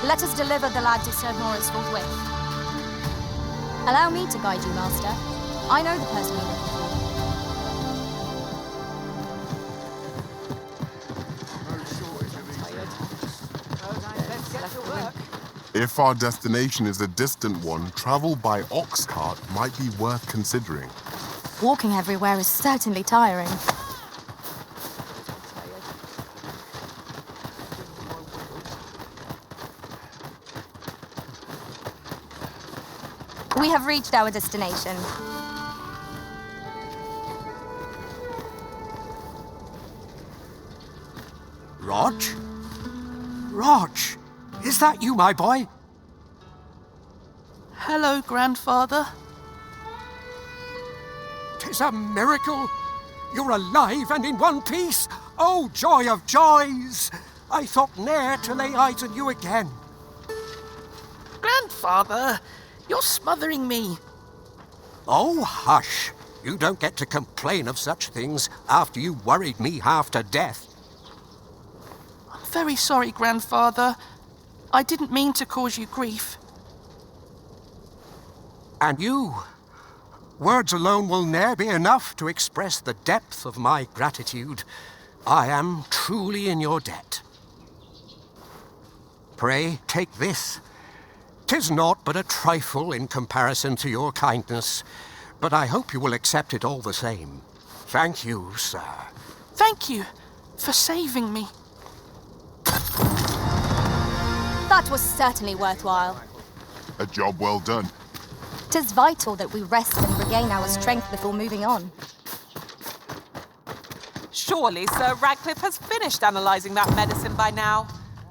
Let us deliver the lad to Sir Norris forthwith. Allow me to guide you, Master. I know the person you're looking for. If our destination is a distant one, travel by ox cart might be worth considering. Walking everywhere is certainly tiring. We have reached our destination. Rog? Rog, is that you, my boy? Hello, Grandfather. 'Tis a miracle. You're alive and in one piece. Oh, joy of joys! I thought ne'er to lay eyes on you again. Grandfather, you're smothering me. Oh, hush. You don't get to complain of such things after you worried me half to death. I'm very sorry, Grandfather. I didn't mean to cause you grief. And you? Words alone will ne'er be enough to express the depth of my gratitude. I am truly in your debt. Pray, take this. 'Tis naught but a trifle in comparison to your kindness, but I hope you will accept it all the same. Thank you, sir. Thank you for saving me. That was certainly worthwhile. A job well done. 'Tis vital that we rest and regain our strength before moving on. Surely Sir Radcliffe has finished analysing that medicine by now.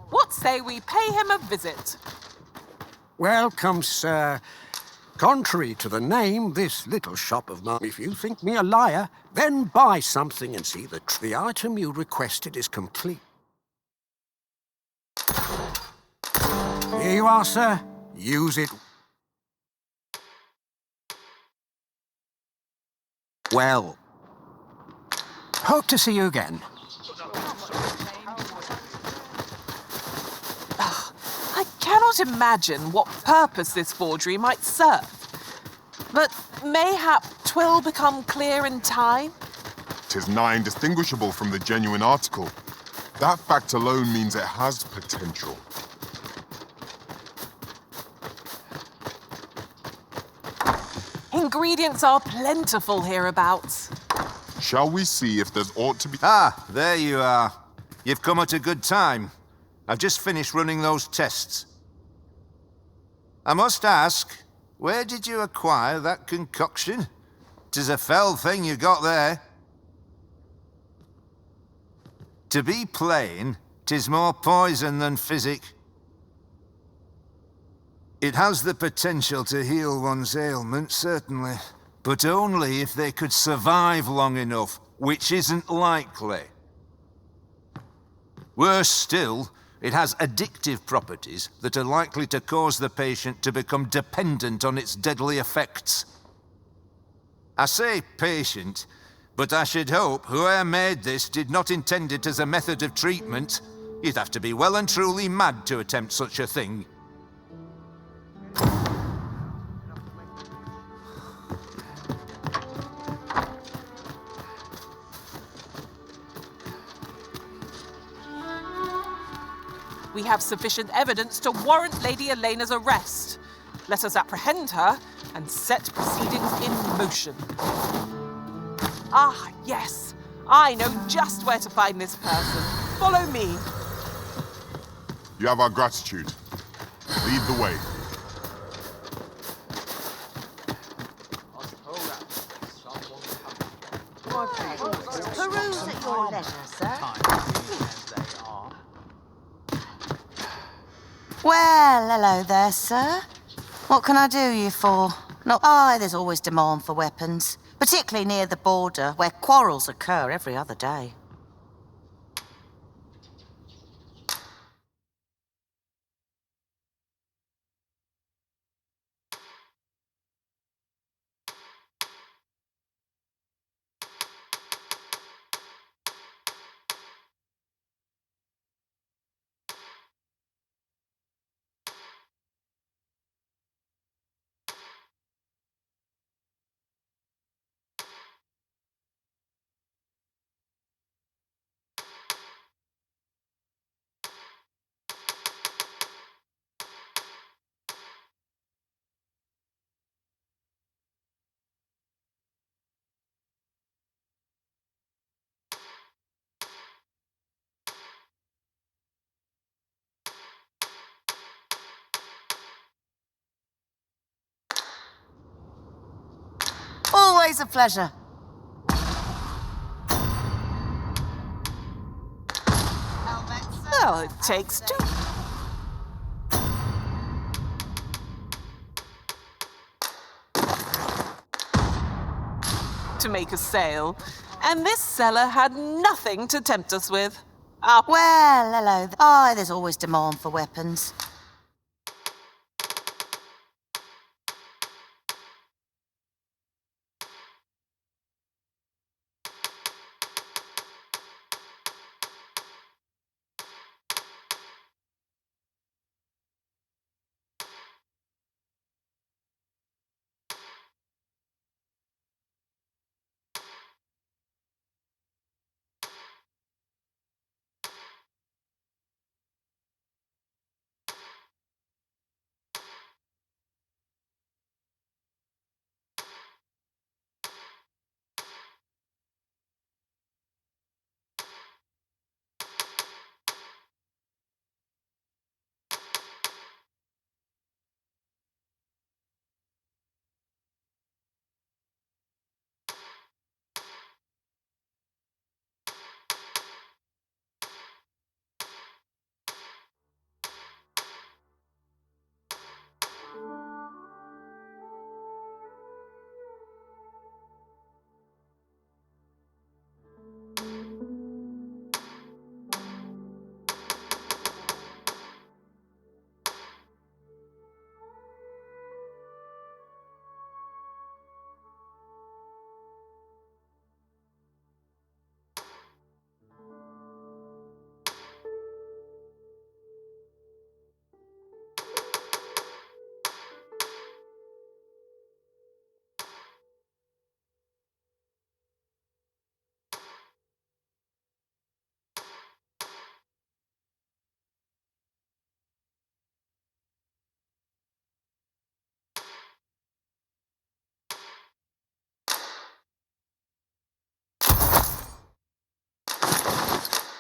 What say we pay him a visit? Welcome, sir. Contrary to the name, this little shop of mine, if you think me a liar, then buy something and see that the item you requested is complete. Here you are, sir. Use it well. Hope to see you again. I cannot imagine what purpose this forgery might serve. But mayhap 'twill become clear in time? 'Tis nigh indistinguishable from the genuine article. That fact alone means it has potential. Ingredients are plentiful hereabouts. Shall we see if there's aught to be... Ah, there you are. You've come at a good time. I've just finished running those tests. I must ask, where did you acquire that concoction? 'Tis a fell thing you got there. To be plain, 'tis more poison than physic. It has the potential to heal one's ailment, certainly, but only if they could survive long enough, which isn't likely. Worse still, it has addictive properties that are likely to cause the patient to become dependent on its deadly effects. I say patient, but I should hope whoever made this did not intend it as a method of treatment. You'd have to be well and truly mad to attempt such a thing. We have sufficient evidence to warrant Lady Elena's arrest. Let us apprehend her and set proceedings in motion. Ah, yes. I know just where to find this person. Follow me. You have our gratitude. Lead the way. Peruse at your leisure, sir. Well, hello there, sir. What can I do you for? No, there's always demand for weapons, particularly near the border, where quarrels occur every other day. Always a pleasure. Well, it takes two. To make a sale, and this seller had nothing to tempt us with. Well, hello. Oh, there's always demand for weapons.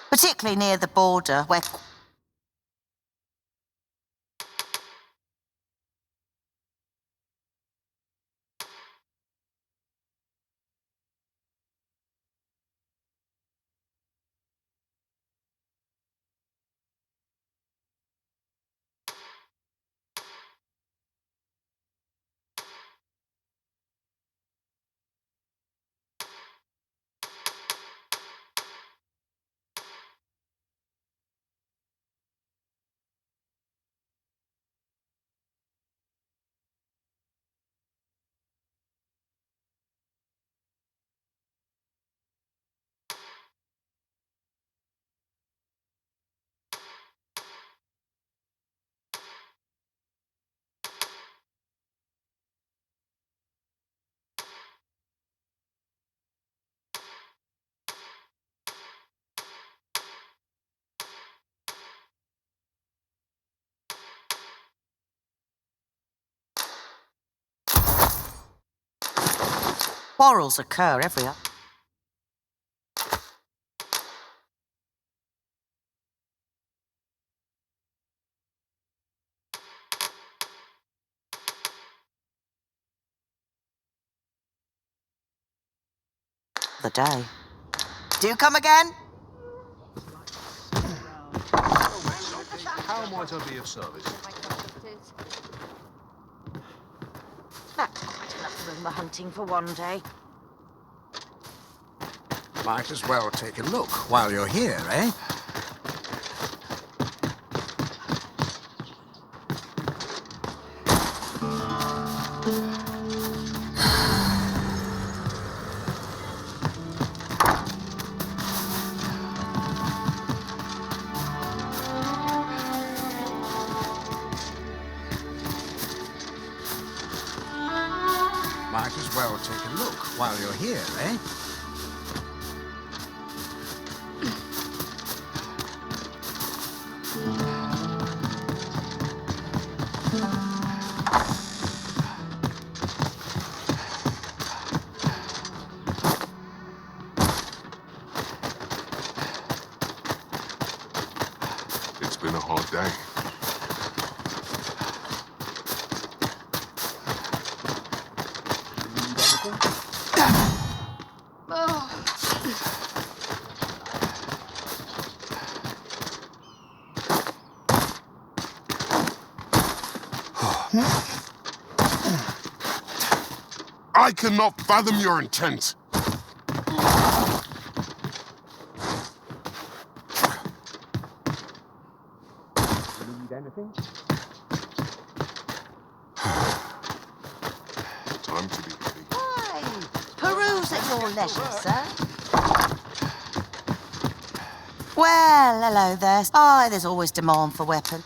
Particularly near the border, where... Quarrels occur every other day. Do come again? How might I be of service? Quite enough room for hunting for one day. Might as well take a look while you're here, eh? Might as well take a look while you're here, eh? It's been a hard day. I cannot fathom your intent. Need anything? Time to be ready. Why? Peruse at your leisure, sir. Well, hello there. Aye, there's always demand for weapons.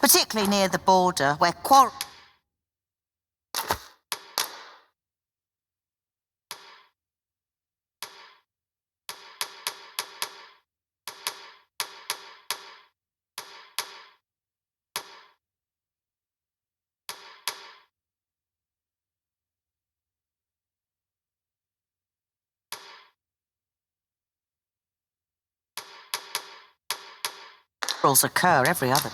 Particularly near the border, where quarrels occur every other.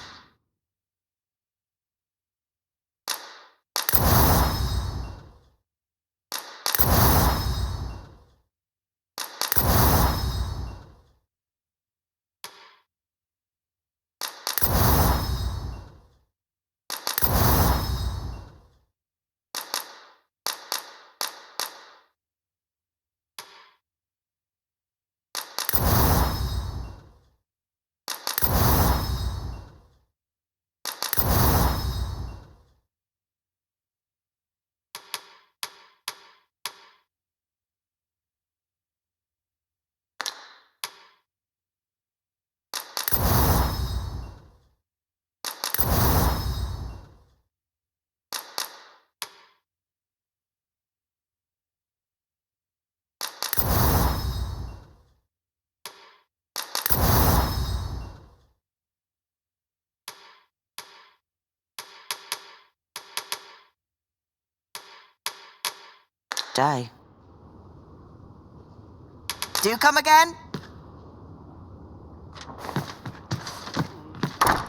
Day. Do come again?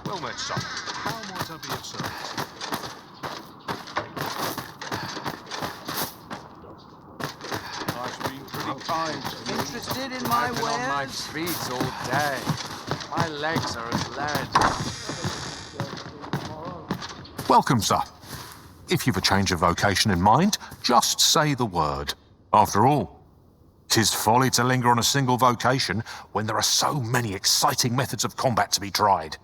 Well met, son. How might I be of service? Life's been pretty time to me. Interested in my wares? I've been on my feet all day. My legs are as lead. Welcome, sir. If you've a change of vocation in mind, just say the word. After all, 'tis folly to linger on a single vocation when there are so many exciting methods of combat to be tried.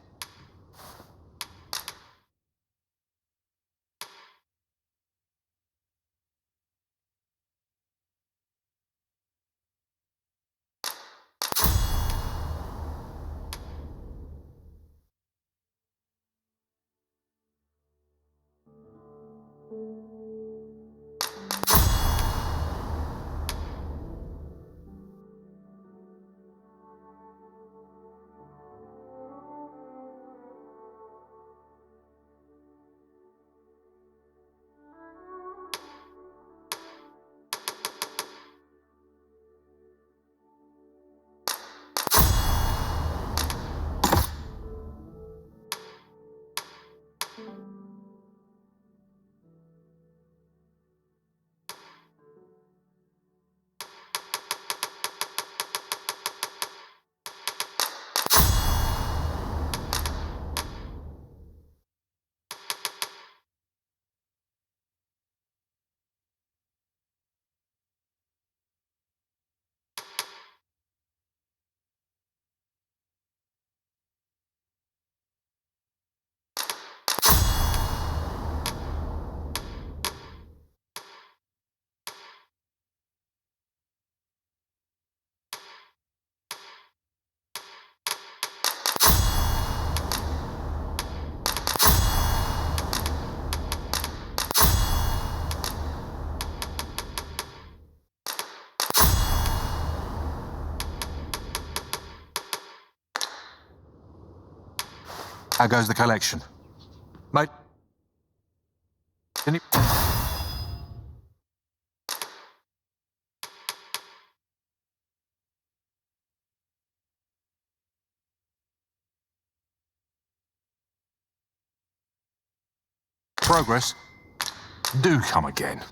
How goes the collection? Mate? Can you... Progress? Do come again.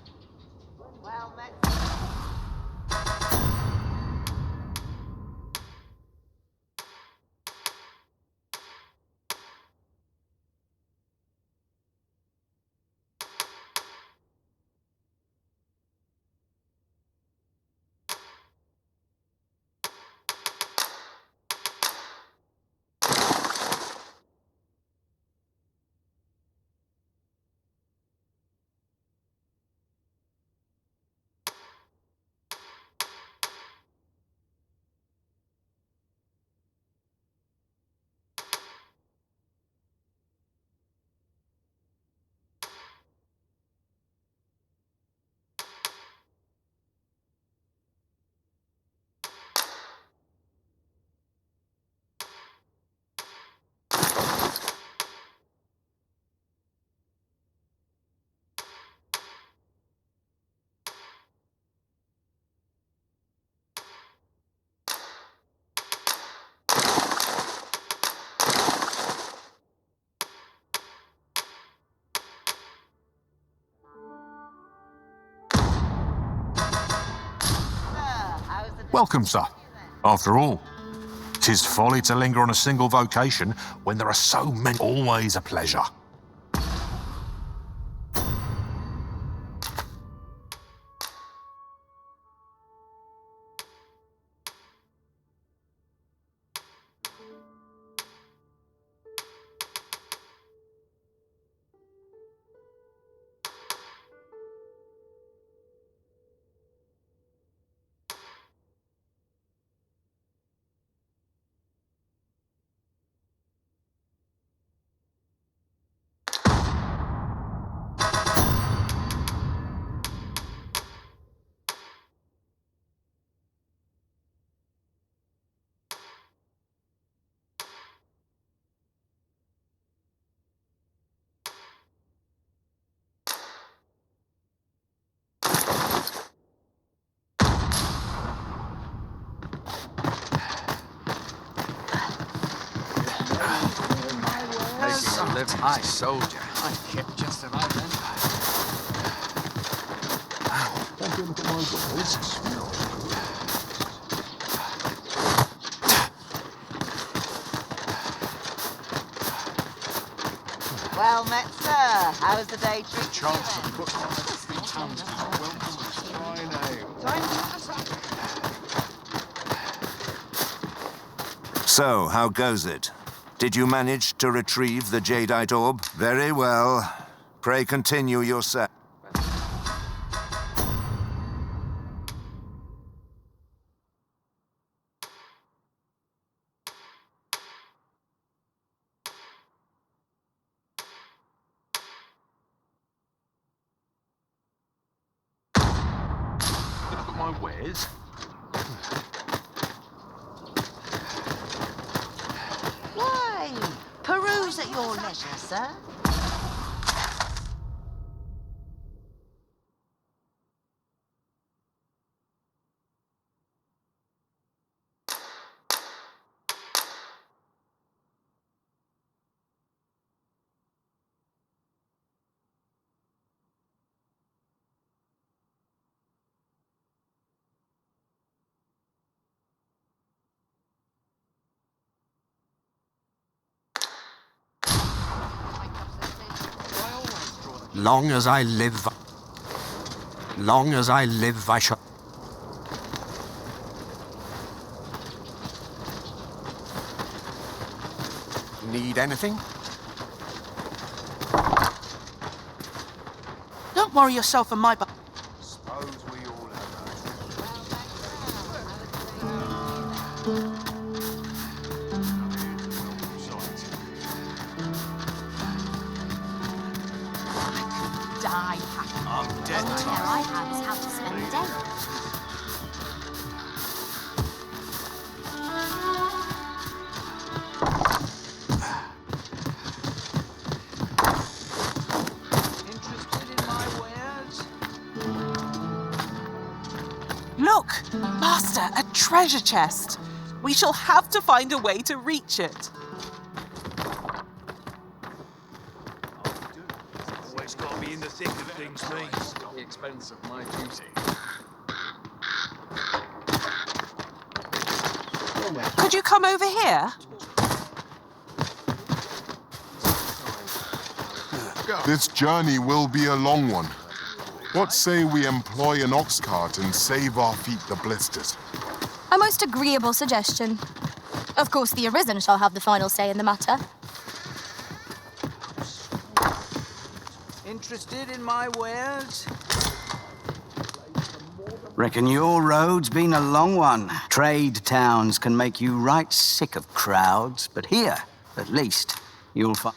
Welcome, sir. After all, 'tis folly to linger on a single vocation when there are so many. Always a pleasure. High soldier. I kept just about then. Don't you look at my balls? Well met, sir. How's the day treating Chance to you? put my feet onto the welcome fine ale. So, how goes it? Did you manage to retrieve the jadeite orb? Very well. Pray continue your search. Look at my wares. Why? Peruse at your leisure, sir. Long as I live, I shall. Need anything? Don't worry yourself and my bu- Suppose we all Die happy. I'm dead. Only care I have is how to spend the day. Interested in my wares? Look, Master, a treasure chest. We shall have to find a way to reach it. Always got to be in the thick of things, me. At the expense of my duty. Could you come over here? This journey will be a long one. What say we employ an ox cart and save our feet the blisters? A most agreeable suggestion. Of course, the Arisen shall have the final say in the matter. Interested in my wares? Reckon your road's been a long one. Trade towns can make you right sick of crowds, but here, at least, you'll find...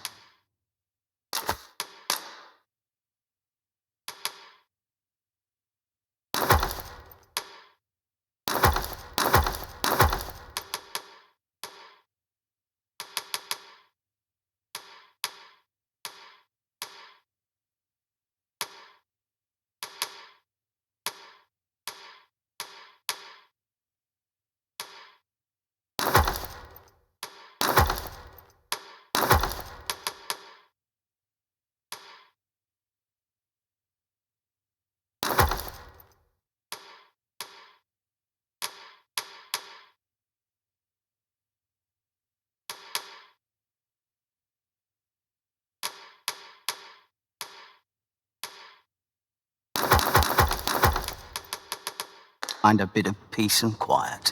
Find a bit of peace and quiet.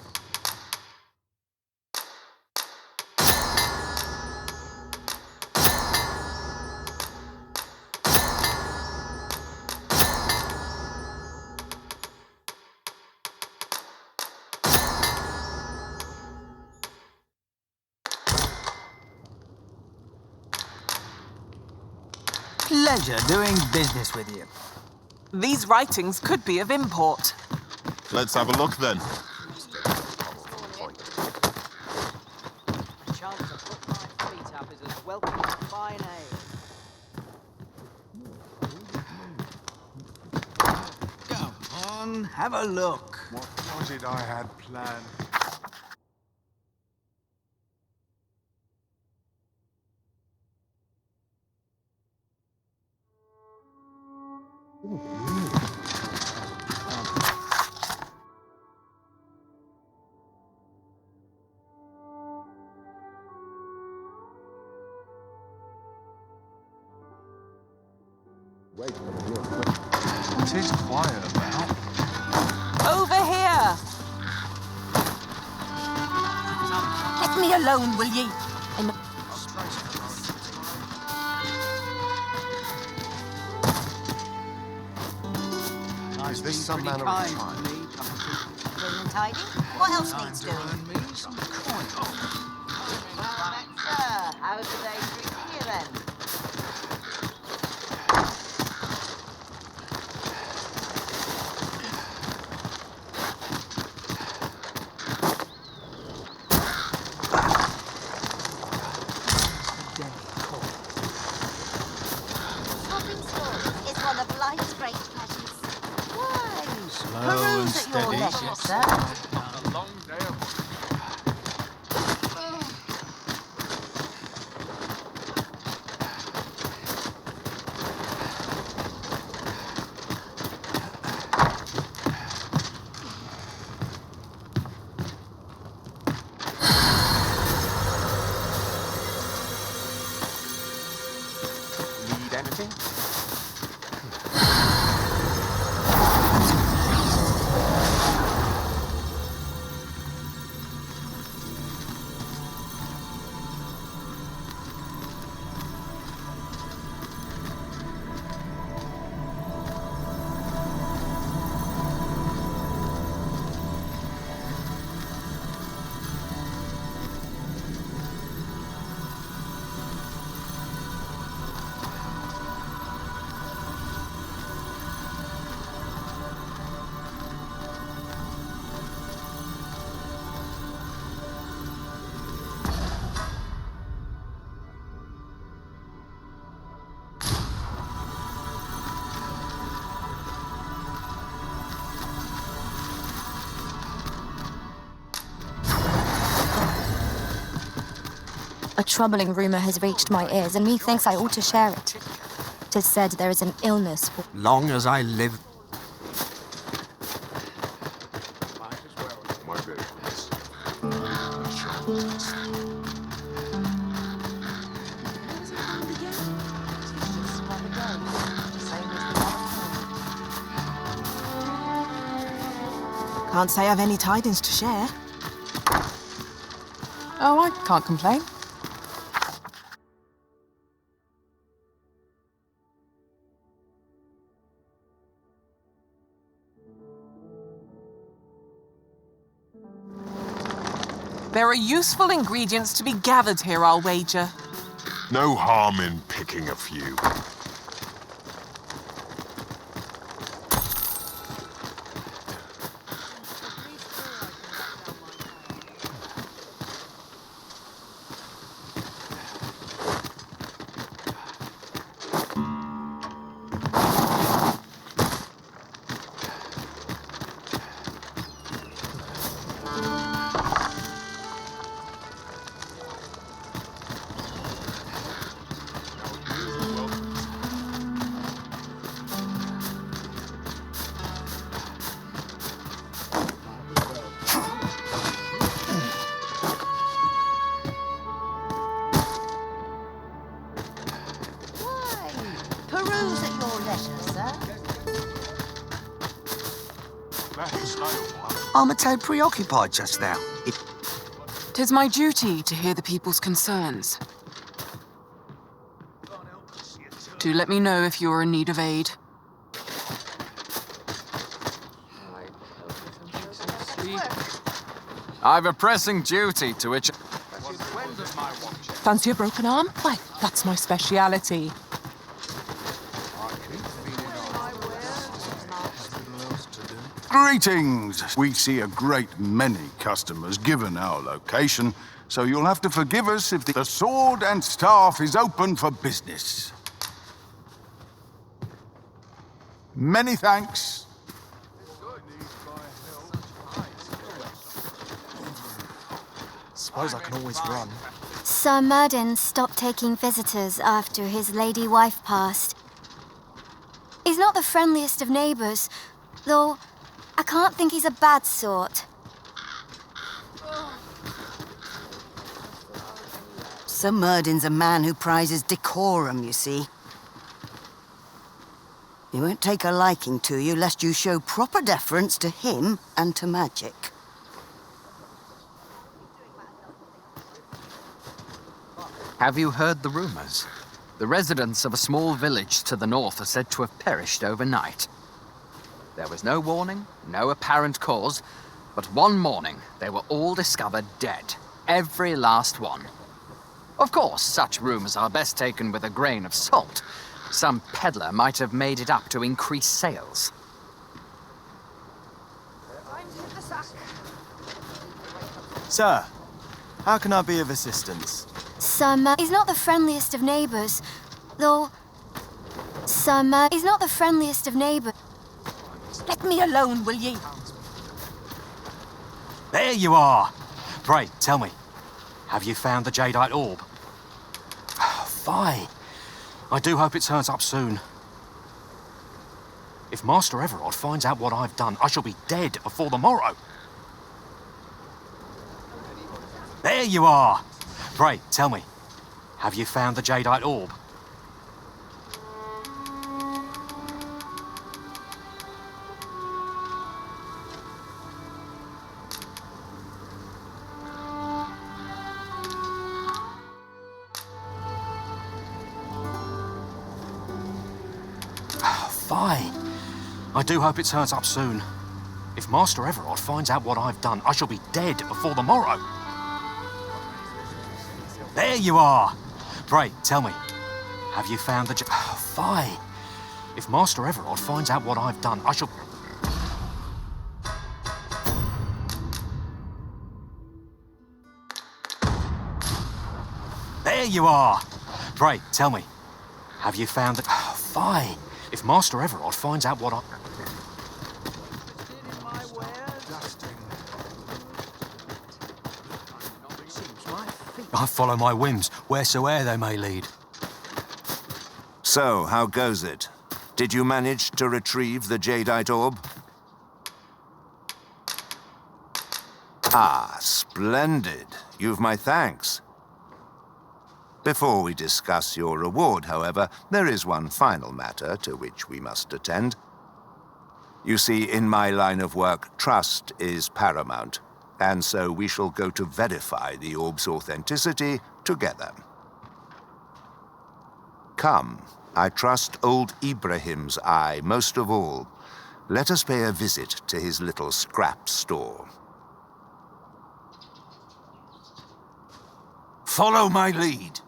Pleasure doing business with you. These writings could be of import. Let's have a look then. Chance to put my feet up is as welcome as fine ale. Come on, have a look. What was it I had planned? What is quiet about? Over here! Let me alone, will ye? Is this some manner of trial? Clean and tidy. What else needs doing? Sir, how do they treat you then? Swapping stories is one of life's great pleasures. Why? Peruse at your leisure, sir. A long day of Need anything? A troubling rumour has reached my ears, and methinks I ought to share it. 'Tis said there is an illness. Long as I live. My business. Can't say I've any tidings to share. Oh, I can't complain. There are useful ingredients to be gathered here, I'll wager. No harm in picking a few. Peruse at your leisure, sir. I'm a tad preoccupied just now. 'Tis my duty to hear the people's concerns. Do let me know if you are in need of aid. I've a pressing duty to which... Fancy a broken arm? Why, that's my speciality. Greetings! We see a great many customers given our location, so you'll have to forgive us if the Sword and Staff is open for business. Many thanks. Suppose I can always run. Sir Murden stopped taking visitors after his lady wife passed. He's not the friendliest of neighbours, though I can't think he's a bad sort. Sir Murden's a man who prizes decorum, you see. He won't take a liking to you lest you show proper deference to him and to magic. Have you heard the rumors? The residents of a small village to the north are said to have perished overnight. There was no warning, no apparent cause, but one morning they were all discovered dead. Every last one. Of course, such rumors are best taken with a grain of salt. Some peddler might have made it up to increase sales. Sir, how can I be of assistance? He's not the friendliest of neighbours, though... he's not the friendliest of neighbours. Let me alone, will ye? There you are! Pray, tell me, have you found the jadeite orb? Fie! I do hope it turns up soon. If Master Everard finds out what I've done, I shall be dead before the morrow. There you are! Pray, tell me, have you found the jadeite orb? Fie! I do hope it turns up soon. If Master Everard finds out what I've done, I shall be dead before the morrow. There you are! Pray, tell me, have you found the Fie! If Master Everard finds out what I've done, I shall... There you are! Pray, tell me, have you found the... Fie! If Master Everard finds out what I... I follow my whims, wheresoe'er they may lead. So, how goes it? Did you manage to retrieve the jadeite orb? Ah, splendid. You've my thanks. Before we discuss your reward, however, there is one final matter to which we must attend. You see, in my line of work, trust is paramount, and so we shall go to verify the orb's authenticity together. Come, I trust old Ibrahim's eye most of all. Let us pay a visit to his little scrap store. Follow my lead.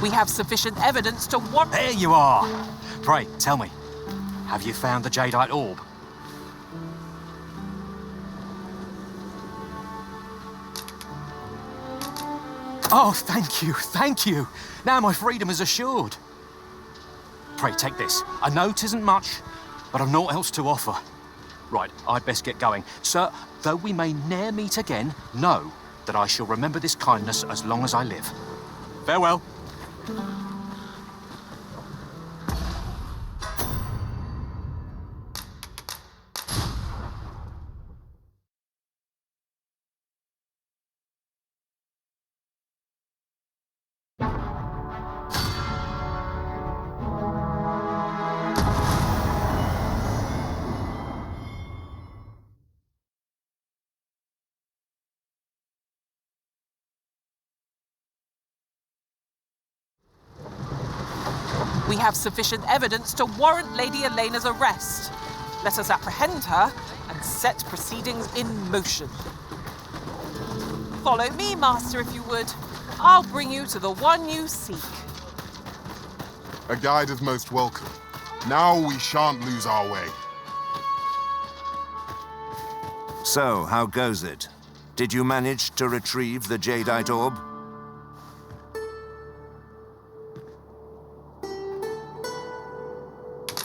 We have sufficient evidence to warrant... There you are! Pray, tell me, have you found the jadeite orb? Oh, thank you, thank you! Now my freedom is assured. Pray, take this. I know 'tisn't much, but I've naught else to offer. Right, I'd best get going. Sir, though we may ne'er meet again, know that I shall remember this kindness as long as I live. Farewell. We have sufficient evidence to warrant Lady Elena's arrest. Let us apprehend her and set proceedings in motion. Follow me, Master, if you would. I'll bring you to the one you seek. A guide is most welcome. Now we shan't lose our way. So, how goes it? Did you manage to retrieve the jadeite orb?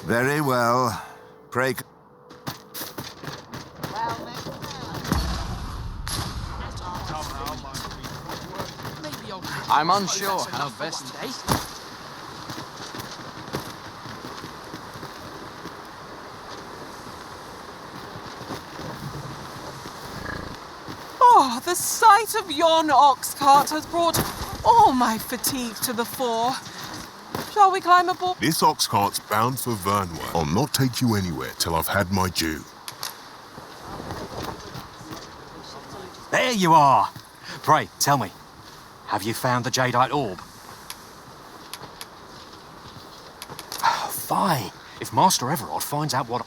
Very well. Pray... I'm unsure how best... Oh, the sight of yon ox cart has brought all my fatigue to the fore. Shall we climb aboard? This ox cart's bound for Vernworth. I'll not take you anywhere till I've had my due. There you are! Pray, tell me, have you found the jadeite orb? Fie! If Master Everard finds out what...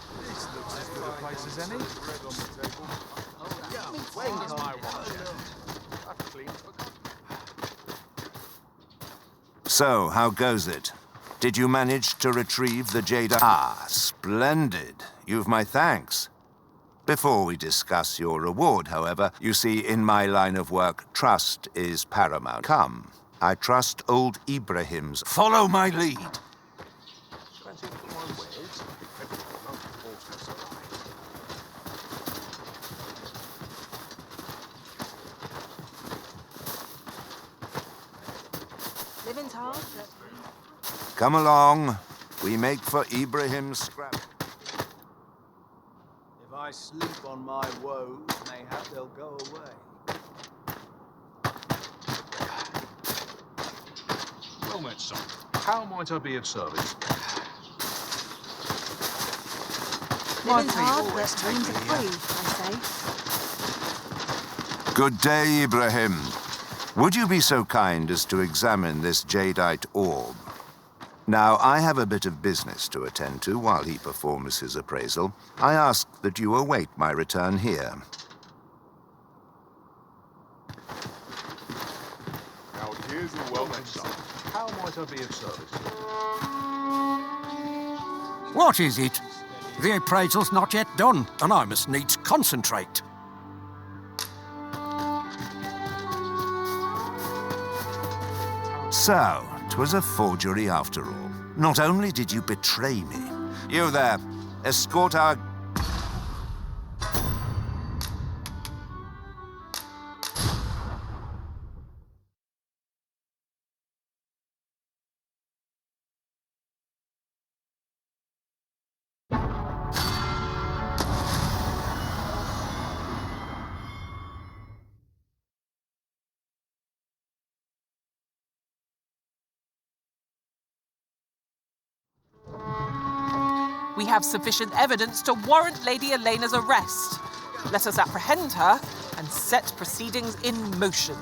So, how goes it? Did you manage to retrieve the jadeite? Ah, splendid. You've my thanks. Before we discuss your reward, however, you see, in my line of work, trust is paramount. Come, I trust old Ibrahim's. Follow my lead. Living's hard, but... Come along. We make for Ibrahim's scrap. If I sleep on my woes, mayhap they'll go away. Well met, son. How might I be of service? Living's hard, but dreams are free, I say. Good day, Ibrahim. Would you be so kind as to examine this jadeite orb? Now, I have a bit of business to attend to while he performs his appraisal. I ask that you await my return here. Now here's a welcome, son. How might I be of service? What is it? The appraisal's not yet done, and I must needs concentrate. So, 'twas a forgery after all. Not only did you betray me, you there, escort our... We have sufficient evidence to warrant Lady Elena's arrest. Let us apprehend her and set proceedings in motion.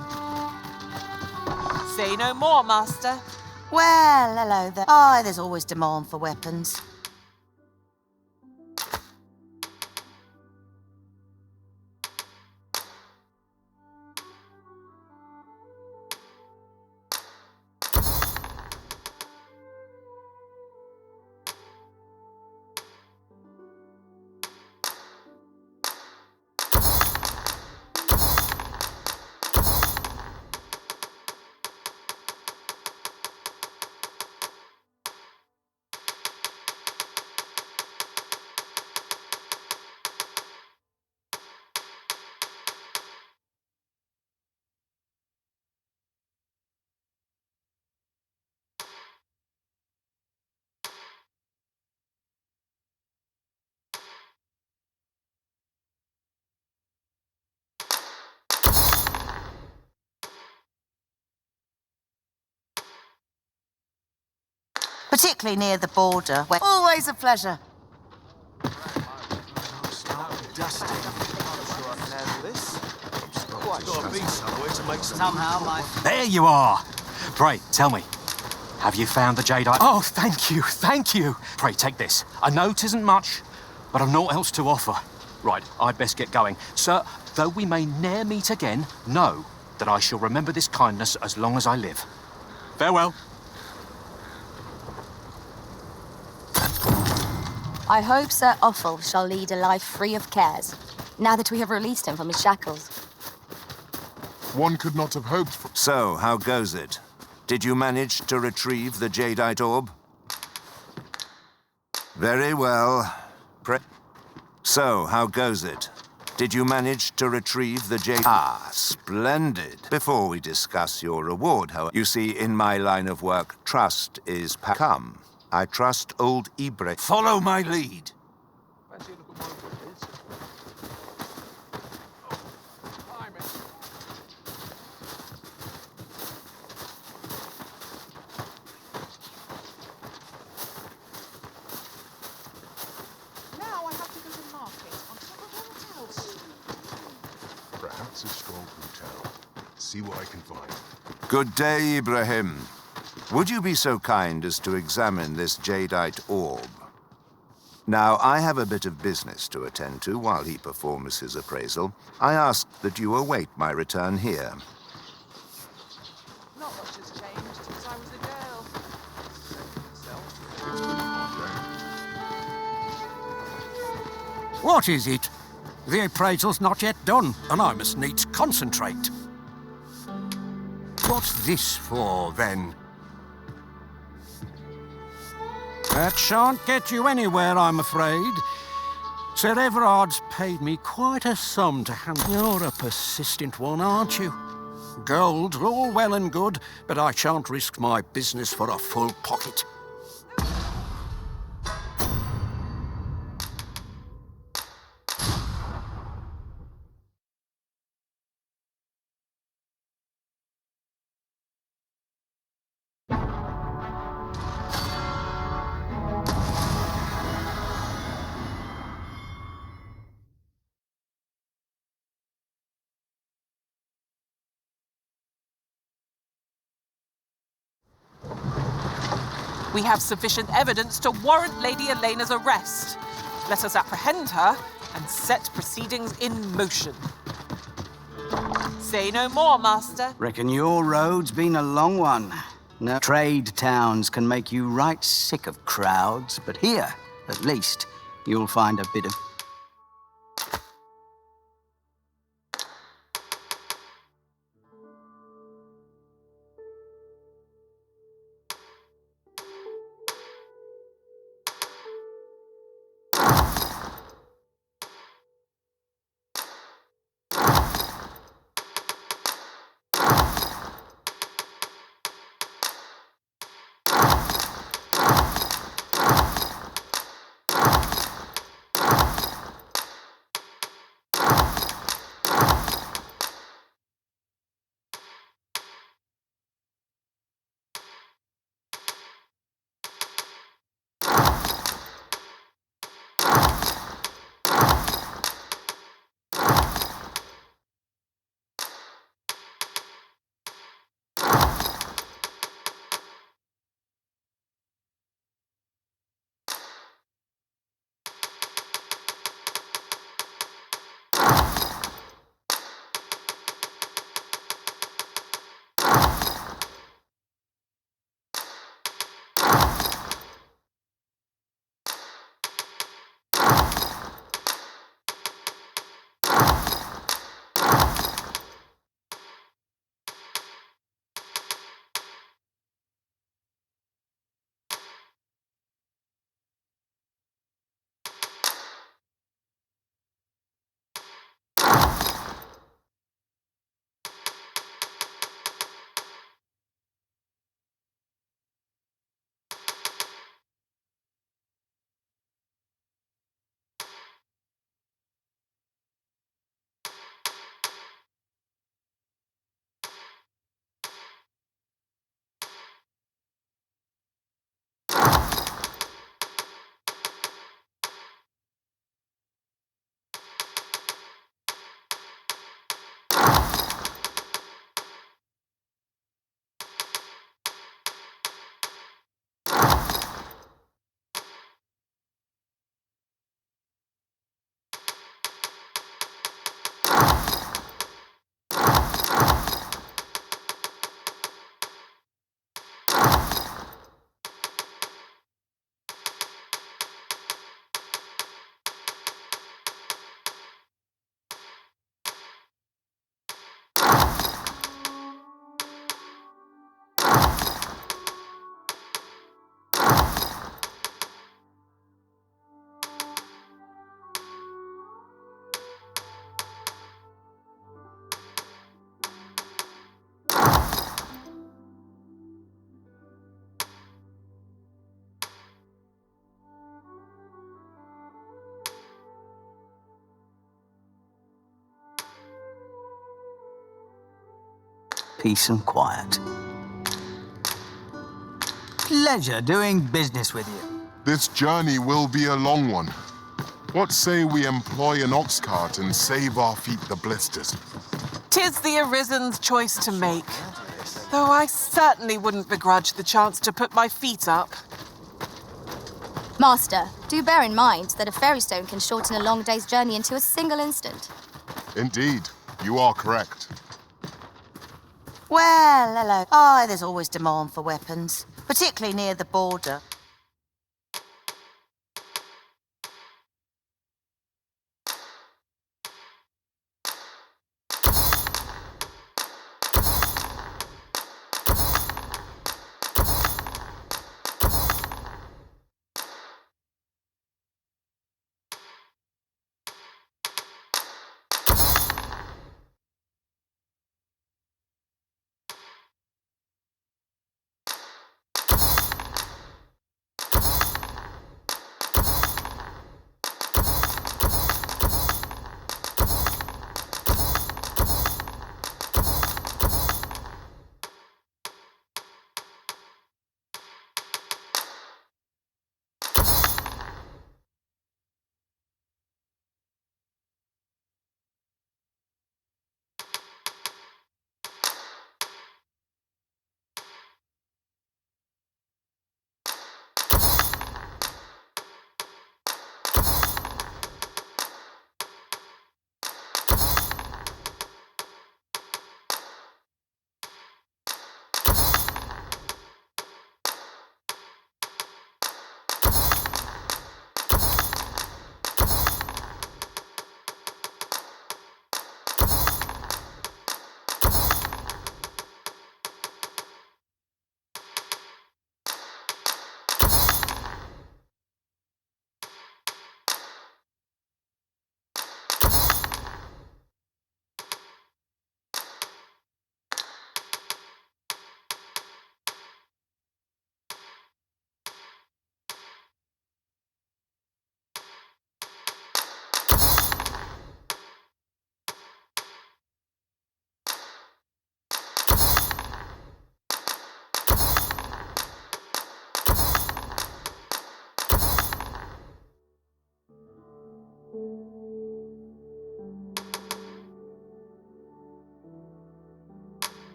Say no more, Master. Well, hello there. Oh, there's always demand for weapons. Particularly near the border, where... Always a pleasure. Somehow, my... There you are! Pray, tell me, have you found the jadeite? Oh, thank you, thank you! Pray, take this. I know 'tisn't much, but I've naught else to offer. Right, I'd best get going. Sir, though we may ne'er meet again, know that I shall remember this kindness as long as I live. Farewell. I hope Sir Offal shall lead a life free of cares, now that we have released him from his shackles. One could not have hoped for... So, how goes it? Did you manage to retrieve the jadeite orb? Very well. So, how goes it? Did you manage to retrieve the jade? Ah, splendid. Before we discuss your reward, however, you see, in my line of work, trust is come. I trust old Ibre. Follow my lead. Perhaps a stroll through town. See what I can find. Good day, Ibrahim. Would you be so kind as to examine this jadeite orb? Now, I have a bit of business to attend to while he performs his appraisal. I ask that you await my return here. Not much has changed since I was a girl. What is it? The appraisal's not yet done, and I must needs concentrate. What's this for, then? That shan't get you anywhere, I'm afraid. Sir Everard's paid me quite a sum to hand. You're a persistent one, aren't you? Gold, all well and good, but I shan't risk my business for a full pocket. We have sufficient evidence to warrant Lady Elena's arrest. Let us apprehend her and set proceedings in motion. Say no more, Master. Reckon your road's been a long one. No trade towns can make you right sick of crowds, but here, at least, you'll find a bit of... peace and quiet. Pleasure doing business with you. This journey will be a long one. What say we employ an ox cart and save our feet the blisters? 'Tis the Arisen's choice to make. Though I certainly wouldn't begrudge the chance to put my feet up. Master, do bear in mind that a fairy stone can shorten a long day's journey into a single instant. Indeed, you are correct. Well, hello. Aye, there's always demand for weapons, particularly near the border.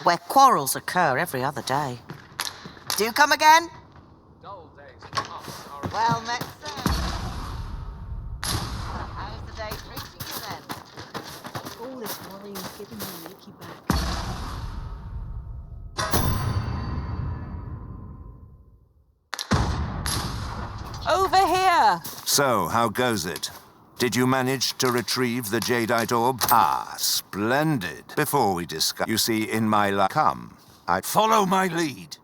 Where quarrels occur every other day. Do you come again? Well met, sir. How's the day treating you then? All this worrying is giving me a leaky back. Over here! So, how goes it? Did you manage to retrieve the jadeite orb? Ah, splendid. Before we discuss, you see, in my life, come, I follow my lead.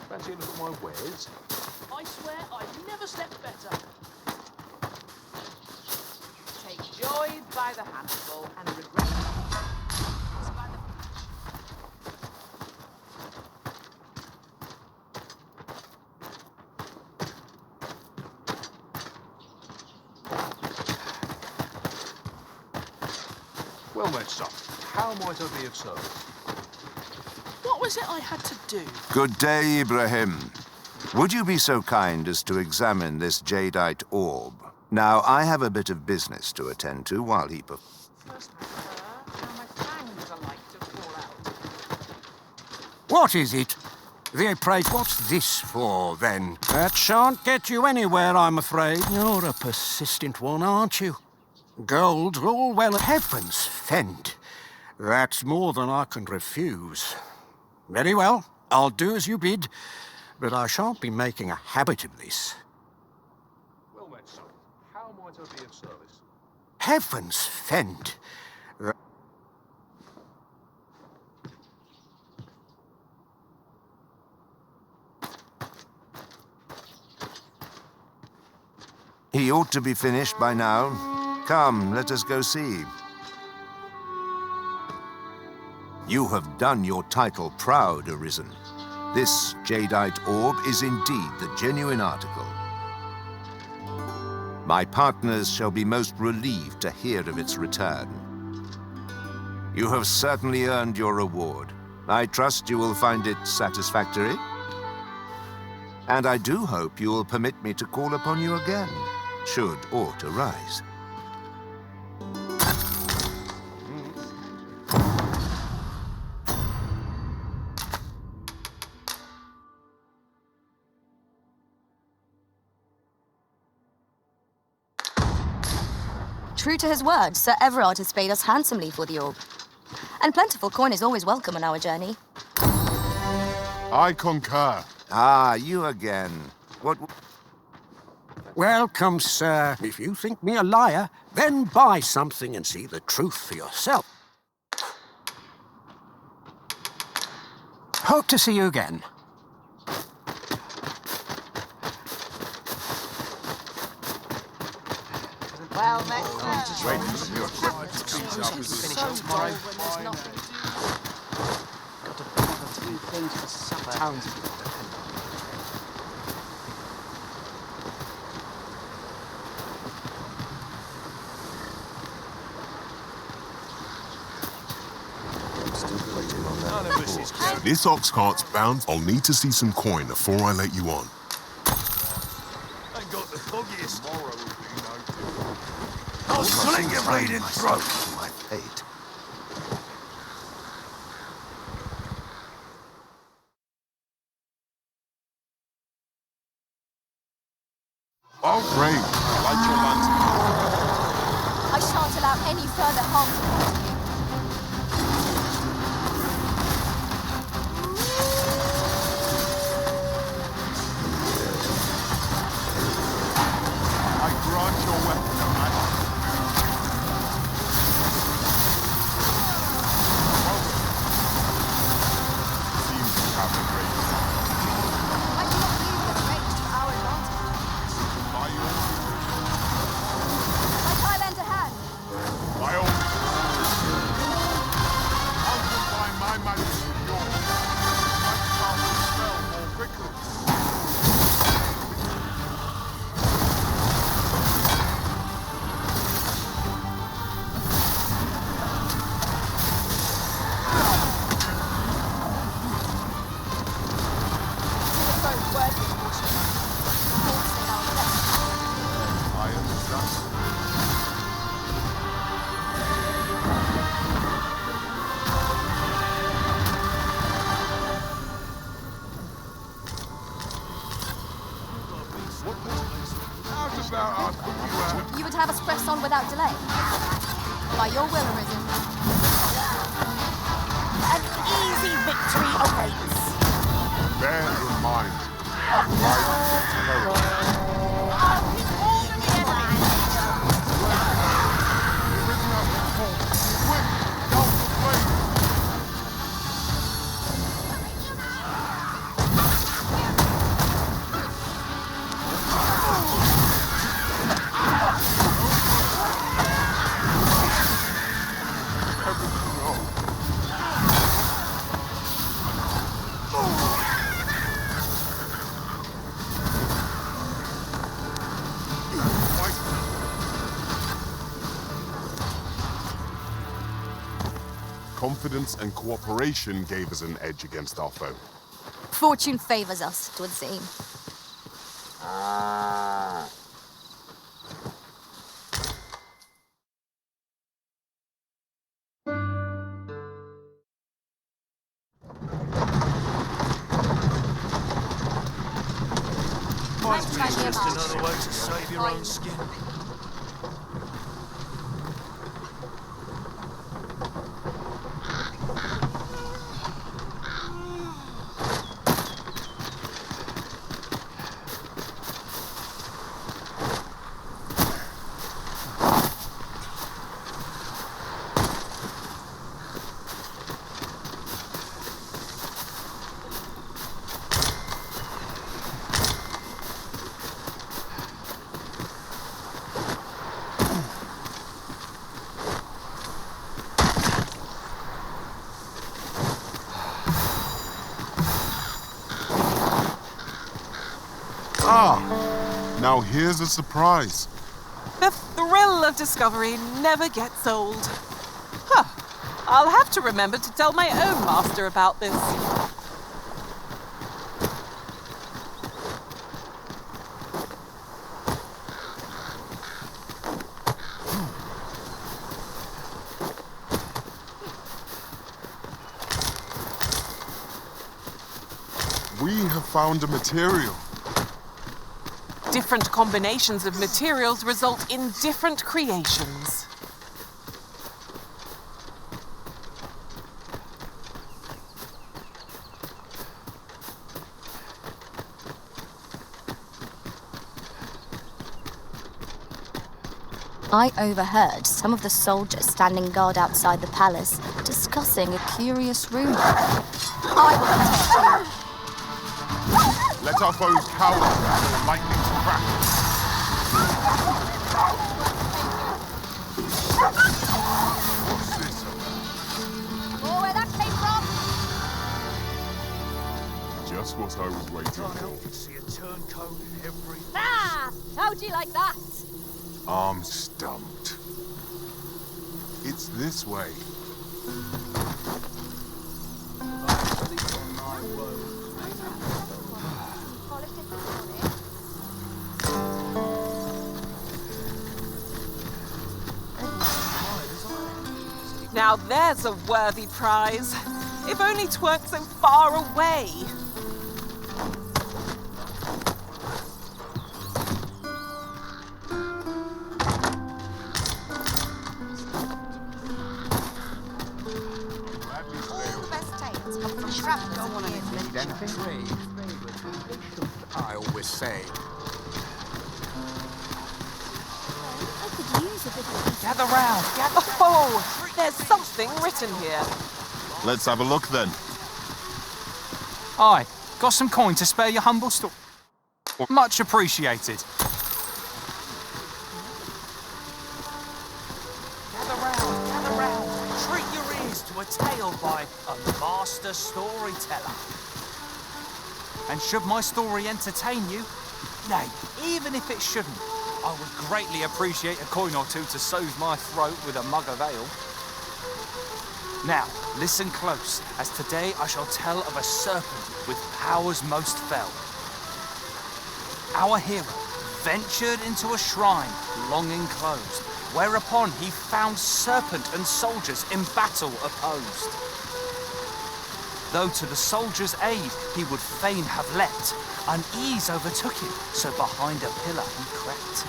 Fancy a look at my wares? I swear I've never slept better. Take joy by the handful and regret by the... Well met, sir. How might I be of service? What was it I had to do? Good day, Ibrahim. Would you be so kind as to examine this jadeite orb? Now, I have a bit of business to attend to while he... What is it? Pray, what's this for, then? That shan't get you anywhere, I'm afraid. You're a persistent one, aren't you? Gold, all well, heavens fend. That's more than I can refuse. Very well, I'll do as you bid, but I shan't be making a habit of this. Well met, sir. How might I be of service? Heavens fend. He ought to be finished by now. Come, let us go see. You have done your title proud, Arisen. This jadeite orb is indeed the genuine article. My partners shall be most relieved to hear of its return. You have certainly earned your reward. I trust you will find it satisfactory. And I do hope you will permit me to call upon you again, should aught arise. True to his word, Sir Everard has paid us handsomely for the orb. And plentiful coin is always welcome on our journey. I concur. Ah, you again. What... Welcome, sir. If you think me a liar, then buy something and see the truth for yourself. Hope to see you again. Well met, sir. Wait for the new equipment to catch up with this. Got to bother to do things for supper. Townspeople depend on it. This ox cart's bound. I'll need to see some coin before I let you on. Ain't got the foggiest. Tomorrow will be no different. I'll sling your bleeding throat. My fate. Oh, great. Light your lantern. I shan't allow any further harm to come to you. I grant your weapon of magic. Seems to have a great I do not use them ranged for our advantage. By your My tie lend a hand. By all I'll combine my magic with yours. Might cast the spell more quickly. I understand. How's about I put you out? You would have us press on without delay. By your will, Arisen. An easy victory awaits. Bear in mind. Right. confidence and cooperation gave us an edge against our foe. Fortune favors us, 'twould seem. Might be just another way to save your own skin. Now here's a surprise. The thrill of discovery never gets old. Huh. I'll have to remember to tell my own master about this. We have found a material. Different combinations of materials result in different creations. I overheard some of the soldiers standing guard outside the palace discussing a curious rumor. Let our foes cower before lightning strikes. What's this about? Oh, where that came from? Just what I was waiting for. See a turncoat in every... Ah! How'd you like that? I'm stumped. It's this way. Now there's a worthy prize. If only 'tweren't so far away. I always say. Gather round, gather. Oh, there's something written here. Let's have a look then. Aye, got some coin to spare your humble store. Much appreciated. Gather round. Treat your ears to a tale by a master storyteller. And should my story entertain you, nay, even if it shouldn't, I would greatly appreciate a coin or two to soothe my throat with a mug of ale. Now, listen close, as today I shall tell of a serpent with powers most fell. Our hero ventured into a shrine long enclosed, whereupon he found serpent and soldiers in battle opposed. Though to the soldiers' aid he would fain have leapt, unease overtook him, so behind a pillar he crept.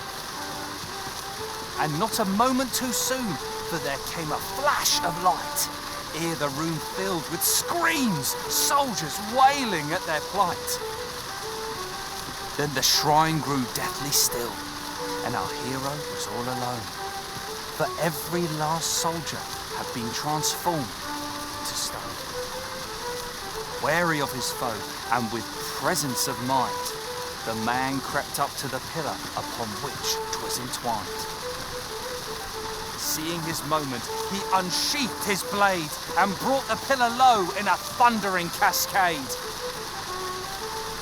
And not a moment too soon, for there came a flash of light, ere the room filled with screams, soldiers wailing at their plight. Then the shrine grew deathly still, and our hero was all alone, for every last soldier had been transformed to stone. Wary of his foe, and with presence of mind, the man crept up to the pillar upon which 'twas entwined. Seeing his moment, he unsheathed his blade and brought the pillar low in a thundering cascade.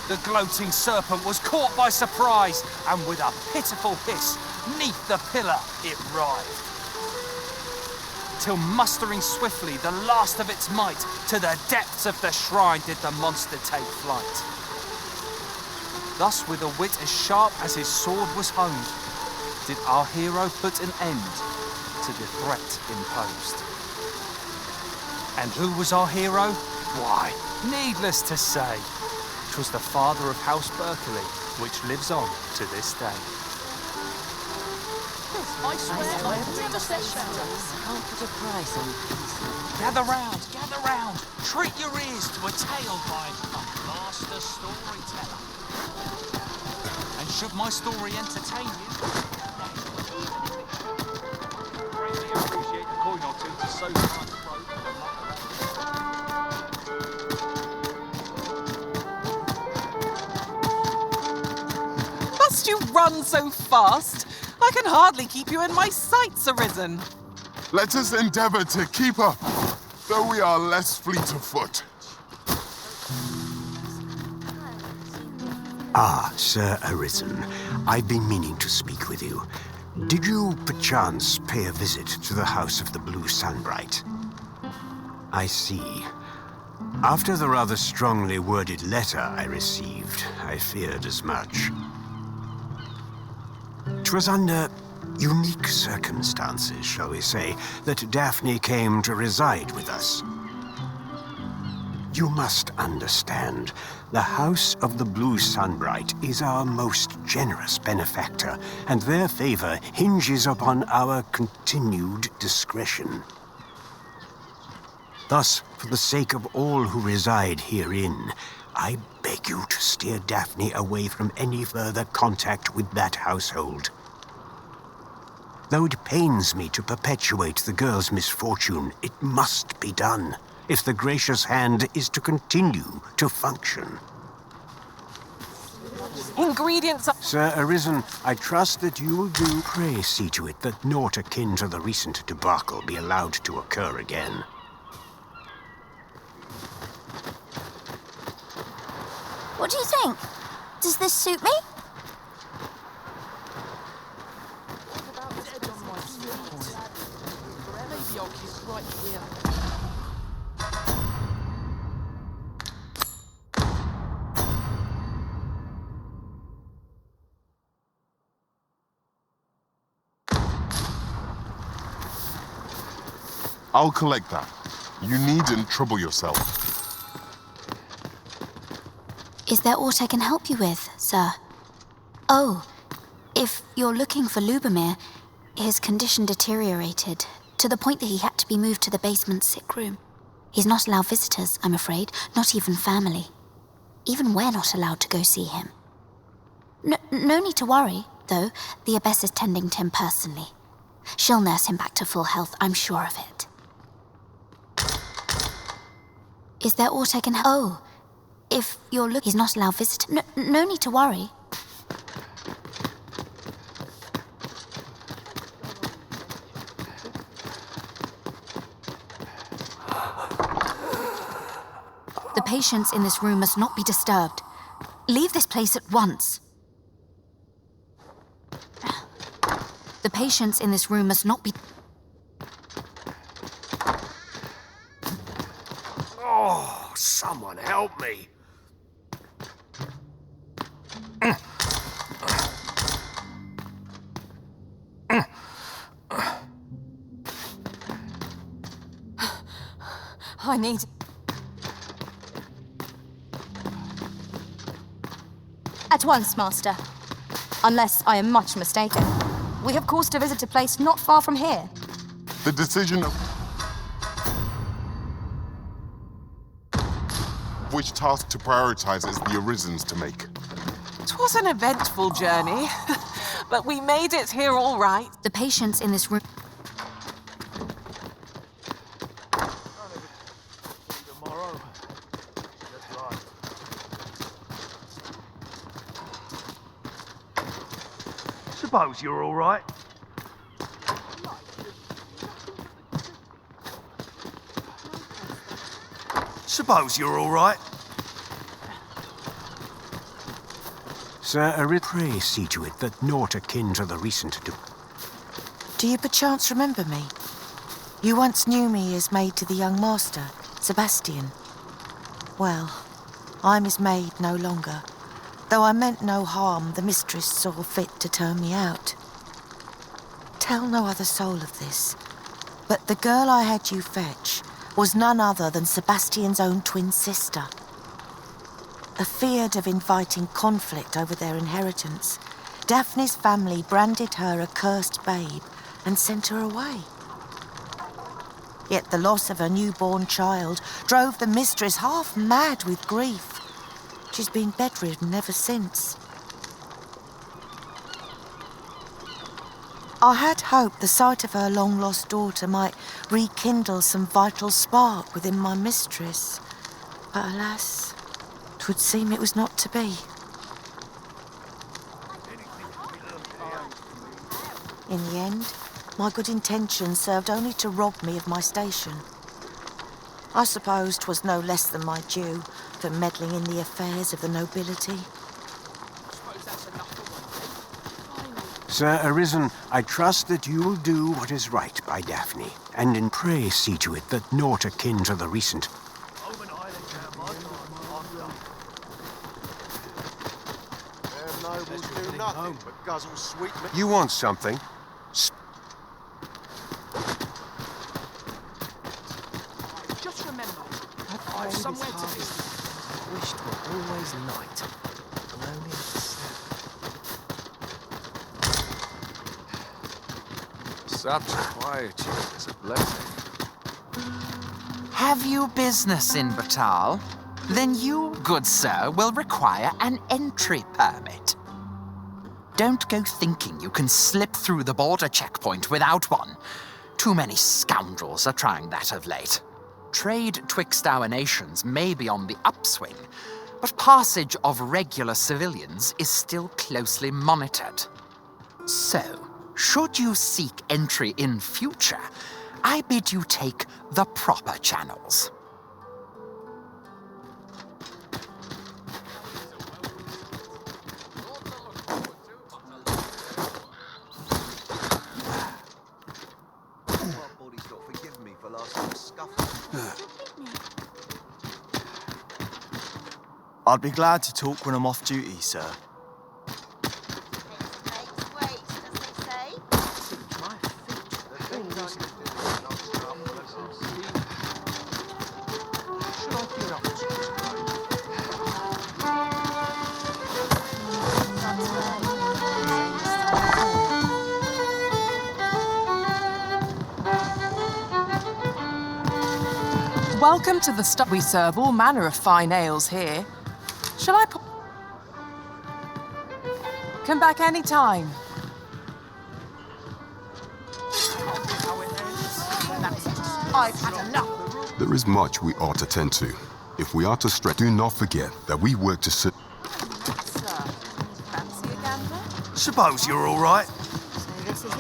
The gloating serpent was caught by surprise, and with a pitiful hiss, 'neath the pillar it writhed. till mustering swiftly the last of its might, to the depths of the shrine did the monster take flight. Thus, with a wit as sharp as his sword was honed, did our hero put an end to the threat imposed. And who was our hero? Why, needless to say, 'twas the father of House Berkeley, which lives on to this day. I swear I've never said Can't put a price on peace. Gather round, treat your ears to a tale by a master storyteller. And should my story entertain you, greatly appreciate a coin or two to soak my throat. Must you run so fast? I can hardly keep you in my sights, Arisen. Let us endeavor to keep up, though we are less fleet of foot. Ah, Sir Arisen, I've been meaning to speak with you. Did you, perchance, pay a visit to the House of the Blue Sunbright? I see. After the rather strongly worded letter I received, I feared as much. 'Twas under unique circumstances, shall we say, that Daphne came to reside with us. You must understand, the House of the Blue Sunbright is our most generous benefactor, and their favor hinges upon our continued discretion. Thus, for the sake of all who reside herein, I beg you to steer Daphne away from any further contact with that household. Though it pains me to perpetuate the girl's misfortune, it must be done if the gracious hand is to continue to function. Ingredients are... Sir Arisen, I trust that you will do. Pray see to it that naught akin to the recent debacle be allowed to occur again. What do you think? Does this suit me? Maybe I'll keep right here. I'll collect that. You needn't trouble yourself. Is there aught I can help you with, sir? Oh, if you're looking for Lubomir, his condition deteriorated to the point that he had to be moved to the basement sick room. He's not allowed visitors, I'm afraid, not even family. Even we're not allowed to go see him. No need to worry, though. The Abbess is tending to him personally. She'll nurse him back to full health, I'm sure of it. Is there aught I can help? Oh, if you're looking, he's not allowed visitors. No need to worry. The patients in this room must not be disturbed. Leave this place at once. The patients in this room must not be... Oh, someone help me. I need... At once, Master. Unless I am much mistaken. We have cause to visit a place not far from here. The decision of which task to prioritize is the Arisen's to make. 'Twas an eventful journey, but we made it here all right. The patients in this room... Suppose you're all right. Suppose you're all right. Sir, pray see to it that naught akin to the recent... Do you perchance remember me? You once knew me as maid to the young master, Sebastian. Well, I'm his maid no longer. Though I meant no harm, the mistress saw fit to turn me out. Tell no other soul of this, but the girl I had you fetch was none other than Sebastian's own twin sister. Afeared of inviting conflict over their inheritance, Daphne's family branded her a cursed babe and sent her away. Yet the loss of her newborn child drove the mistress half mad with grief. She's been bedridden ever since. I had hoped the sight of her long-lost daughter might rekindle some vital spark within my mistress. But alas, 'twould seem it was not to be. In the end, my good intentions served only to rob me of my station. I suppose 'twas no less than my due for meddling in the affairs of the nobility. Sir Arisen, I trust that you will do what is right by Daphne, and in pray see to it that naught akin to the recent. You want something? Just remember, I've somewhere to be. Wish 'twere always night. Lonely and sad. Such quietude is a blessing. Have you business in Batal? Then you, good sir, will require an entry permit. Don't go thinking you can slip through the border checkpoint without one. Too many scoundrels are trying that of late. Trade twixt our nations may be on the upswing, but passage of regular civilians is still closely monitored. So, should you seek entry in future, I bid you take the proper channels. I'd be glad to talk when I'm off duty, sir. Welcome to the stop. We serve all manner of fine ales here. Shall I come back any time? I've had enough. There is much we ought to tend to. If we are to stretch, do not forget that we work to sit. Suppose you're all right. So this is it.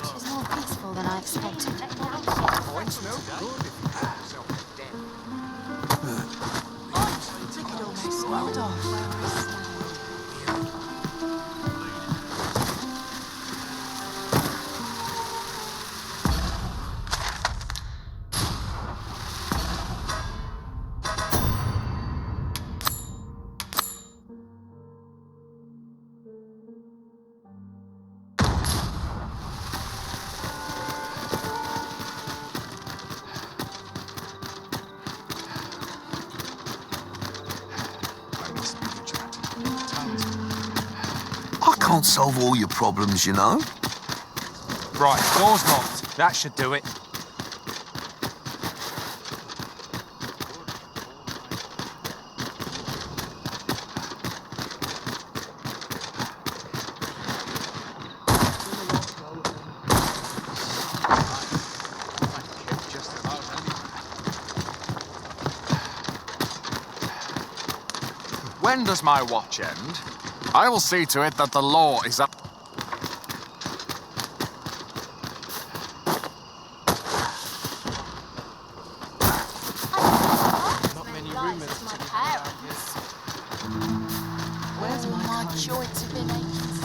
This is more peaceful than I expected. I can't solve all your problems, you know. Right, door's locked. That should do it. When does my watch end? I will see to it that the law is up. Not many rumors. My parents. Where's my joints have been aching?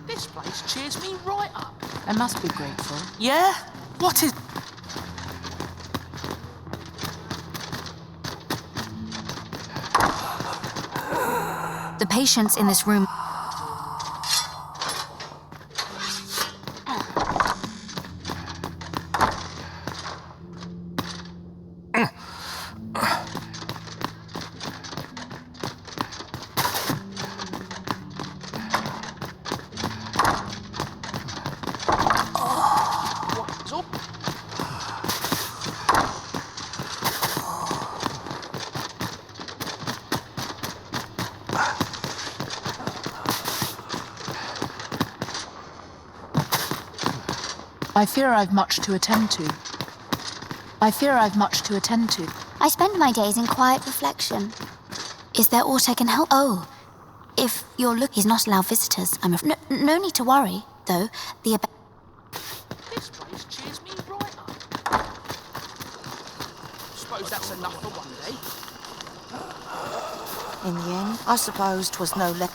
This place cheers me right up. I must be grateful. Yeah? What is... The patients in this room... What's up? I fear I've much to attend to. I fear I've much to attend to. I spend my days in quiet reflection. Is there aught I can help? Oh, if your look is not allowed visitors, no need to worry, though. This place cheers me right up. Suppose that's enough for one day. In the end, I suppose 'twas no less.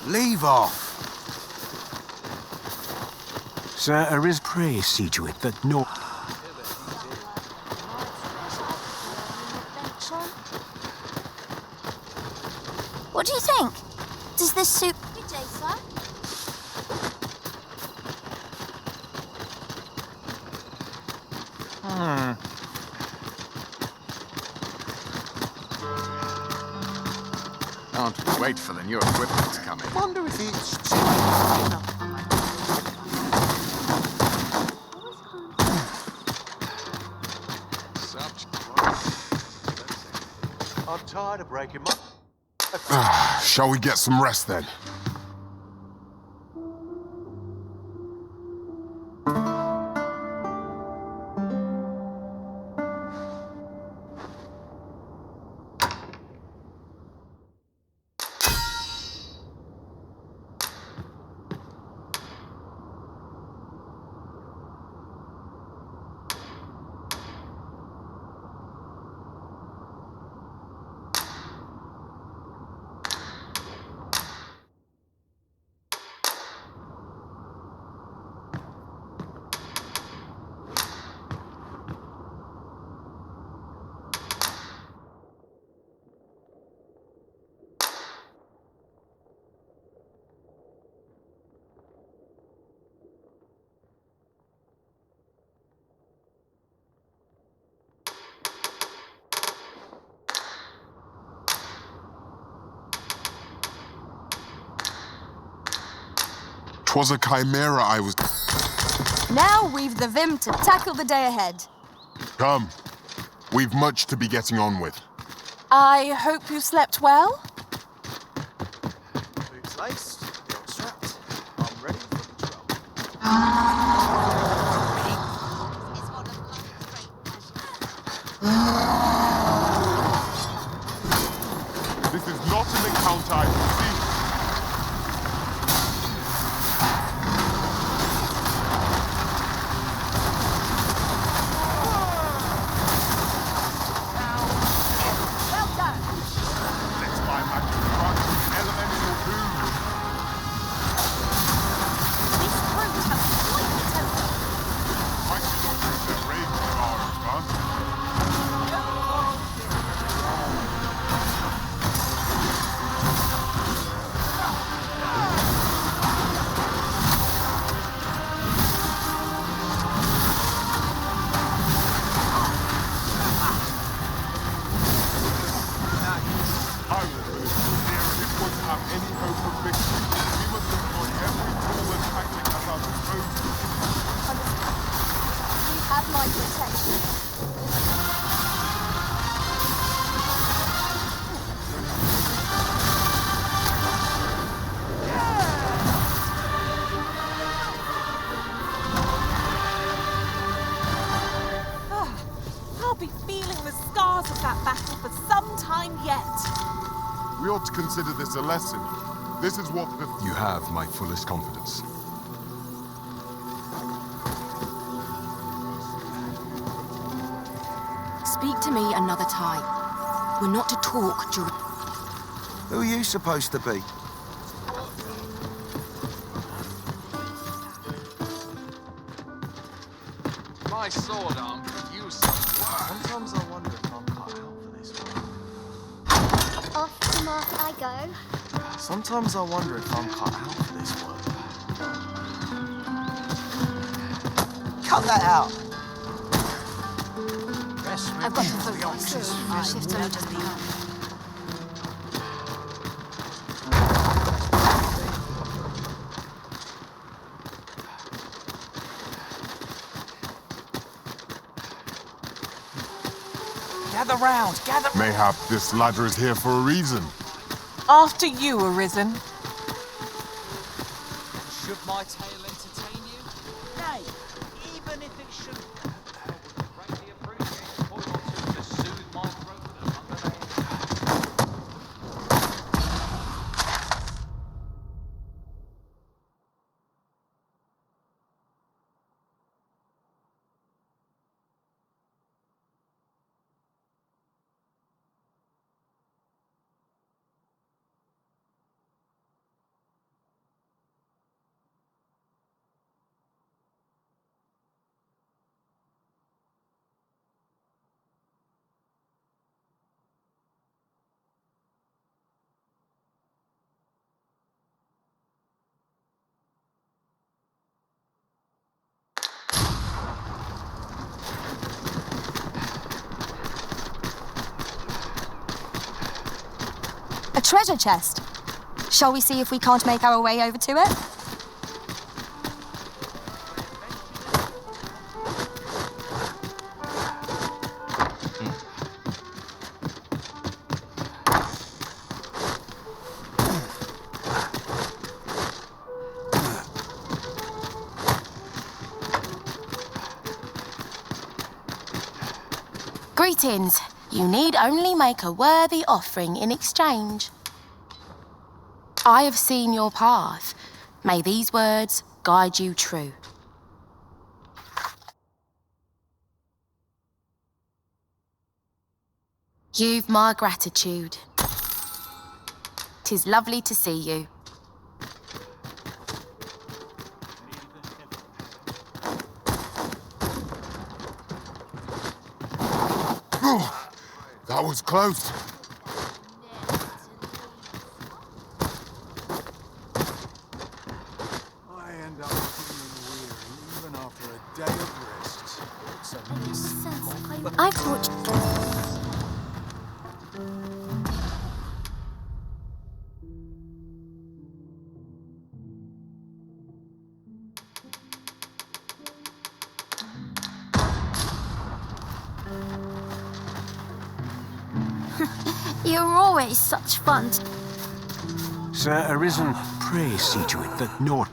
Leave off. Sir, there is praise Seduit that no. What do you think? Does this suit... Good day, sir. Can't wait for the new equipment to come in. Wonder if it's... I'm tired of breaking my... Shall we get some rest then? Twas a chimera I was... Now we've the vim to tackle the day ahead. Come. We've much to be getting on with. I hope you slept well. Boots laced, belt strapped. I'm ready for the trouble. This is not an encounter I can see. We ought to consider this a lesson. This is what the... You have my fullest confidence. Speak to me another time. We're not to talk during... Who are you supposed to be? My sword arm could use some work. Sometimes I wonder if I'm cut out for this one. Off to market I go. Sometimes I wonder if I'm cut out for this one. Cut that out. I've got to focus. Shift's only just begun. Gather round, gather. Mayhap this ladder is here for a reason. After you, Arisen. Should my tale entertain you? Nay, even if it should. I would greatly appreciate a point or two to soothe my throat among the names. A treasure chest. Shall we see if we can't make our way over to it? Greetings. You need only make a worthy offering in exchange. I have seen your path. May these words guide you true. You've my gratitude. 'Tis lovely to see you. That was close. I end up feeling weary even after a day of rest. I thought... You're always such fun. Sir Arisen, pray see to it that naught.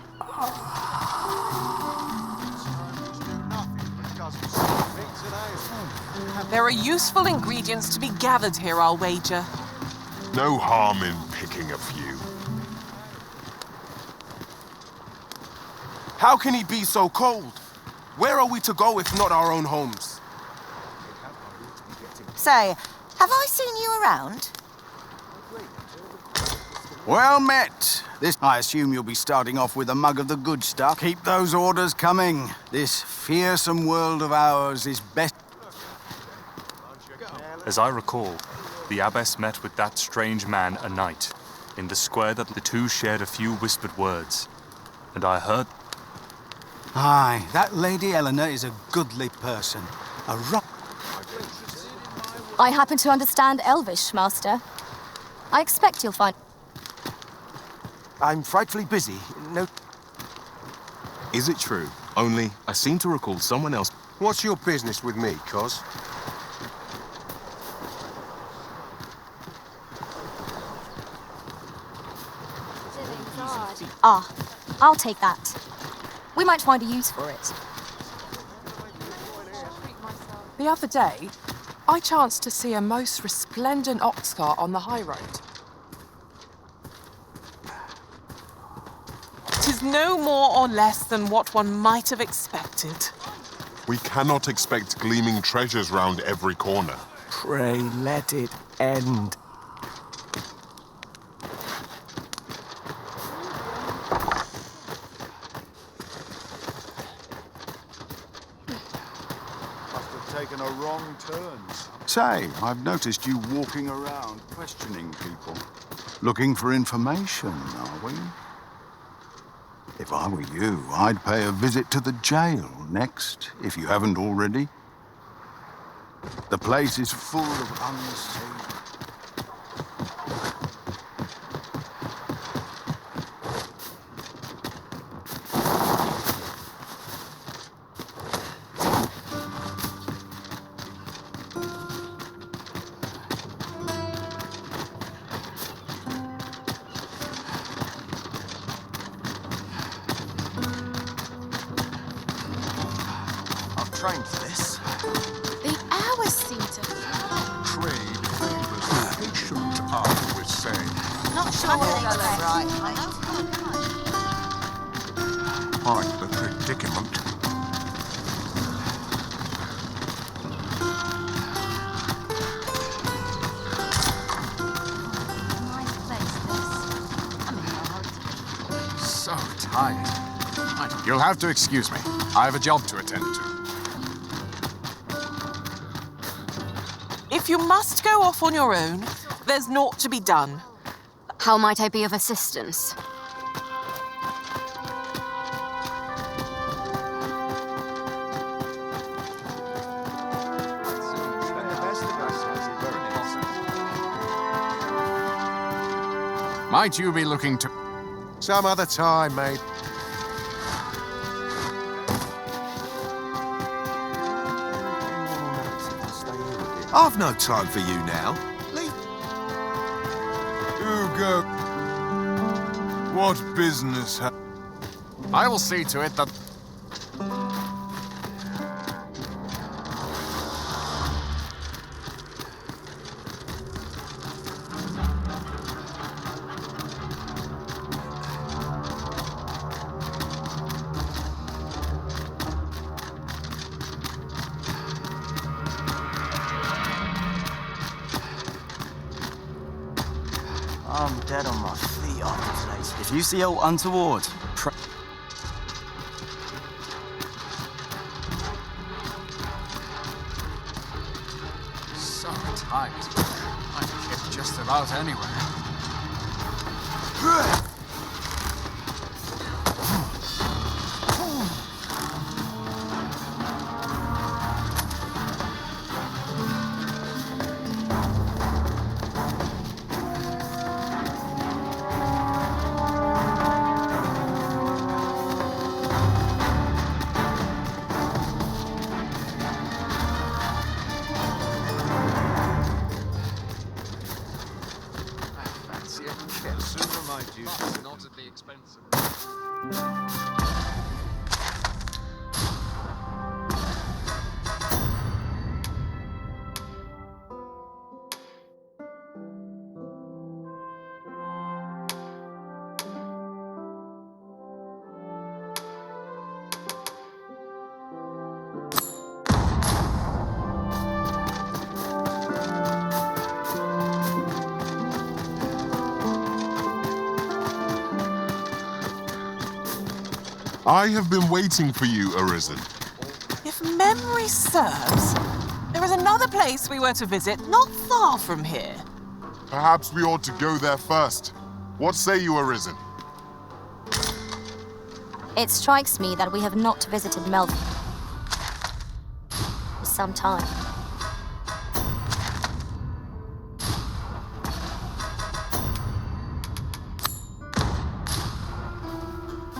There are useful ingredients to be gathered here, I'll wager. No harm in picking a few. How can he be so cold? Where are we to go if not our own homes? Say, have I seen you around? Well met. I assume you'll be starting off with a mug of the good stuff. Keep those orders coming. This fearsome world of ours is best. As I recall, the abbess met with that strange man a night, in the square that the two shared a few whispered words, and I heard... Aye, that Lady Eleanor is a goodly person. A I happen to understand Elvish, Master. I expect you'll find... I'm frightfully busy. No... Is it true? Only, I seem to recall someone else... What's your business with me, Cos? Ah, I'll take that. We might find a use for it. The other day, I chanced to see a most resplendent ox cart on the high road. 'Tis no more or less than what one might have expected. We cannot expect gleaming treasures round every corner. Pray let it end. taken a wrong turn. Say, I've noticed you walking around questioning people. Looking for information, are we? If I were you, I'd pay a visit to the jail next, if you haven't already. The place is full of unseen... Trained for this. The hours seem to fly. Trade favors the patient, I would say. Not sure what they're right. Quite the predicament. So tired. You'll have to excuse me. I have a job to attend to. If you must go off on your own, there's naught to be done. How might I be of assistance? Might you be looking to... Some other time, mate. I've no time for you now. Leave. Hugo. What business I will see to it that... I'm dead on my feet after place. If you see aught untoward, So tired. I can get just about anywhere. Not at the expense of... I have been waiting for you, Arisen. If memory serves, there is another place we were to visit not far from here. Perhaps we ought to go there first. What say you, Arisen? It strikes me that we have not visited Melvin for some time.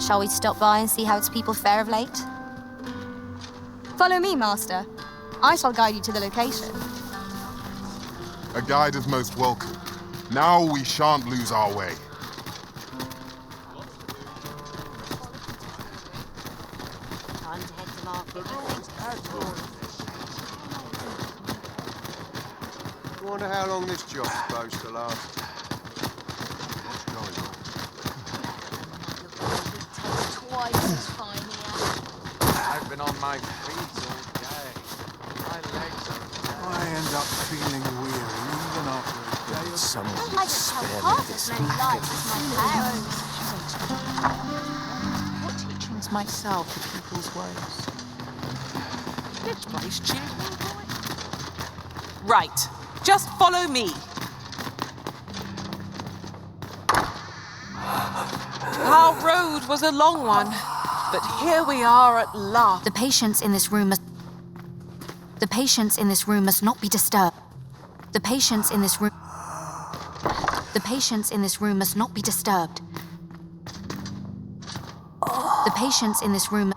Shall we stop by and see how its people fare of late? Follow me, Master. I shall guide you to the location. A guide is most welcome. Now we shan't lose our way. Time to head to market. I wonder how long this job's supposed to last. What's going on? Twice as fine here. I've been on my feet all day. My legs are... I end up feeling weary even after a day of I'd like to tell half as many lies as my parents. What teachings might salve the people's woes? This place, children. Right. Just follow me. Our road was a long one, but here we are at last. The patients in this room must not be disturbed. The patients in this room must not be disturbed. The patients in this room.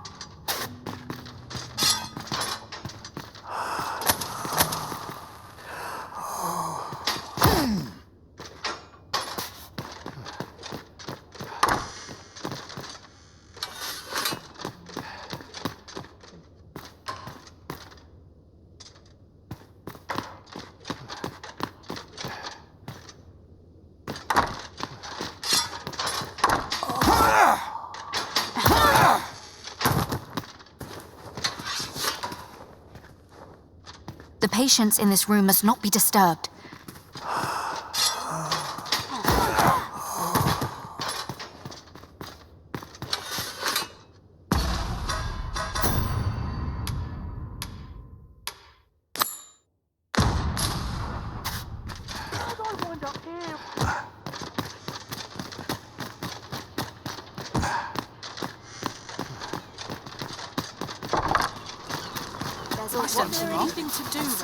The patients in this room must not be disturbed.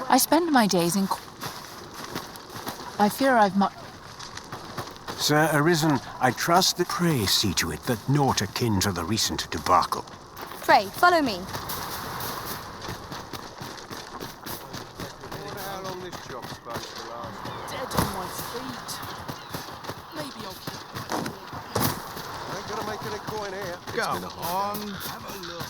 I spend my days in... I fear I've much... Sir Arisen, I trust that pray see to it that naught akin to the recent debacle. Pray, follow me. Wonder how long this job's supposed to last. Dead on my feet. Maybe I'll keep... Ain't gonna make any coin here. Go on, have a look.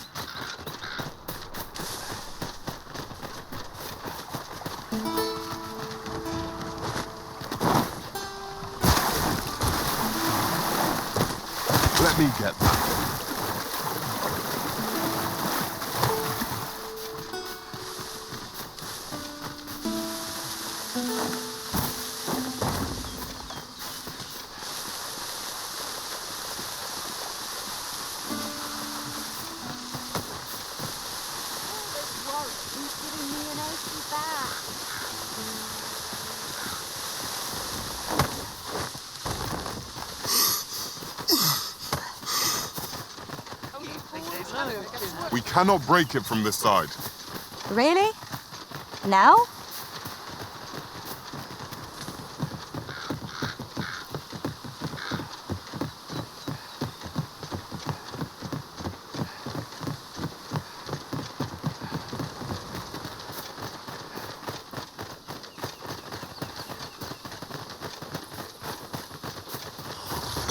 Let me get that. He's giving me an achy back. We cannot break it from this side. Really? Now?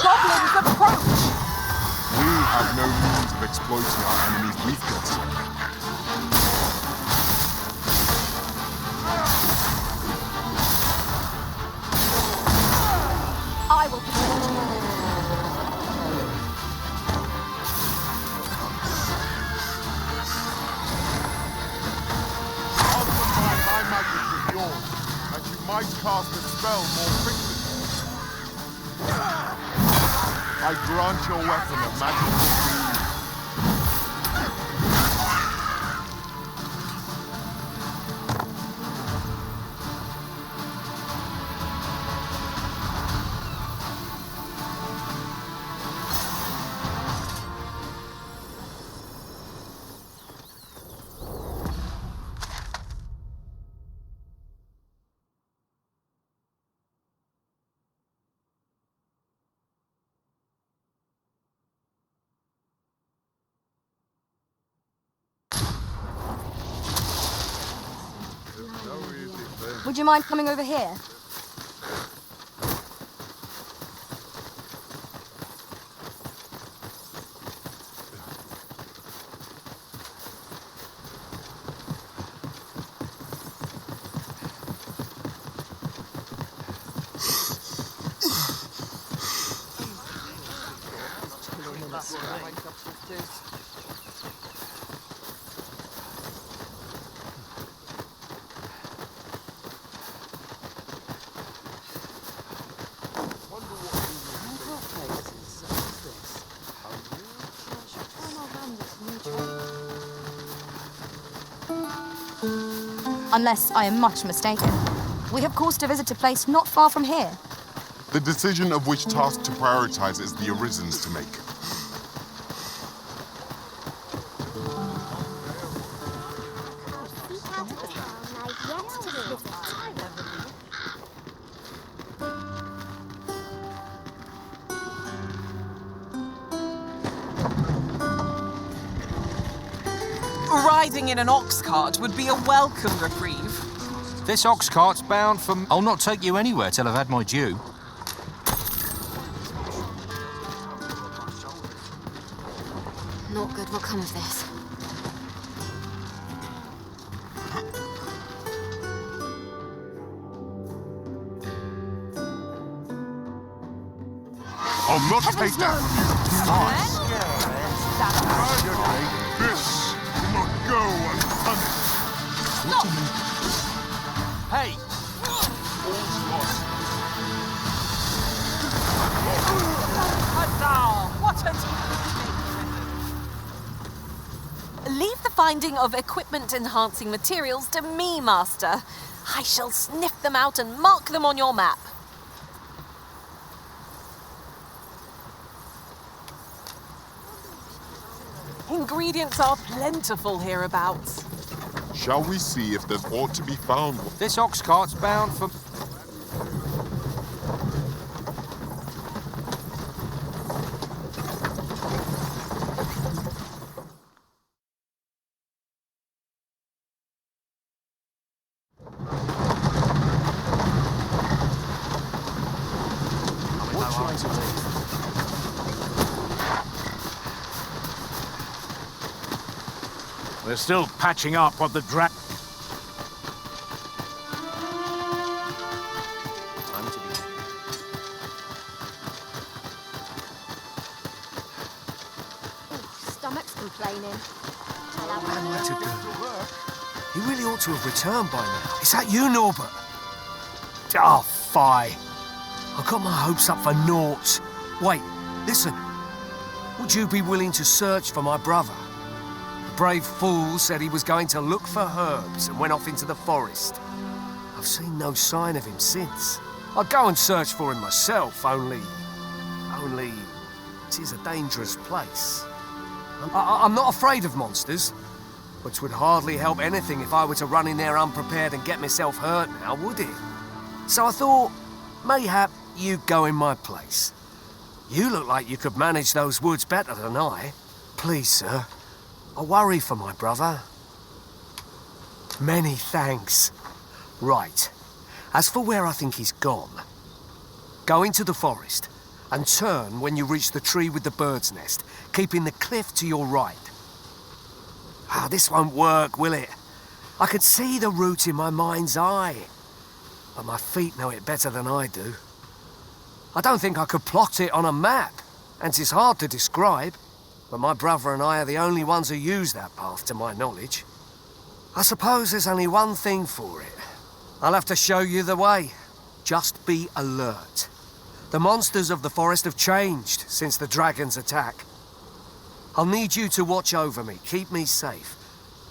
Goblins approach! We have no means of exploiting our enemy's weakness. I will protect you. Multiply my magic with yours, and you might cast the spell more quickly. I grant your weapon a magical beam. Would you mind coming over here? Unless I am much mistaken. We have cause to visit a place not far from here. The decision of which task to prioritize is the Arisen's to make. Riding in an ox cart would be a welcome reprieve. This ox cart's bound for... I'll not take you anywhere till I've had my due. Naught good will come of this. I'll not take that from you. This will not go unpunished. Hey! What Leave the finding of equipment-enhancing materials to me, Master. I shall sniff them out and mark them on your map. Ingredients are plentiful hereabouts. Shall we see if there's aught to be found? This ox cart's bound for... We're still patching up what the Time to be. Stomach's complaining. What am I to do? He really ought to have returned by now. Is that you, Norbert? Oh, fie. I got my hopes up for naught. Wait, listen. Would you be willing to search for my brother? The brave fool said he was going to look for herbs and went off into the forest. I've seen no sign of him since. I'd go and search for him myself, only... it is a dangerous place. I'm not afraid of monsters, but 'twould hardly help anything if I were to run in there unprepared and get myself hurt now, would it? So I thought, mayhap you'd go in my place. You look like you could manage those woods better than I. Please, sir, I worry for my brother. Many thanks. Right, as for where I think he's gone, go into the forest and turn when you reach the tree with the bird's nest, keeping the cliff to your right. Ah, this won't work, will it? I could see the route in my mind's eye, but my feet know it better than I do. I don't think I could plot it on a map, and it's hard to describe, but my brother and I are the only ones who use that path to my knowledge. I suppose there's only one thing for it. I'll have to show you the way. Just be alert. The monsters of the forest have changed since the dragon's attack. I'll need you to watch over me, keep me safe.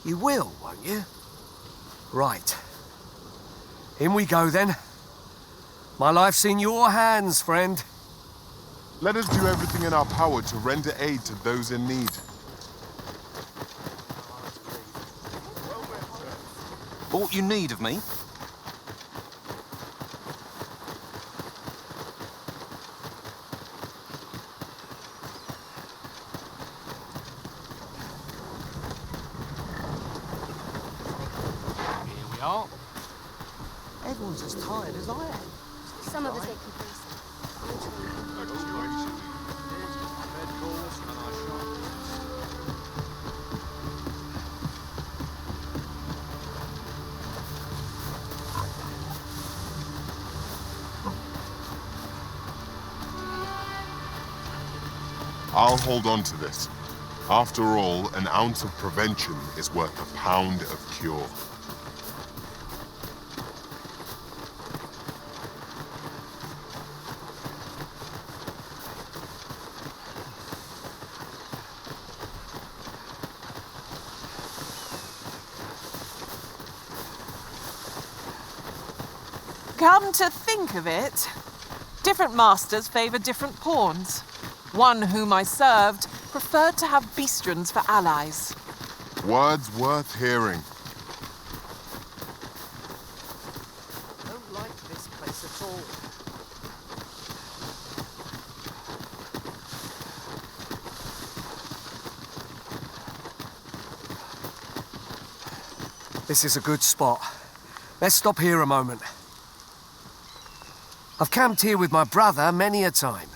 You will, won't you? Right. In we go then. My life's in your hands, friend. Let us do everything in our power to render aid to those in need. Aught you need of me? Here we are. Everyone's as tired as I am. Some of us get complacent. I'll hold on to this. After all, an ounce of prevention is worth a pound of cure. Come to think of it, different masters favor different pawns. One whom I served preferred to have beastrons for allies. Words worth hearing. I don't like this place at all. This is a good spot. Let's stop here a moment. I've camped here with my brother many a time.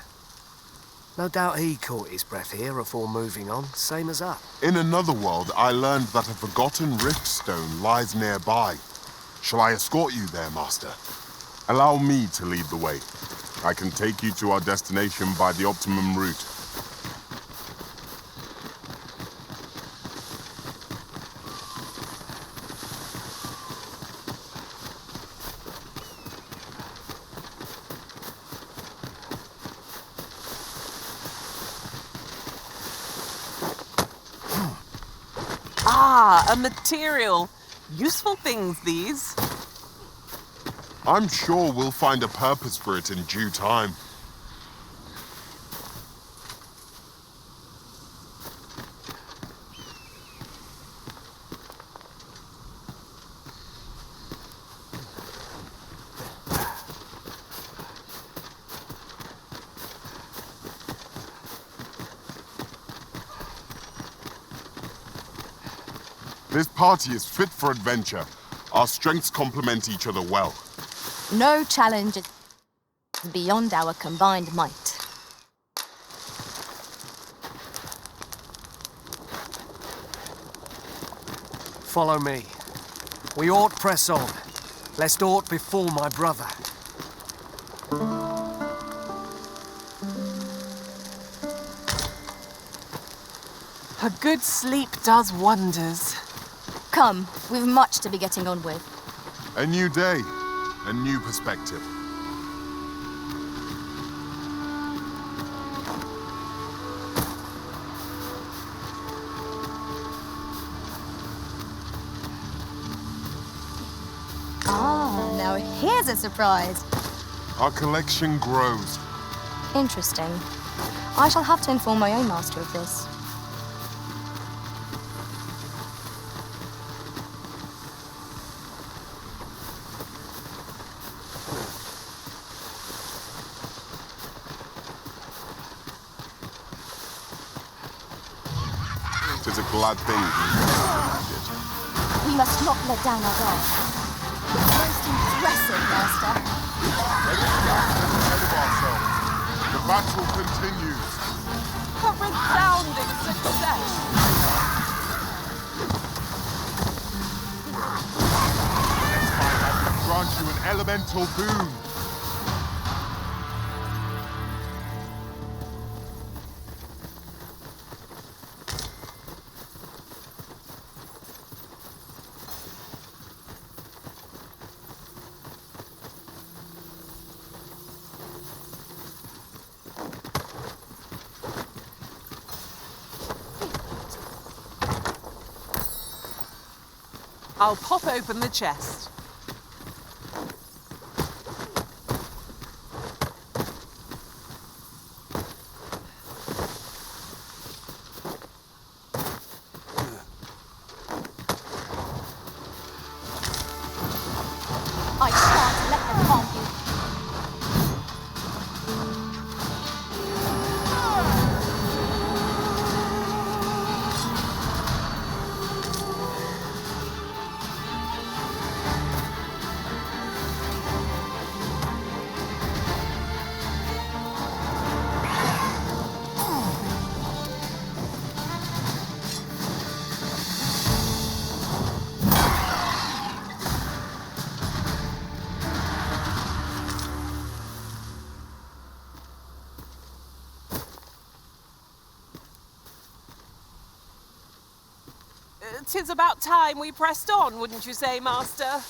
No doubt he caught his breath here afore moving on, same as us. In another world, I learned that a forgotten riftstone lies nearby. Shall I escort you there, Master? Allow me to lead the way. I can take you to our destination by the optimum route. Ah, a material. Useful things, these. I'm sure we'll find a purpose for it in due time. This party is fit for adventure. Our strengths complement each other well. No challenge is beyond our combined might. Follow me. We ought press on, lest aught befall my brother. A good sleep does wonders. Come, we've much to be getting on with. A new day, a new perspective. Ah, now here's a surprise. Our collection grows. Interesting. I shall have to inform my own master of this. It is a glad thing We must not let down our guard. Most impressive, Master. Let us not get ahead of ourselves. The battle continues. A resounding success. Next time I can grant you an elemental boon. I'll pop open the chest. I can't let them harm you. Tis about time we pressed on, wouldn't you say, Master?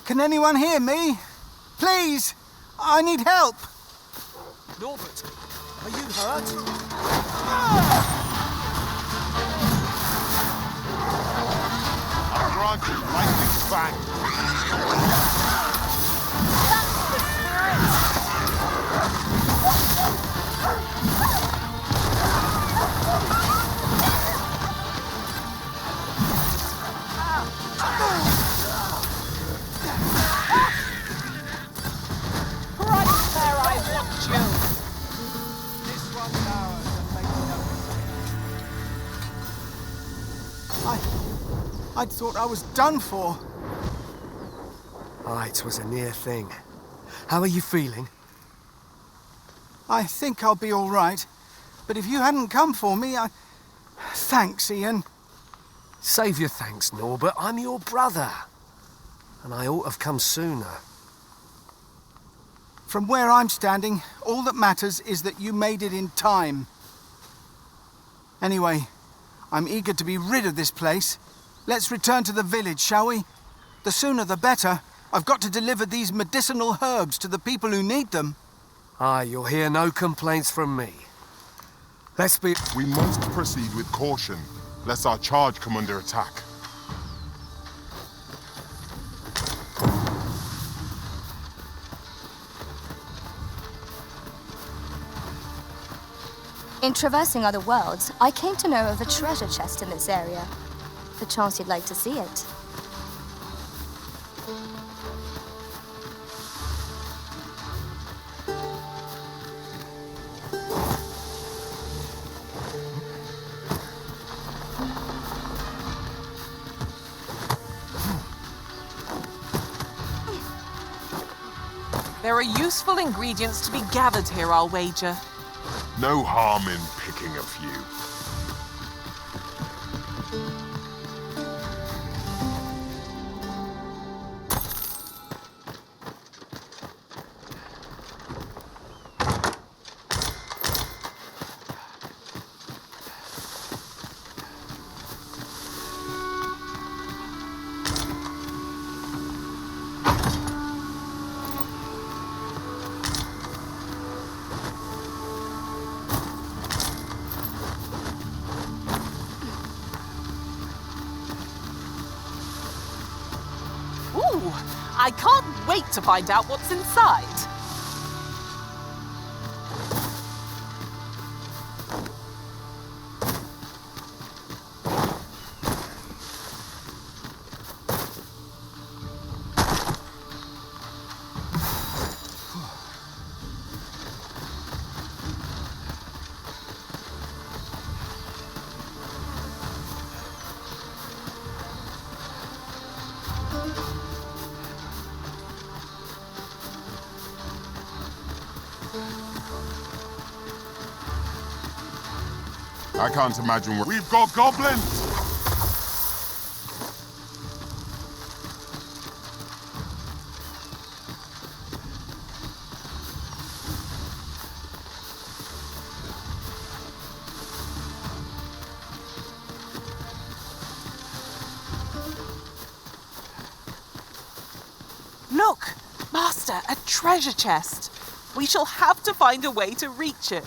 Can anyone hear me? Please! I need help! Norbert, are you hurt? I grant you lightning's fang. Right there, I want you! This one's ours and make no... I'd thought I was done for. Aye, it was a near thing. How are you feeling? I think I'll be all right. But if you hadn't come for me, Thanks, Ian. Save your thanks, Norbert. I'm your brother. And I ought to have come sooner. From where I'm standing, all that matters is that you made it in time. Anyway, I'm eager to be rid of this place. Let's return to the village, shall we? The sooner the better. I've got to deliver these medicinal herbs to the people who need them. Aye, you'll hear no complaints from me. Let's be... We must proceed with caution, lest our charge come under attack. In traversing other worlds, I came to know of a treasure chest in this area. Perchance you'd like to see it. There are useful ingredients to be gathered here, I'll wager. No harm in picking a few. Ooh, I can't wait to find out what's inside. I can't imagine where... We've got goblins! Look, Master, a treasure chest. We shall have to find a way to reach it.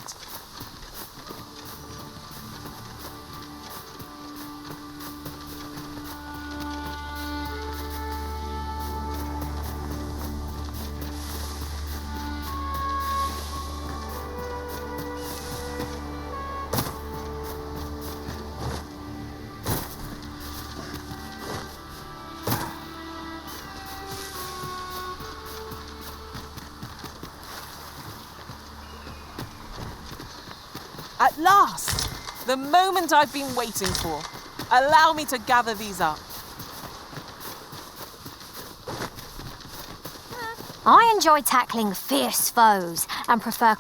At last! The moment I've been waiting for. Allow me to gather these up. I enjoy tackling fierce foes and prefer...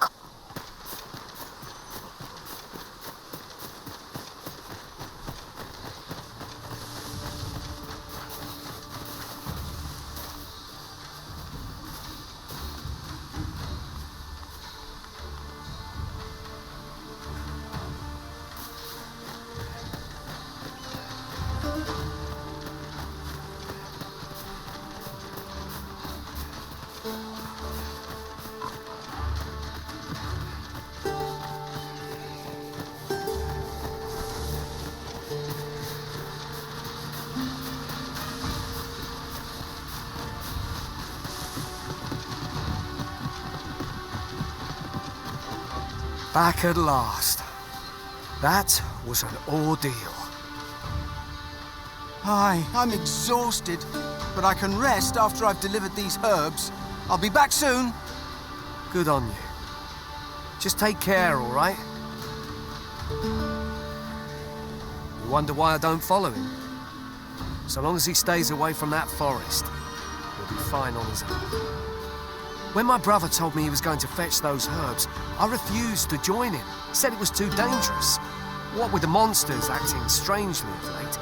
Back at last. That was an ordeal. Aye, I'm exhausted, but I can rest after I've delivered these herbs. I'll be back soon. Good on you. Just take care, all right? You wonder why I don't follow him? So long as he stays away from that forest, he'll be fine on his own. When my brother told me he was going to fetch those herbs, I refused to join him. Said it was too dangerous. What with the monsters acting strangely of late.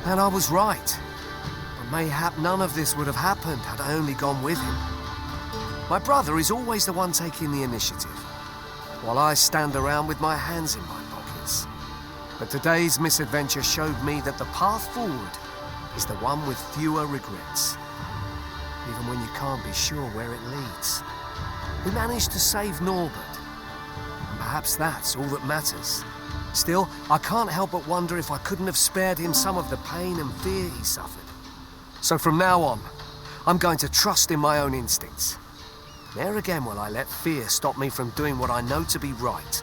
And I was right. But mayhap none of this would have happened had I only gone with him. My brother is always the one taking the initiative, while I stand around with my hands in my pockets. But today's misadventure showed me that the path forward is the one with fewer regrets. Even when you can't be sure where it leads. We managed to save Norbert. And perhaps that's all that matters. Still, I can't help but wonder if I couldn't have spared him some of the pain and fear he suffered. So from now on, I'm going to trust in my own instincts. Ne'er again will I let fear stop me from doing what I know to be right.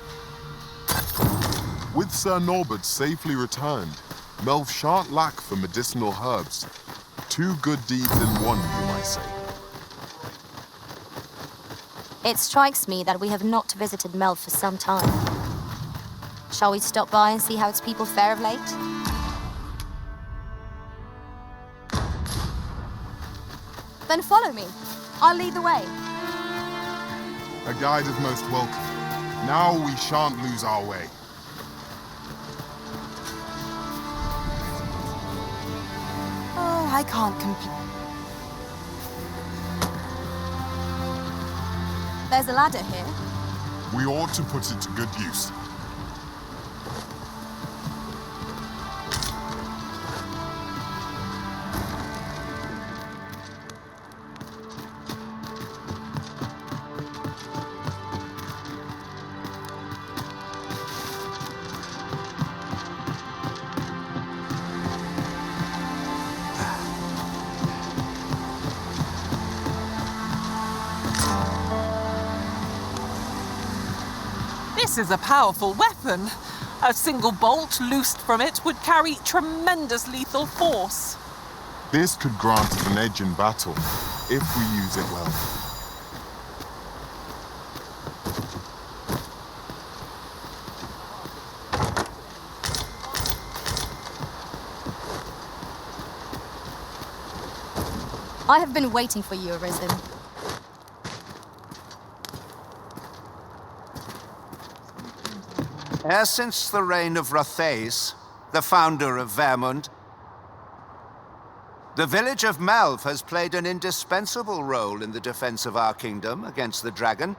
With Sir Norbert safely returned, Melv shan't lack for medicinal herbs. 2 good deeds in one, you might say. It strikes me that we have not visited Melv for some time. Shall we stop by and see how its people fare of late? Then follow me. I'll lead the way. A guide is most welcome. Now we shan't lose our way. Oh, I can't complain. There's a ladder here. We ought to put it to good use. This is a powerful weapon. A single bolt loosed from it would carry tremendous lethal force. This could grant us an edge in battle, if we use it well. I have been waiting for you, Arisen. Ever since the reign of Rothace, the founder of Vermund, the village of Melv has played an indispensable role in the defense of our kingdom against the dragon.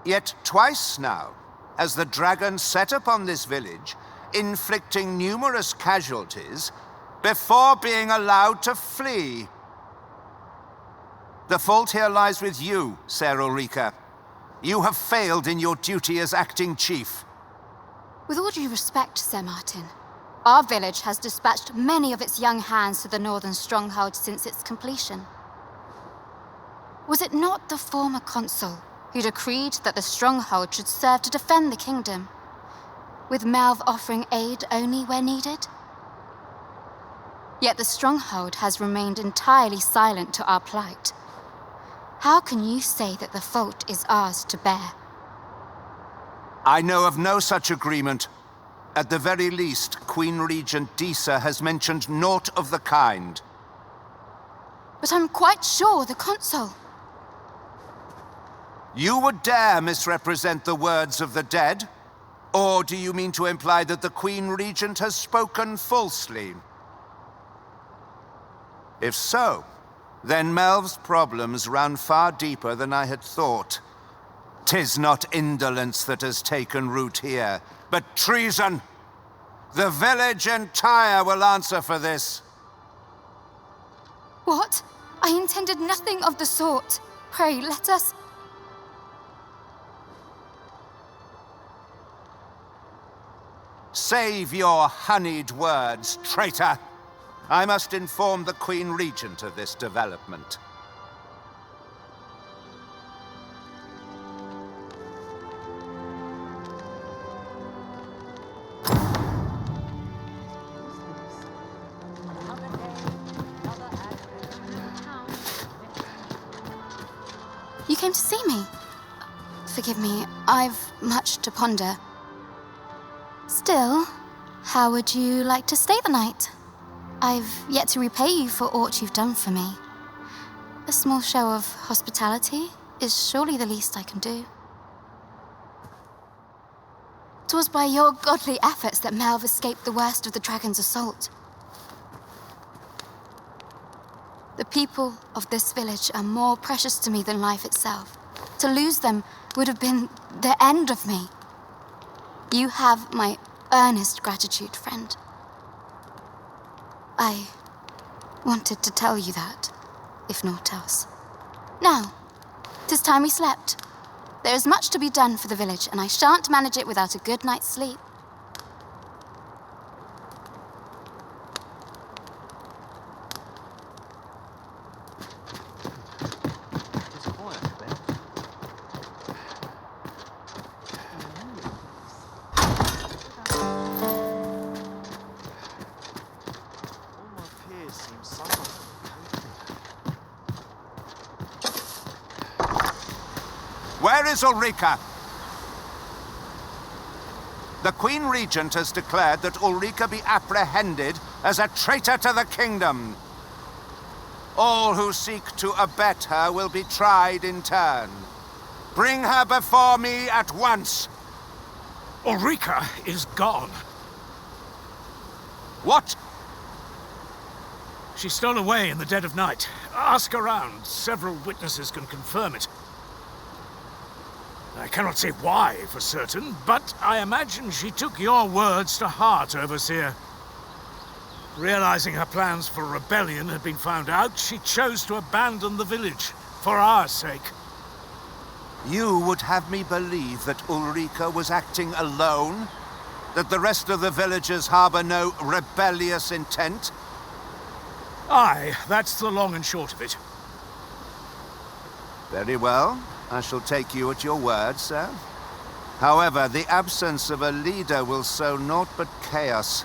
Yet twice now has the dragon set upon this village, inflicting numerous casualties before being allowed to flee. The fault here lies with you, Ser Ulrika. You have failed in your duty as acting chief. With all due respect, Sir Martin, our village has dispatched many of its young hands to the northern stronghold since its completion. Was it not the former consul who decreed that the stronghold should serve to defend the kingdom, with Melv offering aid only where needed? Yet the stronghold has remained entirely silent to our plight. How can you say that the fault is ours to bear? I know of no such agreement. At the very least, Queen Regent Disa has mentioned naught of the kind. But I'm quite sure the consul... You would dare misrepresent the words of the dead? Or do you mean to imply that the Queen Regent has spoken falsely? If so, then Melv's problems run far deeper than I had thought. 'Tis not indolence that has taken root here, but treason. The village entire will answer for this. What? I intended nothing of the sort. Pray, let us... Save your honeyed words, traitor. I must inform the Queen Regent of this development. You came to see me. Forgive me, I've much to ponder. Still, how would you like to stay the night? I've yet to repay you for aught you've done for me. A small show of hospitality is surely the least I can do. 'Twas by your godly efforts that Melv escaped the worst of the dragon's assault. The people of this village are more precious to me than life itself. To lose them would have been the end of me. You have my earnest gratitude, friend. I wanted to tell you that, if naught else. Now, 'tis time we slept. There is much to be done for the village, and I shan't manage it without a good night's sleep. Where is Ulrika? The Queen Regent has declared that Ulrika be apprehended as a traitor to the kingdom. All who seek to abet her will be tried in turn. Bring her before me at once. Ulrika is gone. What? She stole away in the dead of night. Ask around. Several witnesses can confirm it. I cannot say why for certain, but I imagine she took your words to heart, Overseer. Realizing her plans for rebellion had been found out, she chose to abandon the village, for our sake. You would have me believe that Ulrika was acting alone? That the rest of the villagers harbor no rebellious intent? Aye, that's the long and short of it. Very well. I shall take you at your word, sir. However, the absence of a leader will sow naught but chaos.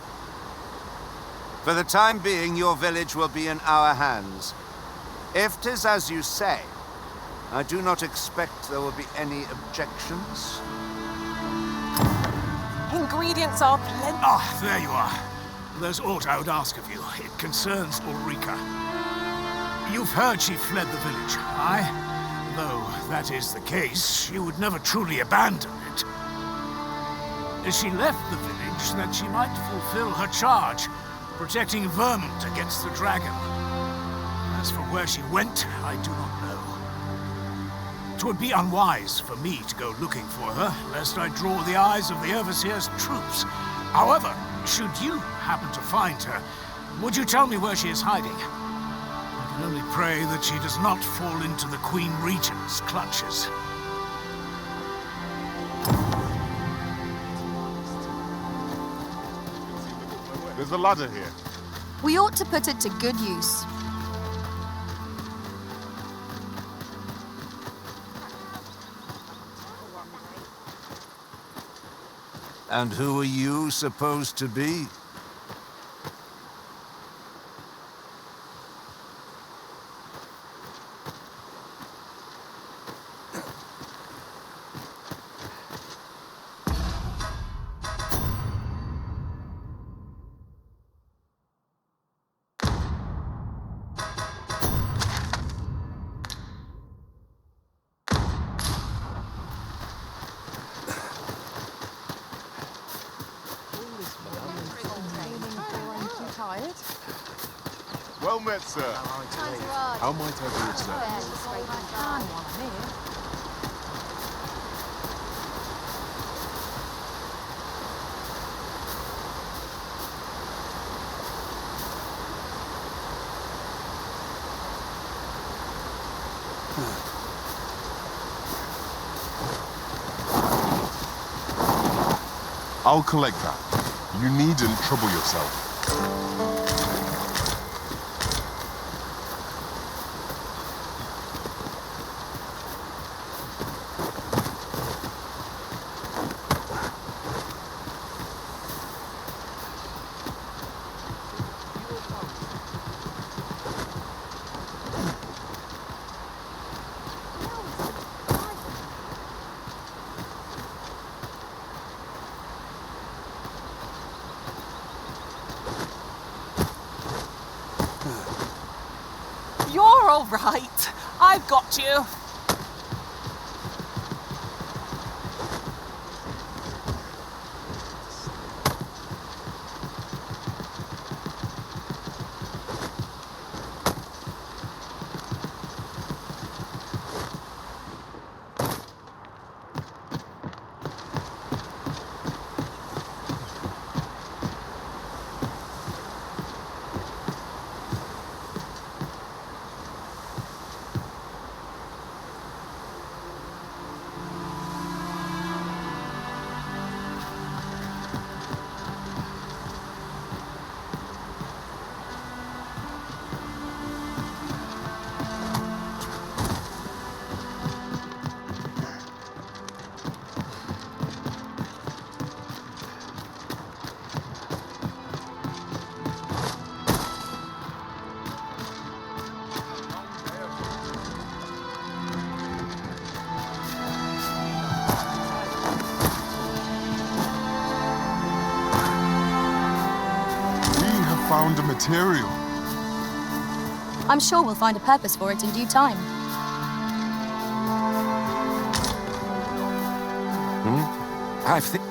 For the time being, your village will be in our hands. If 'tis as you say, I do not expect there will be any objections. Ingredients are plenty. Ah, there you are. There's aught I would ask of you. It concerns Ulrika. You've heard she fled the village, aye? Though that is the case, she would never truly abandon it. She left the village that she might fulfill her charge, protecting Vermont against the dragon. As for where she went, I do not know. 'Twould be unwise for me to go looking for her, lest I draw the eyes of the Overseer's troops. However, should you happen to find her, would you tell me where she is hiding? I can only pray that she does not fall into the Queen Regent's clutches. There's a ladder here. We ought to put it to good use. And who are you supposed to be? Well met, sir. How might I do it, sir? I'll collect that. You needn't trouble yourself. All right, I've got you. Found a material. I'm sure we'll find a purpose for it in due time. I've think.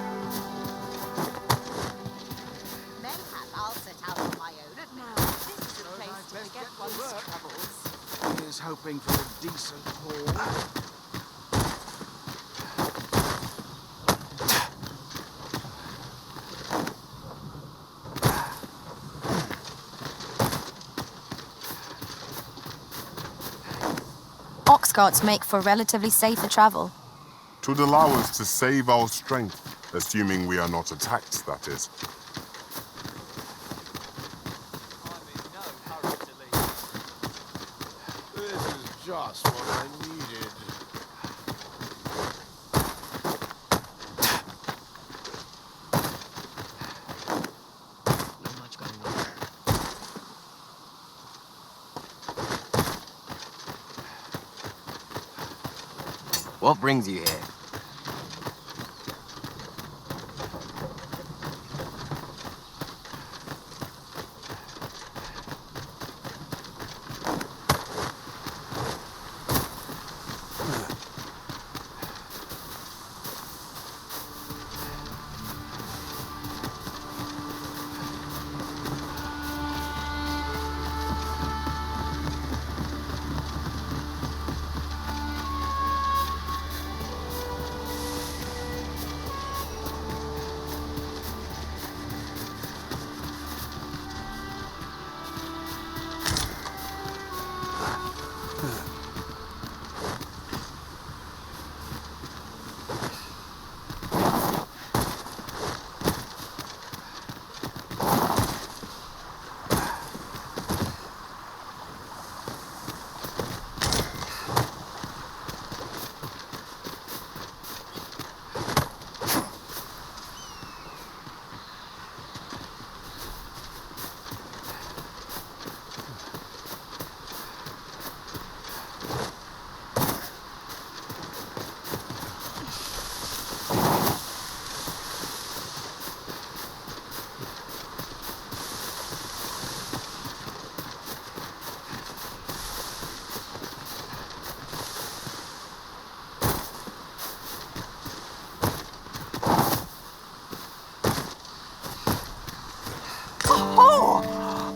I'll set out on my own. Now, this is a place to forget one's troubles. Here's hoping for a decent haul. Ox carts make for relatively safer travel. Twould allow us to save our strength, assuming we are not attacked, that is. This is just what I needed. Not much going on. What brings you here?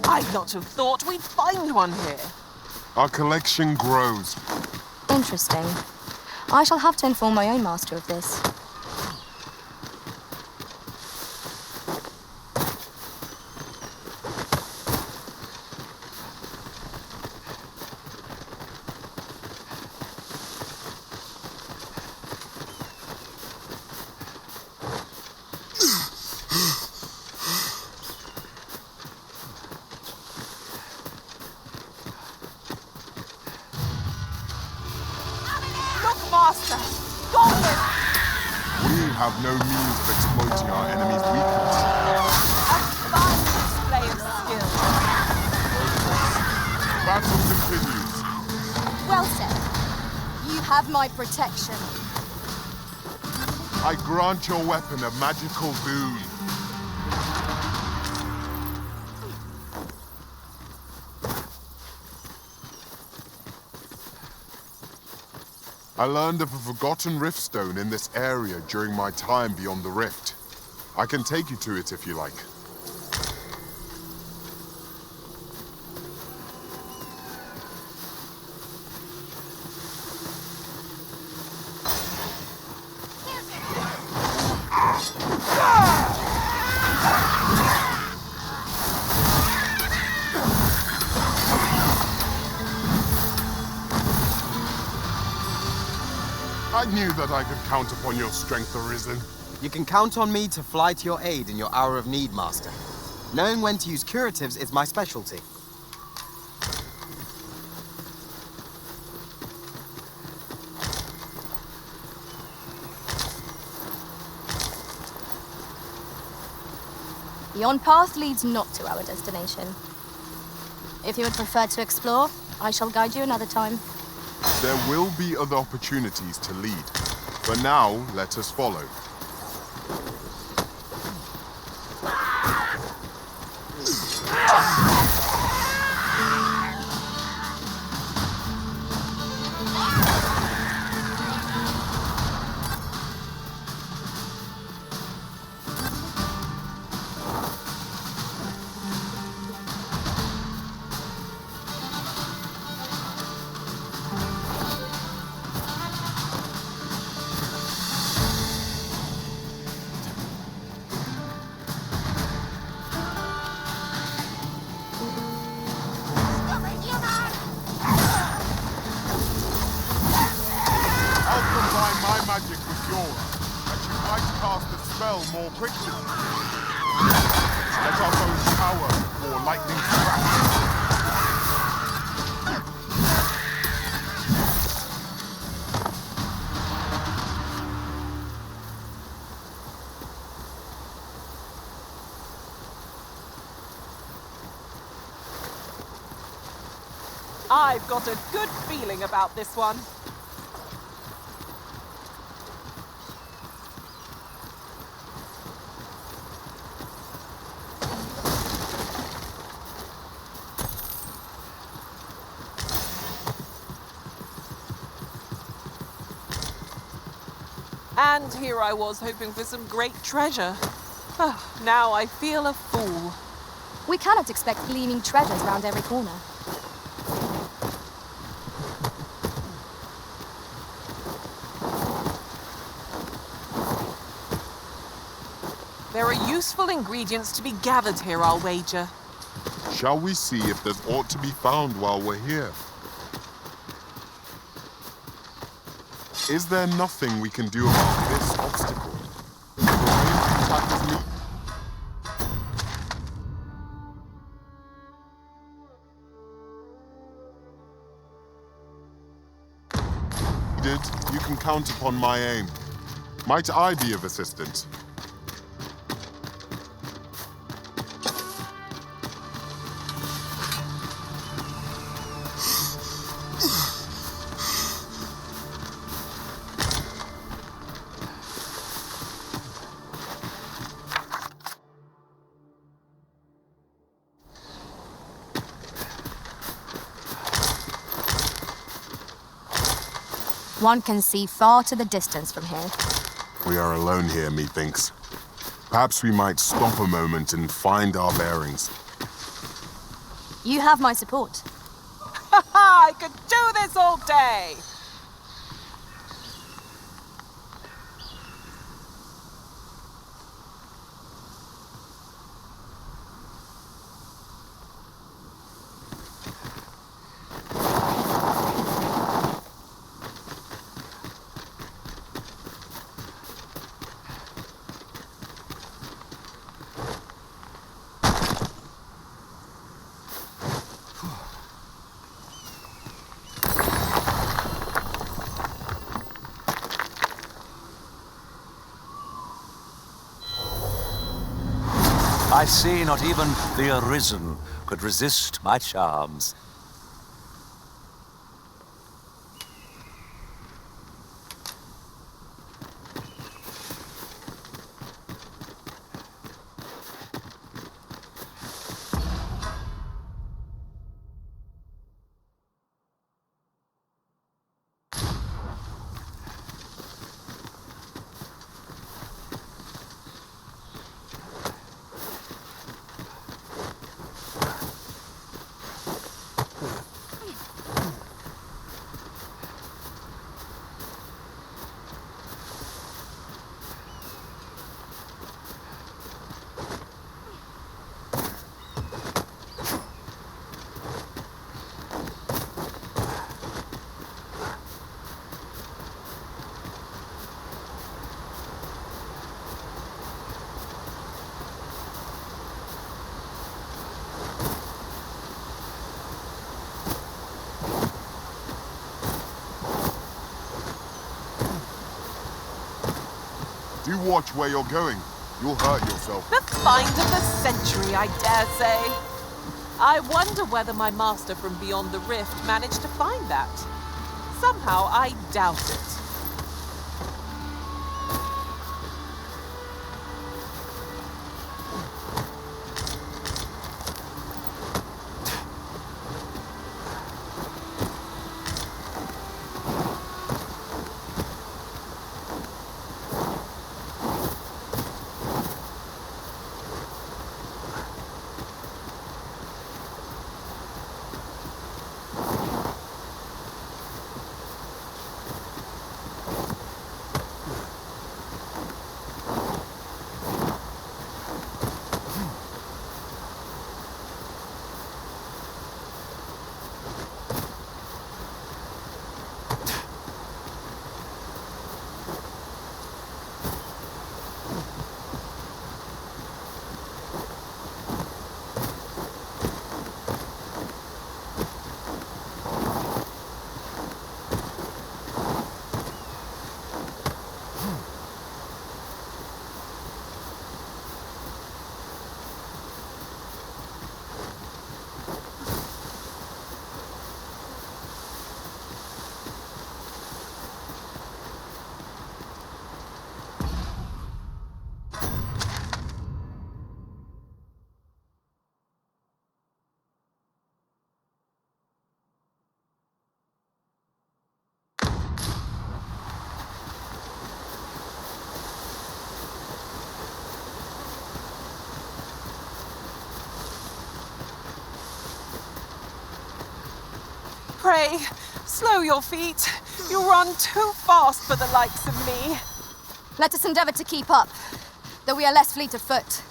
I'd not have thought we'd find one here. Our collection grows. Interesting. I shall have to inform my own master of this. Master! Goblin! We have no means of exploiting our enemy's weakness. A fine display of skill. Battle continues. Well said. You have my protection. I grant your weapon a magical boon. I learned of a forgotten riftstone in this area during my time beyond the rift. I can take you to it if you like. I knew that I could count upon your strength, Arisen. You can count on me to fly to your aid in your hour of need, Master. Knowing when to use curatives is my specialty. Yon path leads not to our destination. If you would prefer to explore, I shall guide you another time. There will be other opportunities to lead. For now, let us follow. More quickly. Let our foes cower before lightning strikes. I've got a good feeling about this one. And here I was hoping for some great treasure. Now I feel a fool. We cannot expect gleaming treasures round every corner. There are useful ingredients to be gathered here, I'll wager. Shall we see if there's aught to be found while we're here? Is there nothing we can do about this obstacle? The range attack is needed. You can count upon my aim. Might I be of assistance? One can see far to the distance from here. We are alone here, methinks. Perhaps we might stop a moment and find our bearings. You have my support. I could do this all day! I see not even the Arisen could resist my charms. Do watch where you're going. You'll hurt yourself. The find of the century, I dare say. I wonder whether my master from beyond the rift managed to find that. Somehow, I doubt it. Pray, slow your feet. You run too fast for the likes of me. Let us endeavour to keep up, though we are less fleet of foot.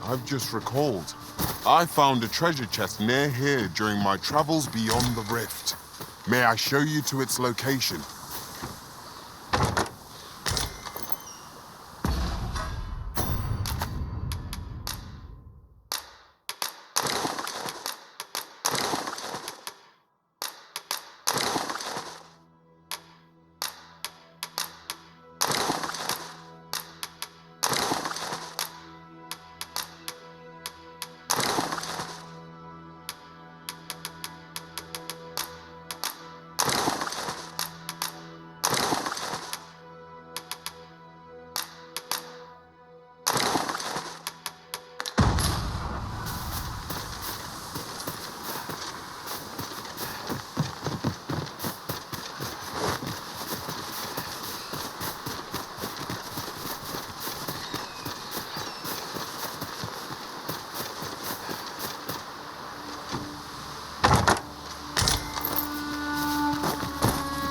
I've just recalled. I found a treasure chest near here during my travels beyond the rift. May I show you to its location?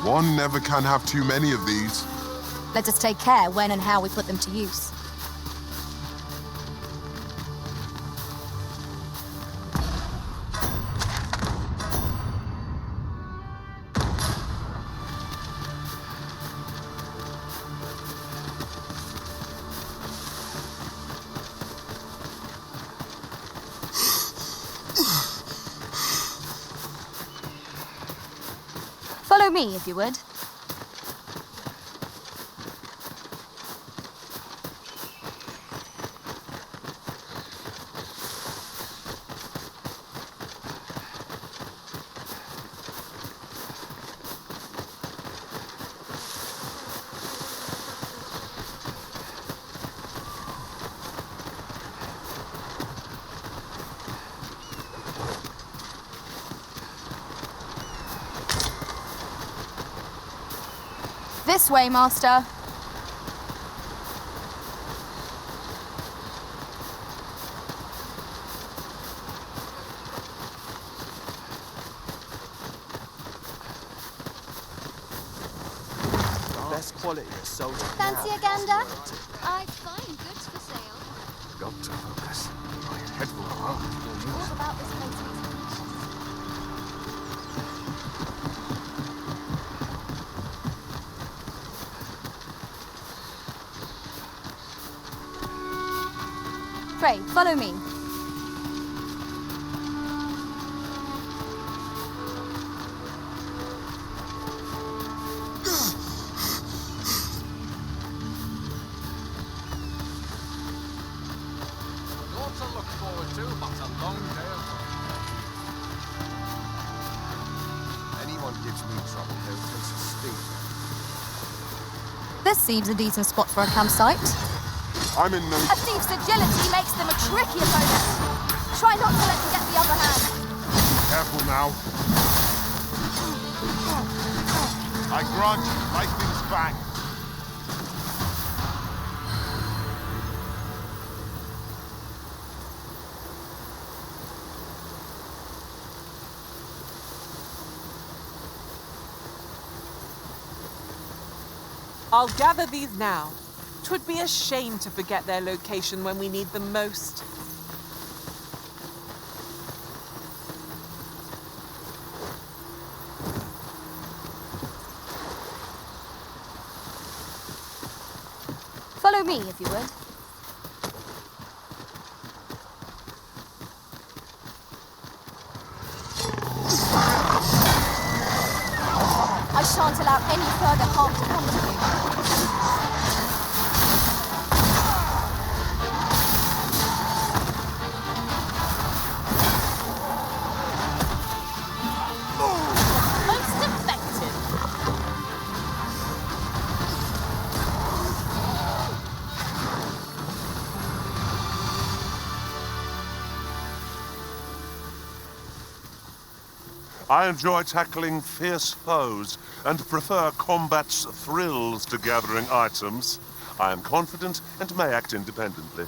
One never can have too many of these. Let us take care when and how we put them to use. Follow me, if you would. This way, Master. Best quality of soldier. Fancy a gander? I find goods for sale. Got to focus. My head will hurt. All about this place. Pray, follow me. Lot to look forward to, but a long day of work. Anyone gives me trouble, he'll taste a sting. This seems a decent spot for a campsite. I'm in no... A thief's agility makes them a tricky opponent. Try not to let them get the upper hand. Careful now. I grant you, lightning's back. I'll gather these now. 'Twould be a shame to forget their location when we need them most. Follow me, if you would. I shan't allow any further harm to come to you. Most effective. I enjoy tackling fierce foes and prefer combat's thrills to gathering items. I am confident and may act independently.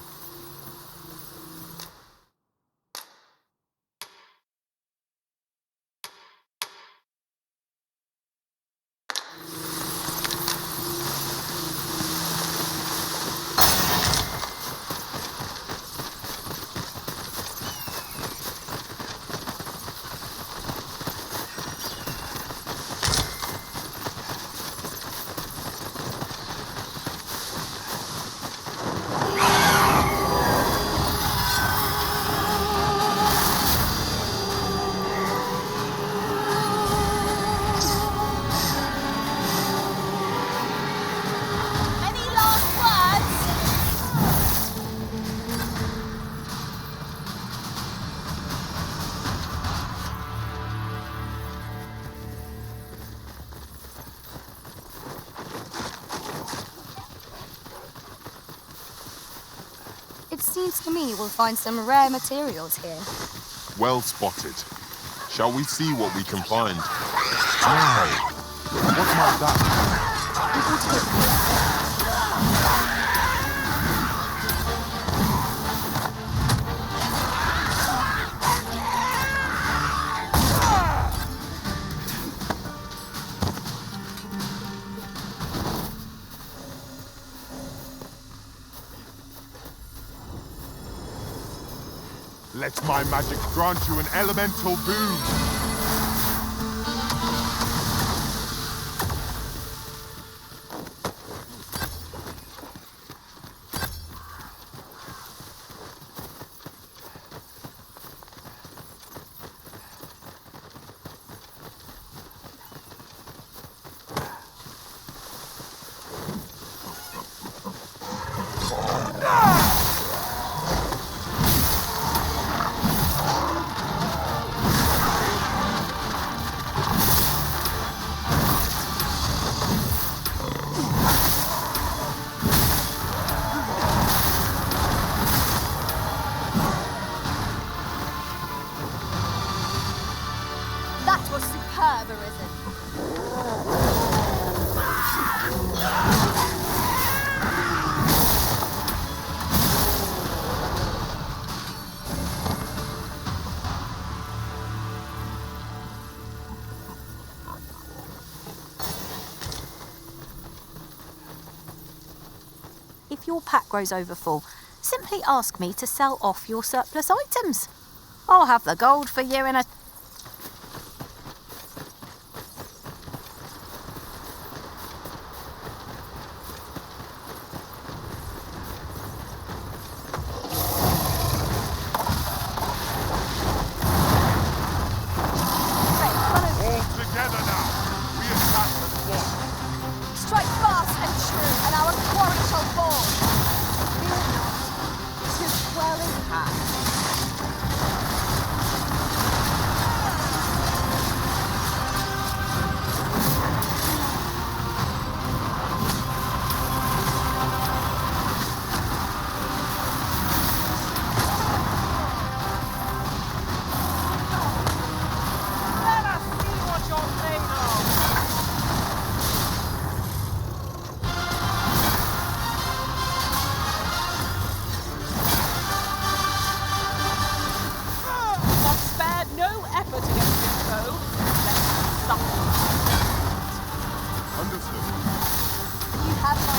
Any last words? It seems to me we'll find some rare materials here. Well spotted. Shall we see what we can find? Wow! What might that Let my magic grant you an elemental boon. if your pack grows overfull, simply ask me to sell off your surplus items. I'll have the gold for you in a... Strike fast and true, and our quarry shall fall. Fear not, 'tis well in hand. Let us see what you're made of! I've spared no effort against this foe. Let's suffer. Understood. You have my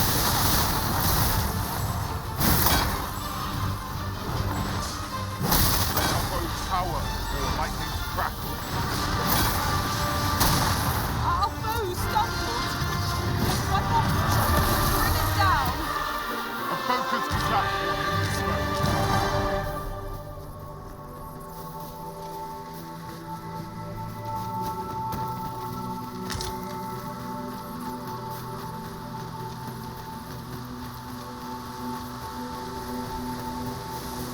Let our foes tower or lightning crackle. Our foe stumbled. One more push, bring it down. A focused attack will end this foe.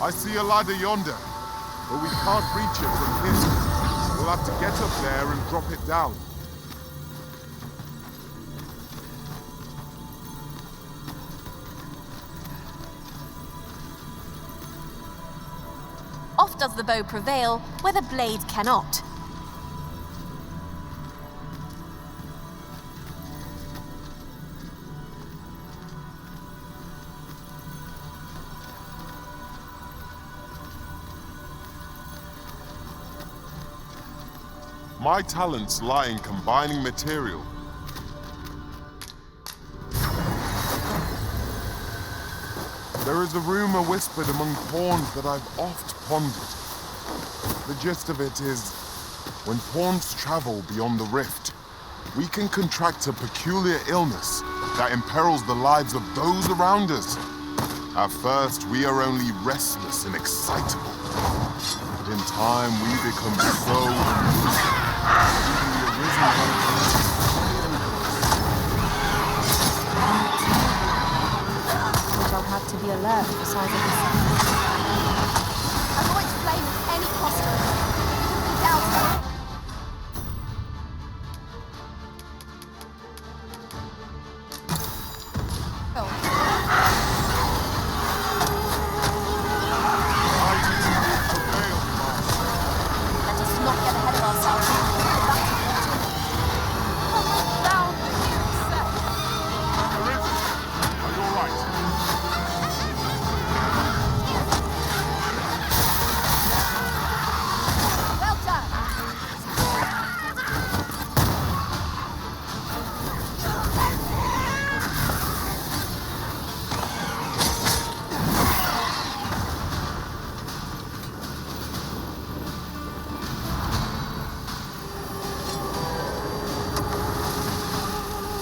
I see a ladder yonder, but we can't reach it from here. We'll have to get up there and drop it down. Oft does the bow prevail where the blade cannot. My talents lie in combining material. There is a rumor whispered among pawns that I've oft pondered. The gist of it is, when pawns travel beyond the rift, we can contract a peculiar illness that imperils the lives of those around us. At first, we are only restless and excitable. But in time, we become so elusive. Even the arisen hunters. I'll have to be alert for signs of this. avoid flame at any cost. Down. Let us not get ahead of ourselves. Are you all right? Well done.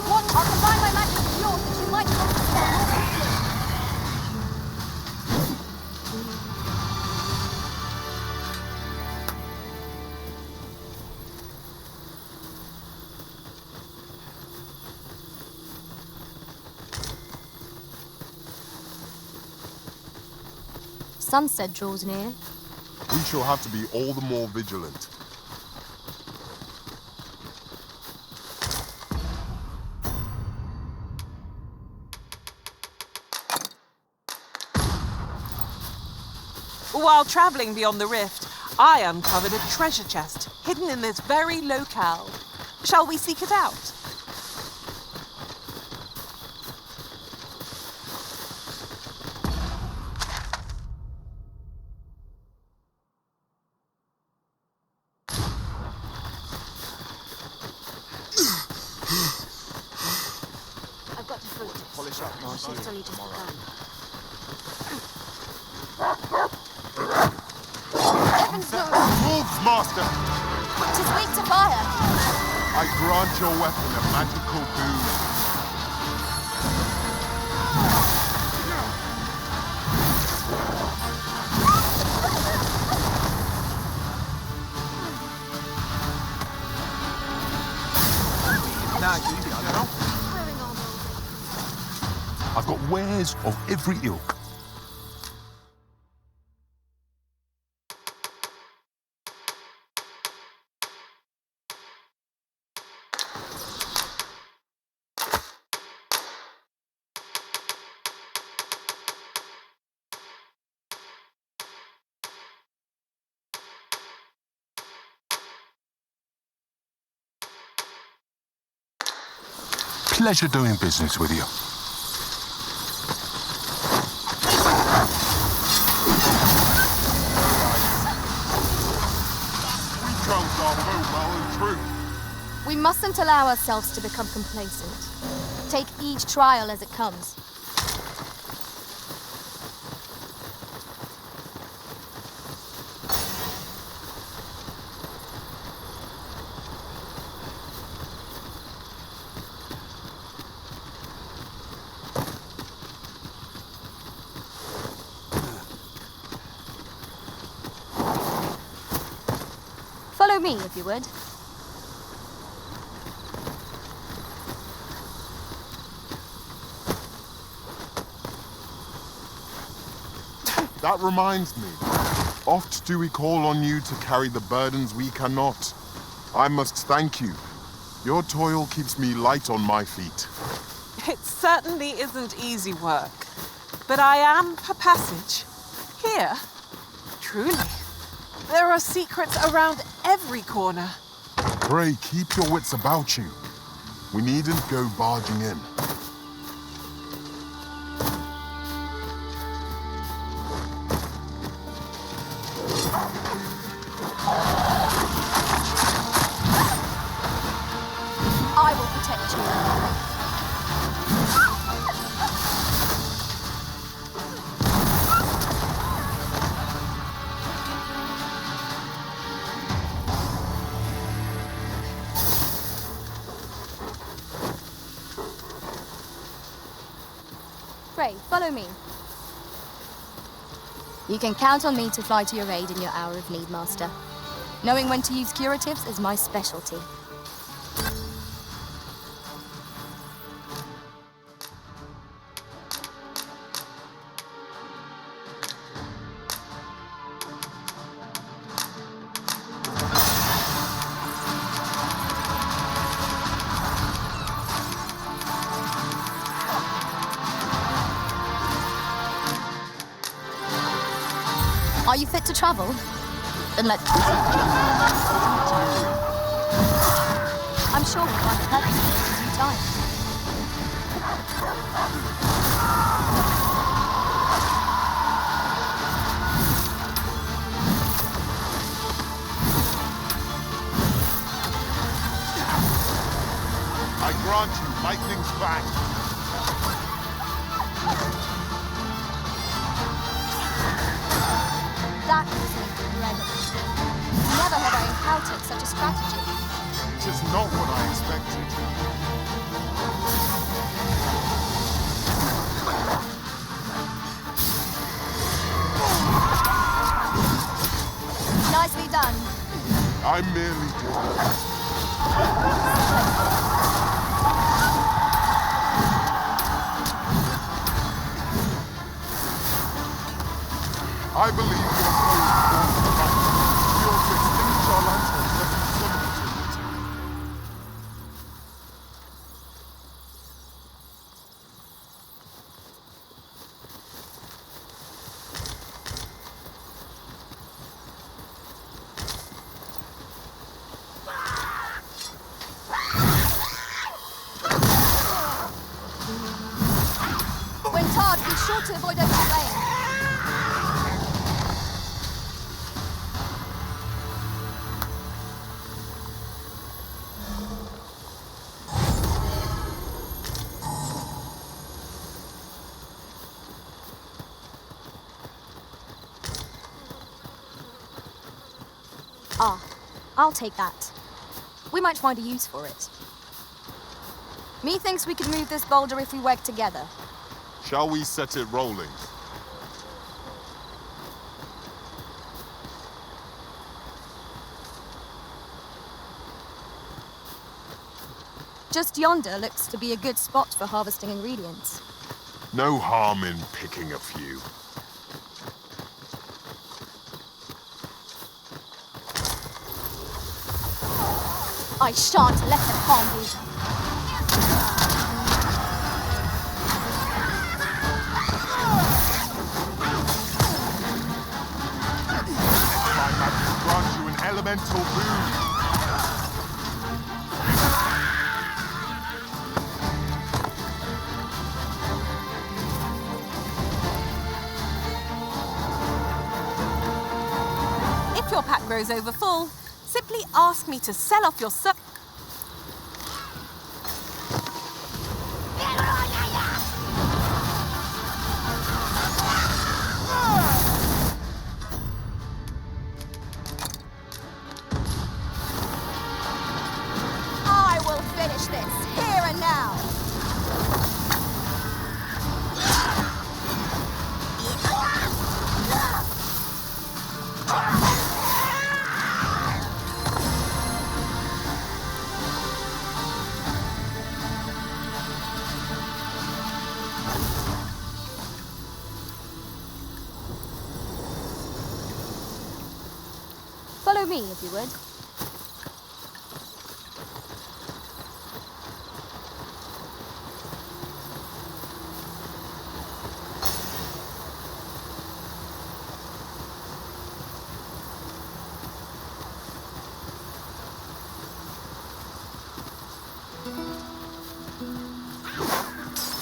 What? I'll combine my magic with yours that you might not spell more quickly. Sunset draws near. We shall have to be all the more vigilant. While traveling beyond the rift, I uncovered a treasure chest hidden in this very locale. Shall we seek it out? I've got to fruit. Polish shop or she's only just begun. Wolves, Master! Tis weak to fire. I grant your weapon a magical boon. I've got wares of every ilk. Pleasure doing business with you. We mustn't allow ourselves to become complacent. Take each trial as it comes. Follow me, if you would. That reminds me. Oft do we call on you to carry the burdens we cannot. I must thank you. Your toil keeps me light on my feet. It certainly isn't easy work, but I am per passage. Here, truly, there are secrets around every corner. Pray, keep your wits about you. We needn't go barging in. I will protect you. Pray, follow me. You can count on me to fly to your aid in your hour of need, Master. Knowing when to use curatives is my specialty. Are you fit to travel? Then let's... I'm sure we'll find a purpose in due time. I grant you lightning's back. That was incredible. Never have I encountered such a strategy. Just not what I expected. Nicely done. I merely did. I believe your code is right. You're to extinguish our lanterns lest we summon it in return. When tarred, be sure to avoid open flame. I'll take that. We might find a use for it. Methinks we could move this boulder if we work together. Shall we set it rolling? Just yonder looks to be a good spot for harvesting ingredients. No harm in picking a few. I shan't let them harm you. My magic grants you an elemental boon. If your pack grows over full, simply ask me to sell off your I will finish this, here and now. Follow me, if you would.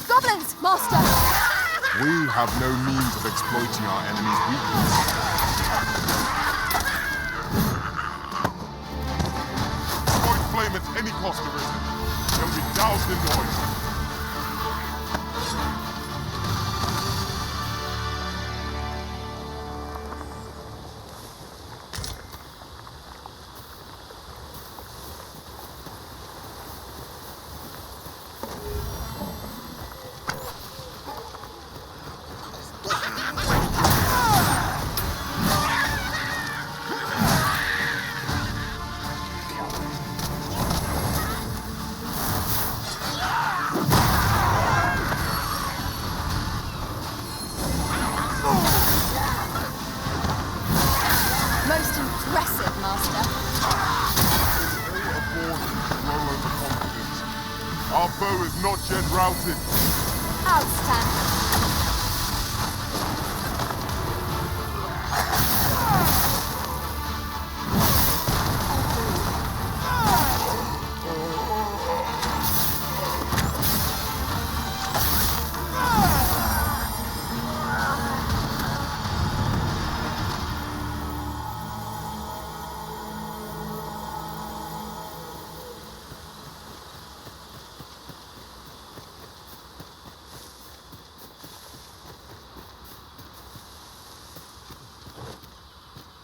Goblins, Master! We have no means of exploiting our enemy's weakness. Destroy flame at any cost, Arisen. They'll be doused in noise. Most impressive, Master. Our foe is not yet routed. Outstanding.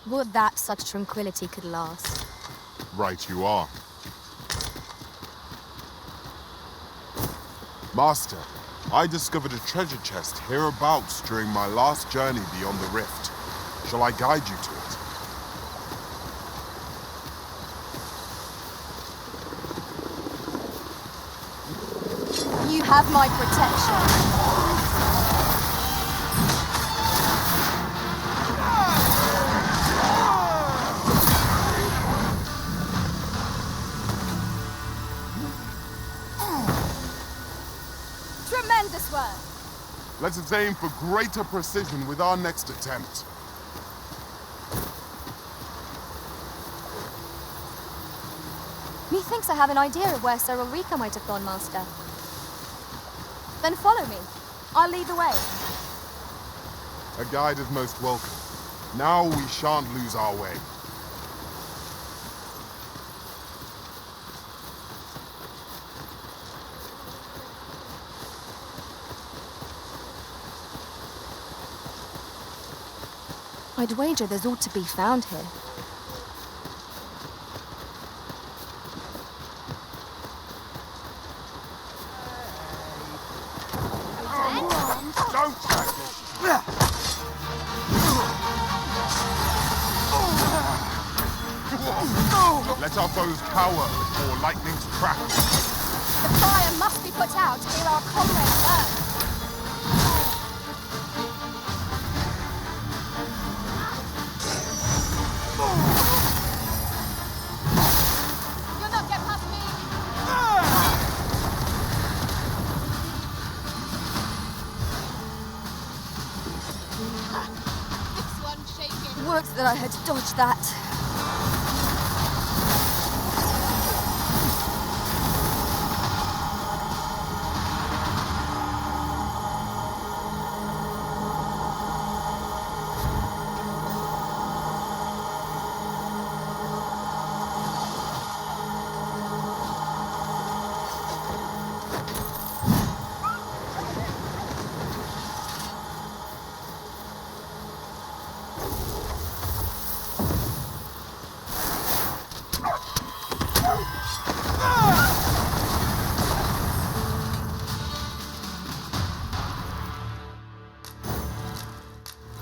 Would that such tranquility could last. Right you are. Master, I discovered a treasure chest hereabouts during my last journey beyond the rift. Shall I guide you to it? You have my protection. Tremendous work. Let us aim for greater precision with our next attempt. Methinks I have an idea of where Sir Ulrika might have gone, Master. Then follow me. I'll lead the way. A guide is most welcome. Now we shan't lose our way. I'd wager there's aught to be found here. Let our foes cower before lightning strikes. The fire must be put out ere our comrades burn. You'll not get past me. This one's shaking. Would that I had dodged that.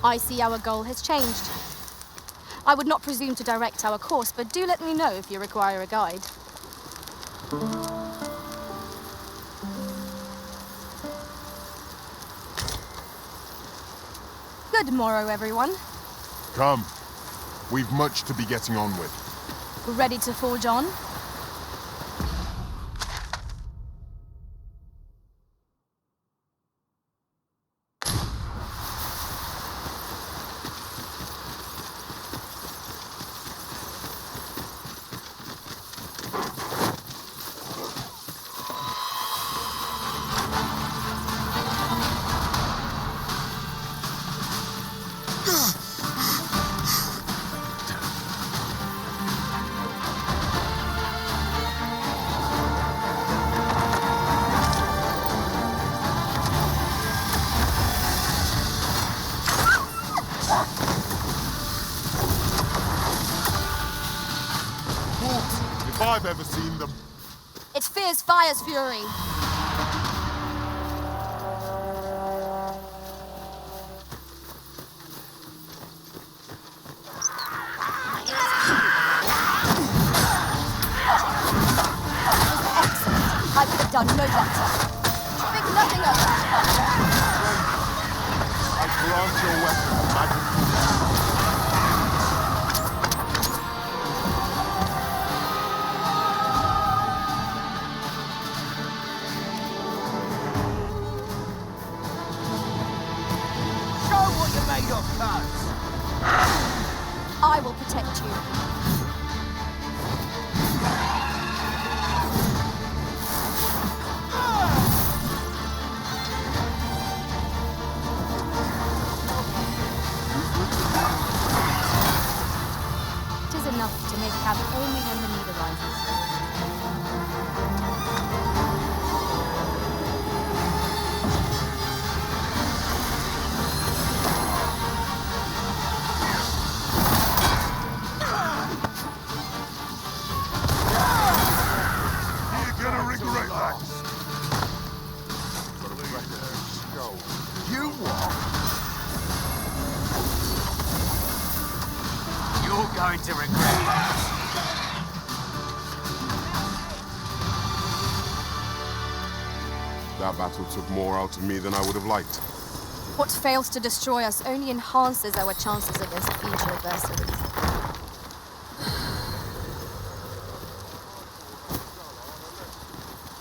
I see our goal has changed. I would not presume to direct our course, but do let me know if you require a guide. Good morrow, everyone. Come. We've much to be getting on with. Ready to forge on? If I've ever seen them. It fears fire's fury. I could have done no better. Think nothing of that. I grant your weapon magic. I will protect you. It is enough to make camp only when the need arises. You what? You're going to regret that. That battle took more out of me than I would have liked. What fails to destroy us only enhances our chances against future adversaries.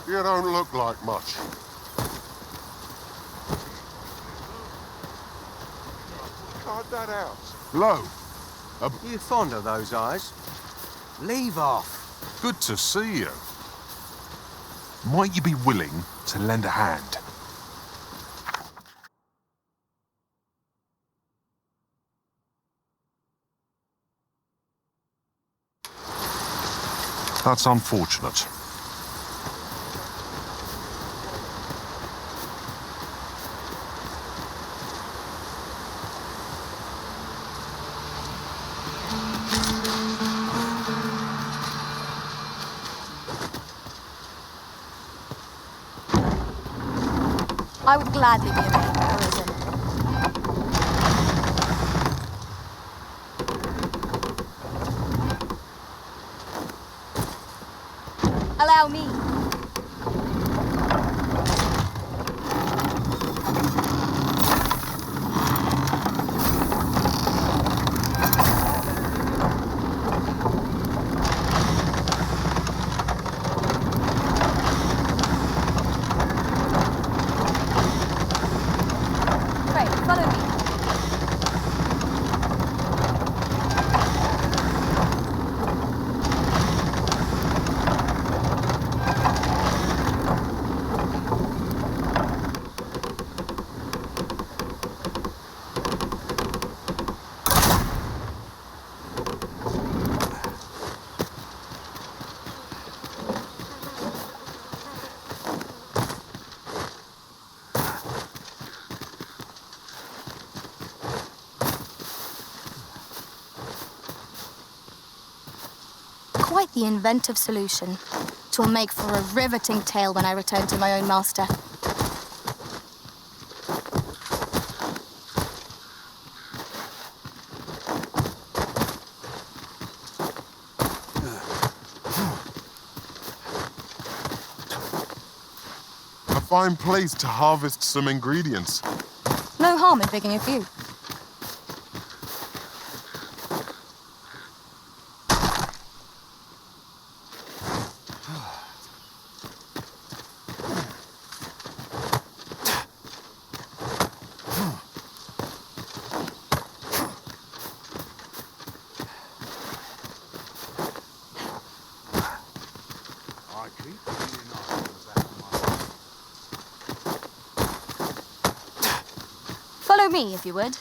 You don't look like much. Cut that out. Lo, You fond of those eyes? Leave off. Good to see you. Might you be willing to lend a hand? That's unfortunate. I would gladly be a maid or a quite the inventive solution. 'Twill make for a riveting tale when I return to my own master. A fine place to harvest some ingredients. No harm in picking a few. Follow me, if you would.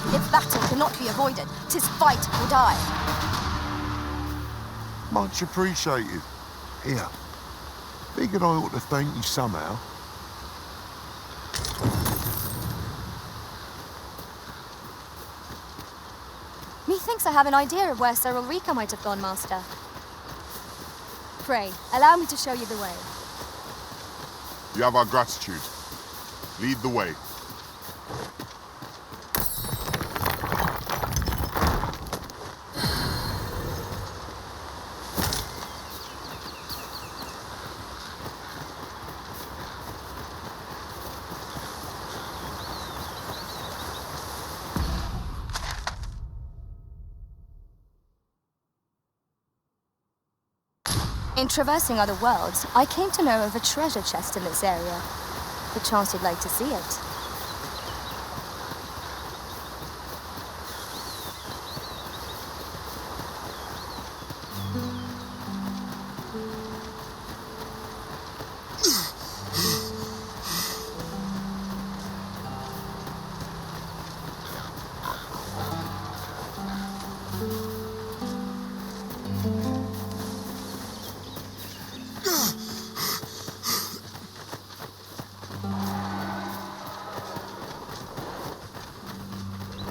If battle cannot be avoided, 'tis fight or die. Much appreciated. Here. Figured I ought to thank you somehow. Methinks I have an idea of where Sir Ulrica might have gone, Master. Pray, allow me to show you the way. You have our gratitude. Lead the way. In traversing other worlds, I came to know of a treasure chest in this area. Perchance you'd like to see it.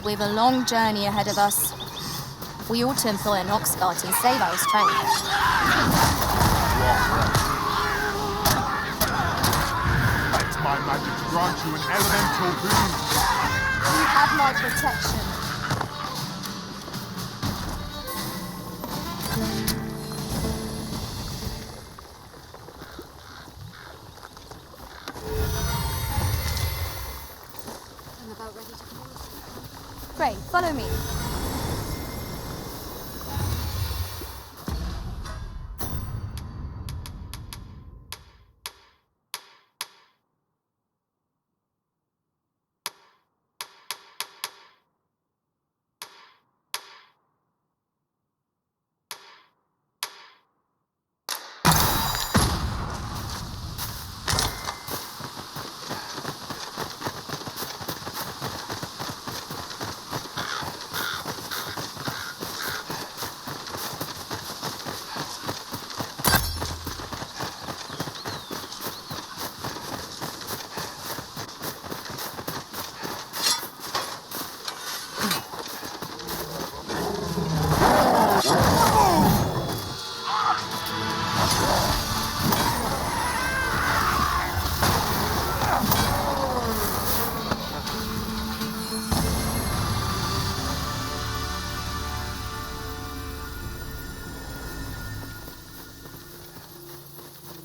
We've a long journey ahead of us. We ought to employ an ox cart and save our strength. Let my magic grant you an elemental boon. You have my protection. I'm about ready to fall. Pray, follow me.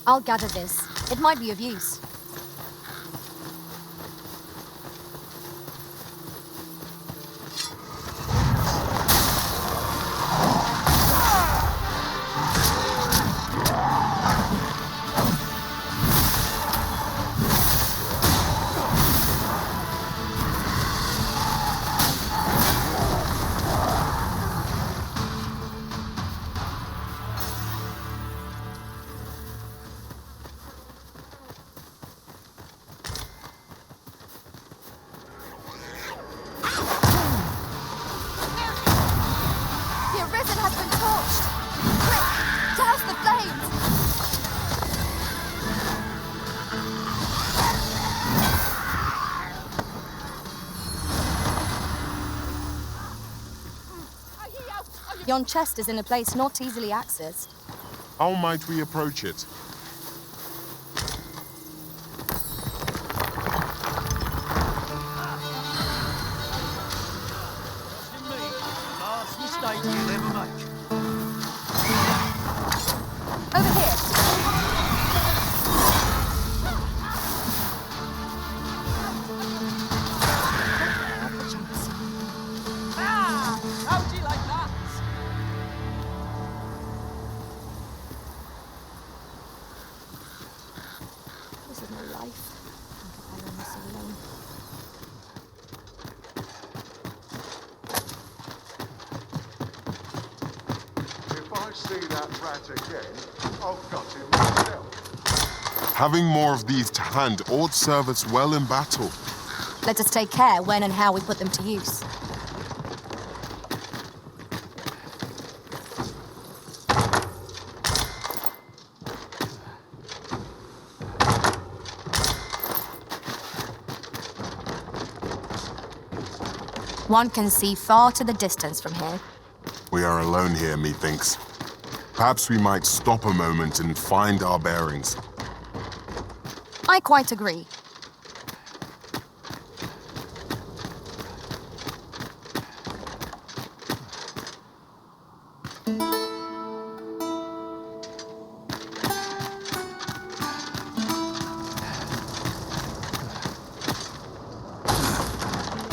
I'll gather this. It might be of use. Yon chest is in a place not easily accessed. How might we approach it? Last mistake you'll ever make. Over here. How'd you like that? This is my life. I can't this alone. If I see that rat again, I'll gut him myself. Having more of these to hand ought serve us well in battle. Let us take care when and how we put them to use. One can see far to the distance from here. We are alone here, methinks. Perhaps we might stop a moment and find our bearings. I quite agree.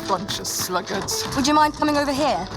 Bunch of sluggards. Would you mind coming over here?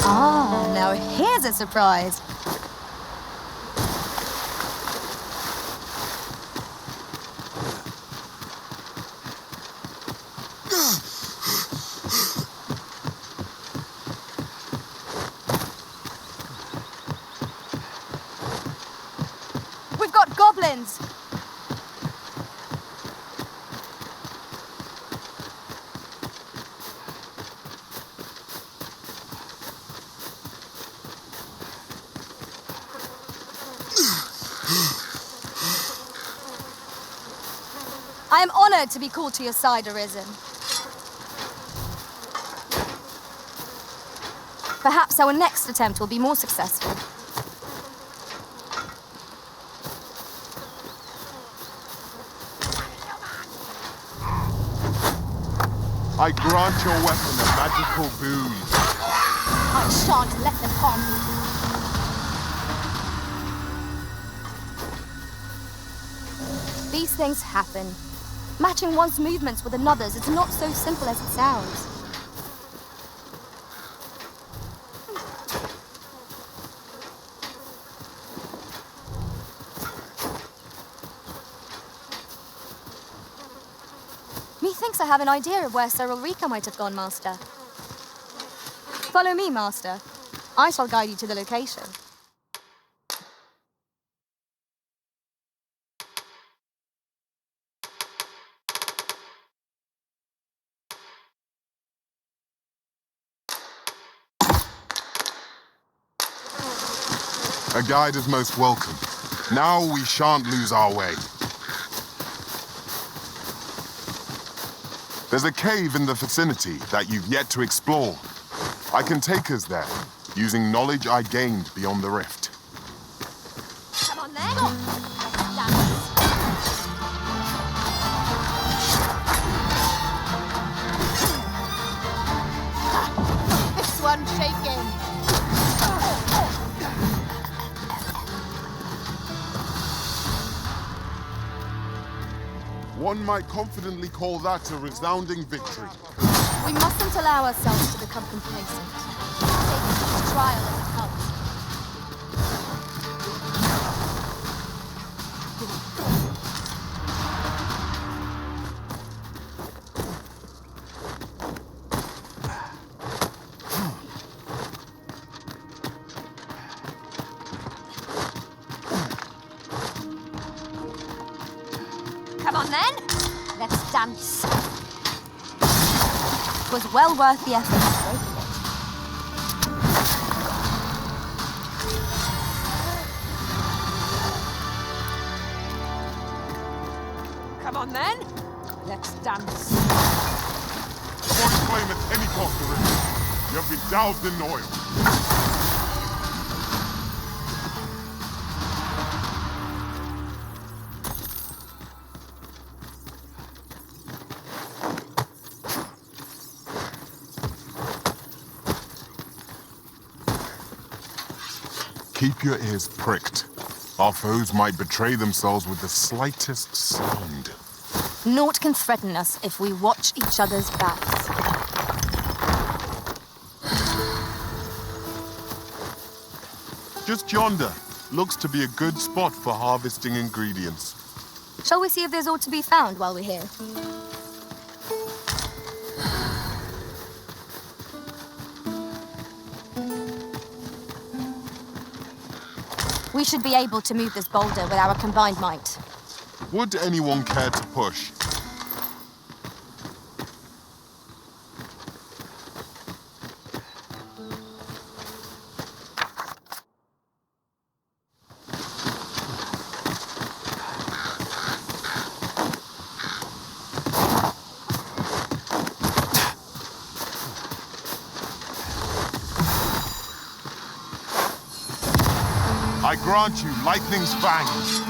Ah, now here's a surprise. We've got goblins! I am honored to be called to your side, Arisen. Perhaps our next attempt will be more successful. I grant your weapon a magical boon. I shan't let them harm you. These things happen. Matching one's movements with another's is not so simple as it sounds. Methinks I have an idea of where Sir Ulrika might have gone, Master. Follow me, Master. I shall guide you to the location. A guide is most welcome. Now we shan't lose our way. There's a cave in the vicinity that you've yet to explore. I can take us there, using knowledge I gained beyond the rift. Come on then. This one's shaking. One might confidently call that a resounding victory. We mustn't allow ourselves to become complacent. Take each trial as it comes. Come on then, let's dance. It was well worth the effort. Come on then, let's dance. One flame at any cost, Arisen. You have been doused in oil. Keep your ears pricked. Our foes might betray themselves with the slightest sound. Naught can threaten us if we watch each other's backs. Just yonder. Looks to be a good spot for harvesting ingredients. Shall we see if there's aught to be found while we're here? We should be able to move this boulder with our combined might. Would anyone care to push? I grant you lightning's fangs.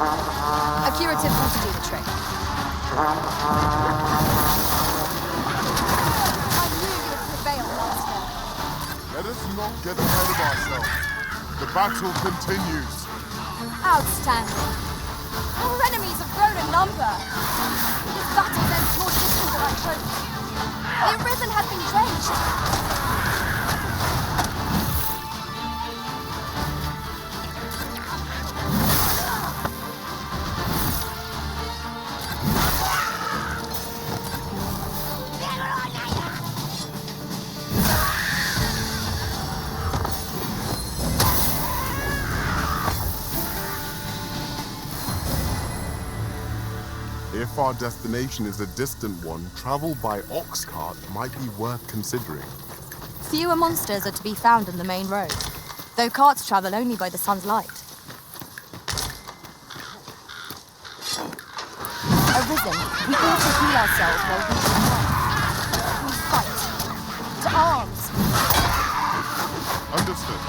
A curative will do the trick. I knew you would prevail, Master. Let us not get ahead of ourselves. The battle continues. Outstanding. Our enemies have grown in number. This battle ends more distant than I hoped. The Arisen has been drenched. If our destination is a distant one, travel by ox cart might be worth considering. Fewer monsters are to be found on the main road, though carts travel only by the sun's light. Arisen, we ought to heal ourselves while we can. We fight. To arms! Understood.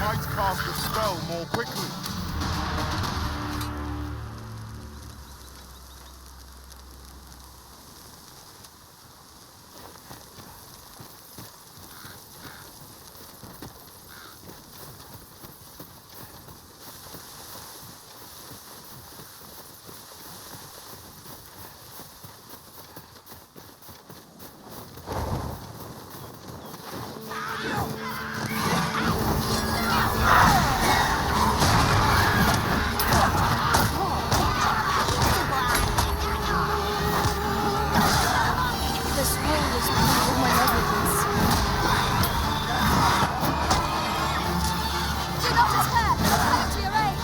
Might cast a spell more quickly. This world is all my evidence. Do not despair! I'm coming to your aid!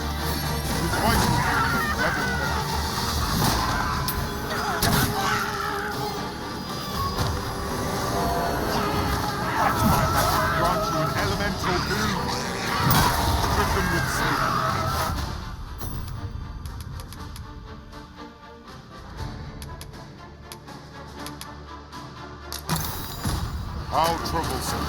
His voice will be level. That's my magic grant you an elemental boon. Stricken with sleep. How troublesome.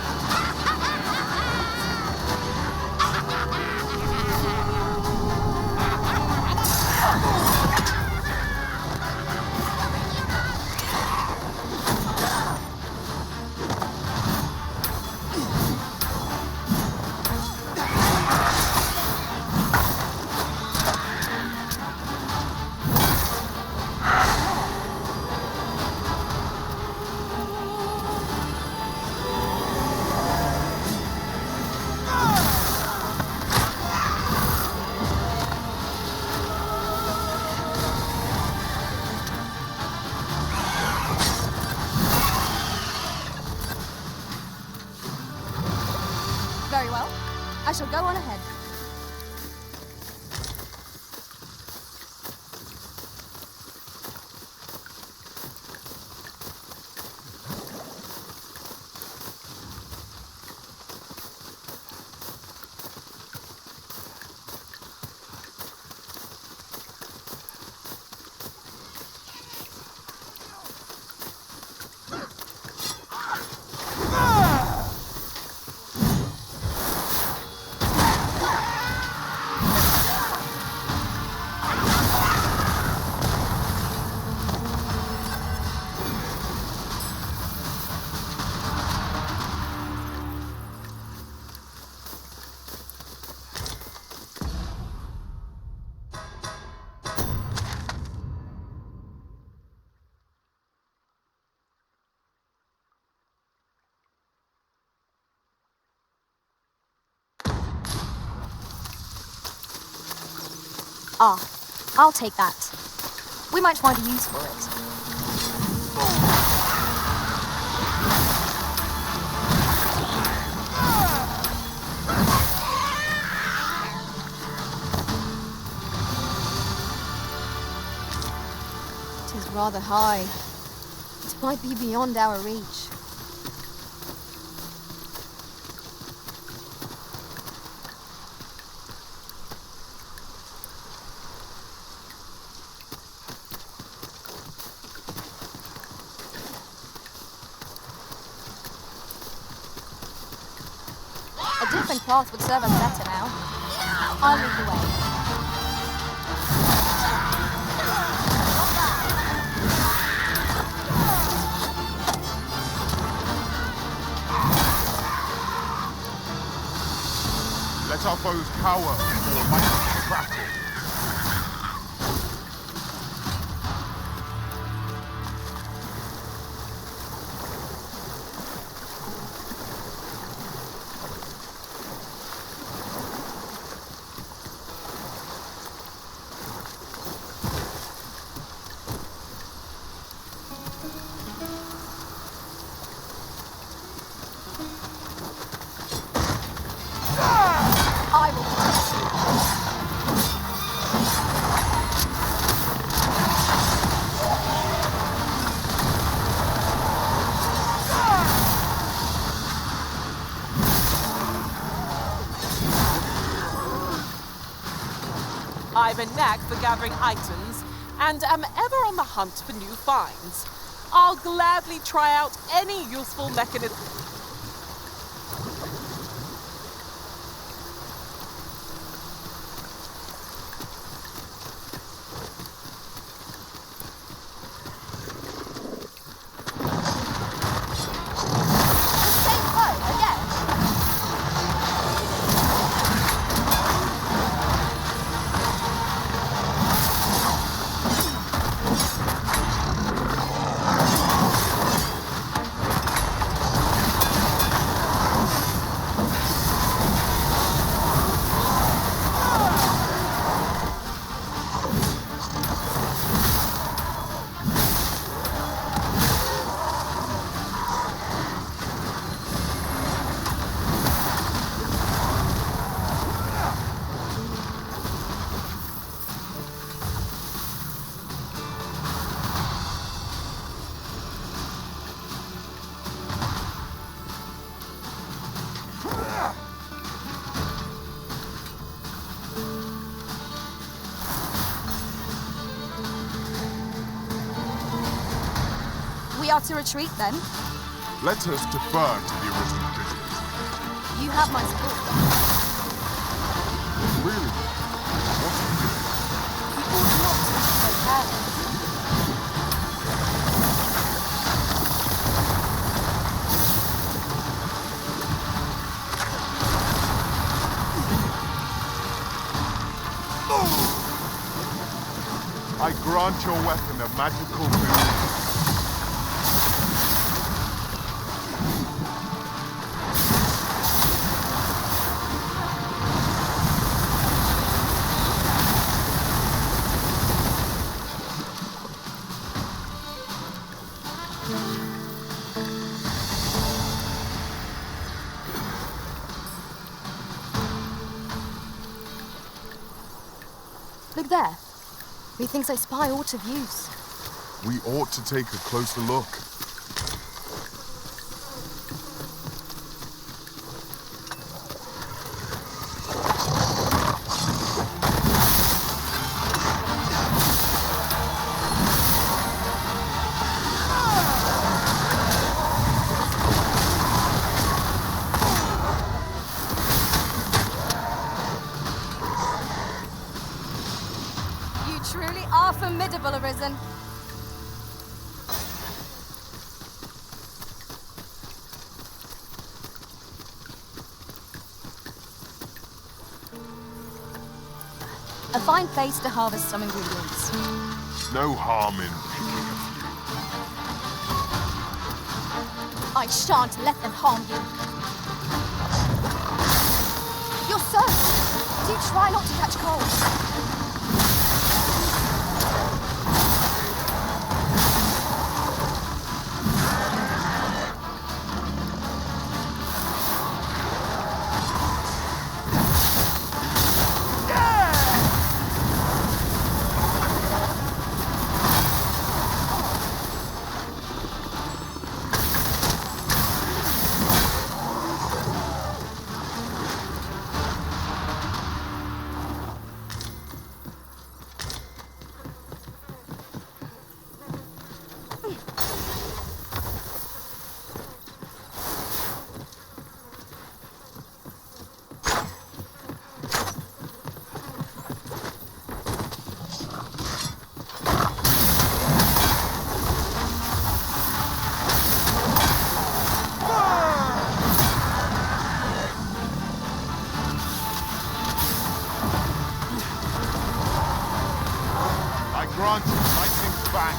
Very well. I shall go on ahead. Ah, I'll take that. We might find a use for it. It is rather high. It might be beyond our reach. A different path would serve us better now. I'll lead the way. Let our foes cower or lightning crackle. I will protect you. I've a knack for gathering items and am ever on the hunt for new finds. I'll gladly try out any useful mechanism. are to retreat then. Let us defer to the original visions. You have my support. Really? What are you doing? You ought not to be so careless. I grant your weapon a magical boon. Look there. Methinks I spy aught of use. We ought to take a closer look. You truly are formidable, Arisen. A fine place to harvest some ingredients. No harm in picking a few. I shan't let them harm you. You're soaked. Do try not to catch cold. I grant you lightning's back.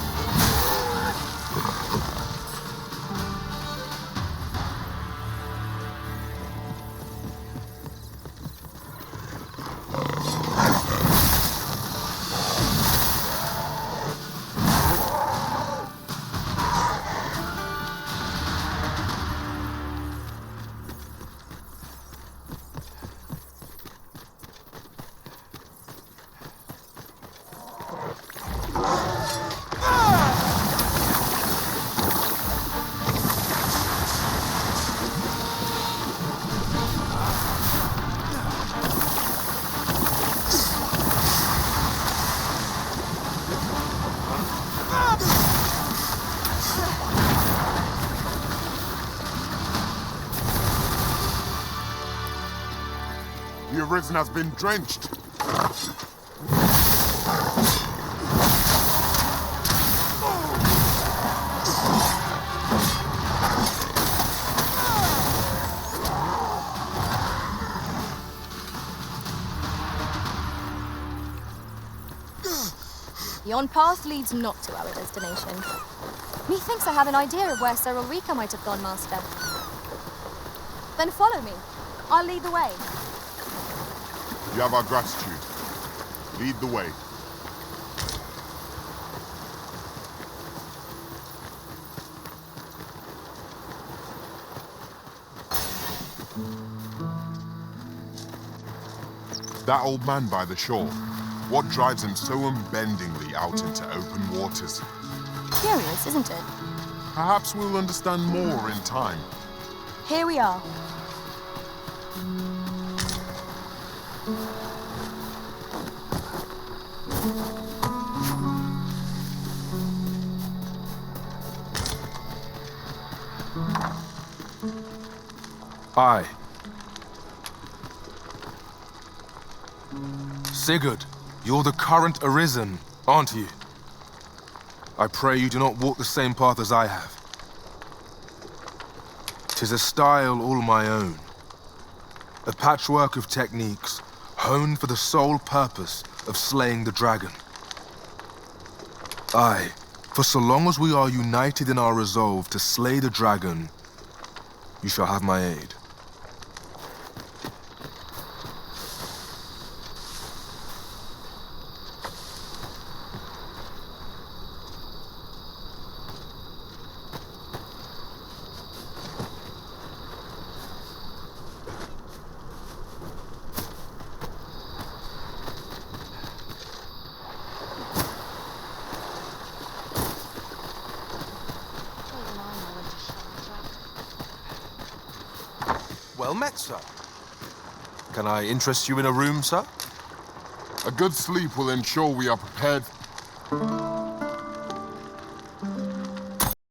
The Arisen has been drenched. Yon path leads not to our destination. Methinks I have an idea of where Sir Ulrika might have gone, Master. Then follow me. I'll lead the way. You have our gratitude. Lead the way. That old man by the shore. What drives him so unbendingly out into open waters? Curious, isn't it? Perhaps we'll understand more in time. Here we are. Aye. Sigurd, you're the current Arisen, aren't you? I pray you do not walk the same path as I have. 'Tis a style all my own. A patchwork of techniques, honed for the sole purpose of slaying the dragon. Aye, for so long as we are united in our resolve to slay the dragon, you shall have my aid. Well met, sir. Can I interest you in a room, sir? A good sleep will ensure we are prepared.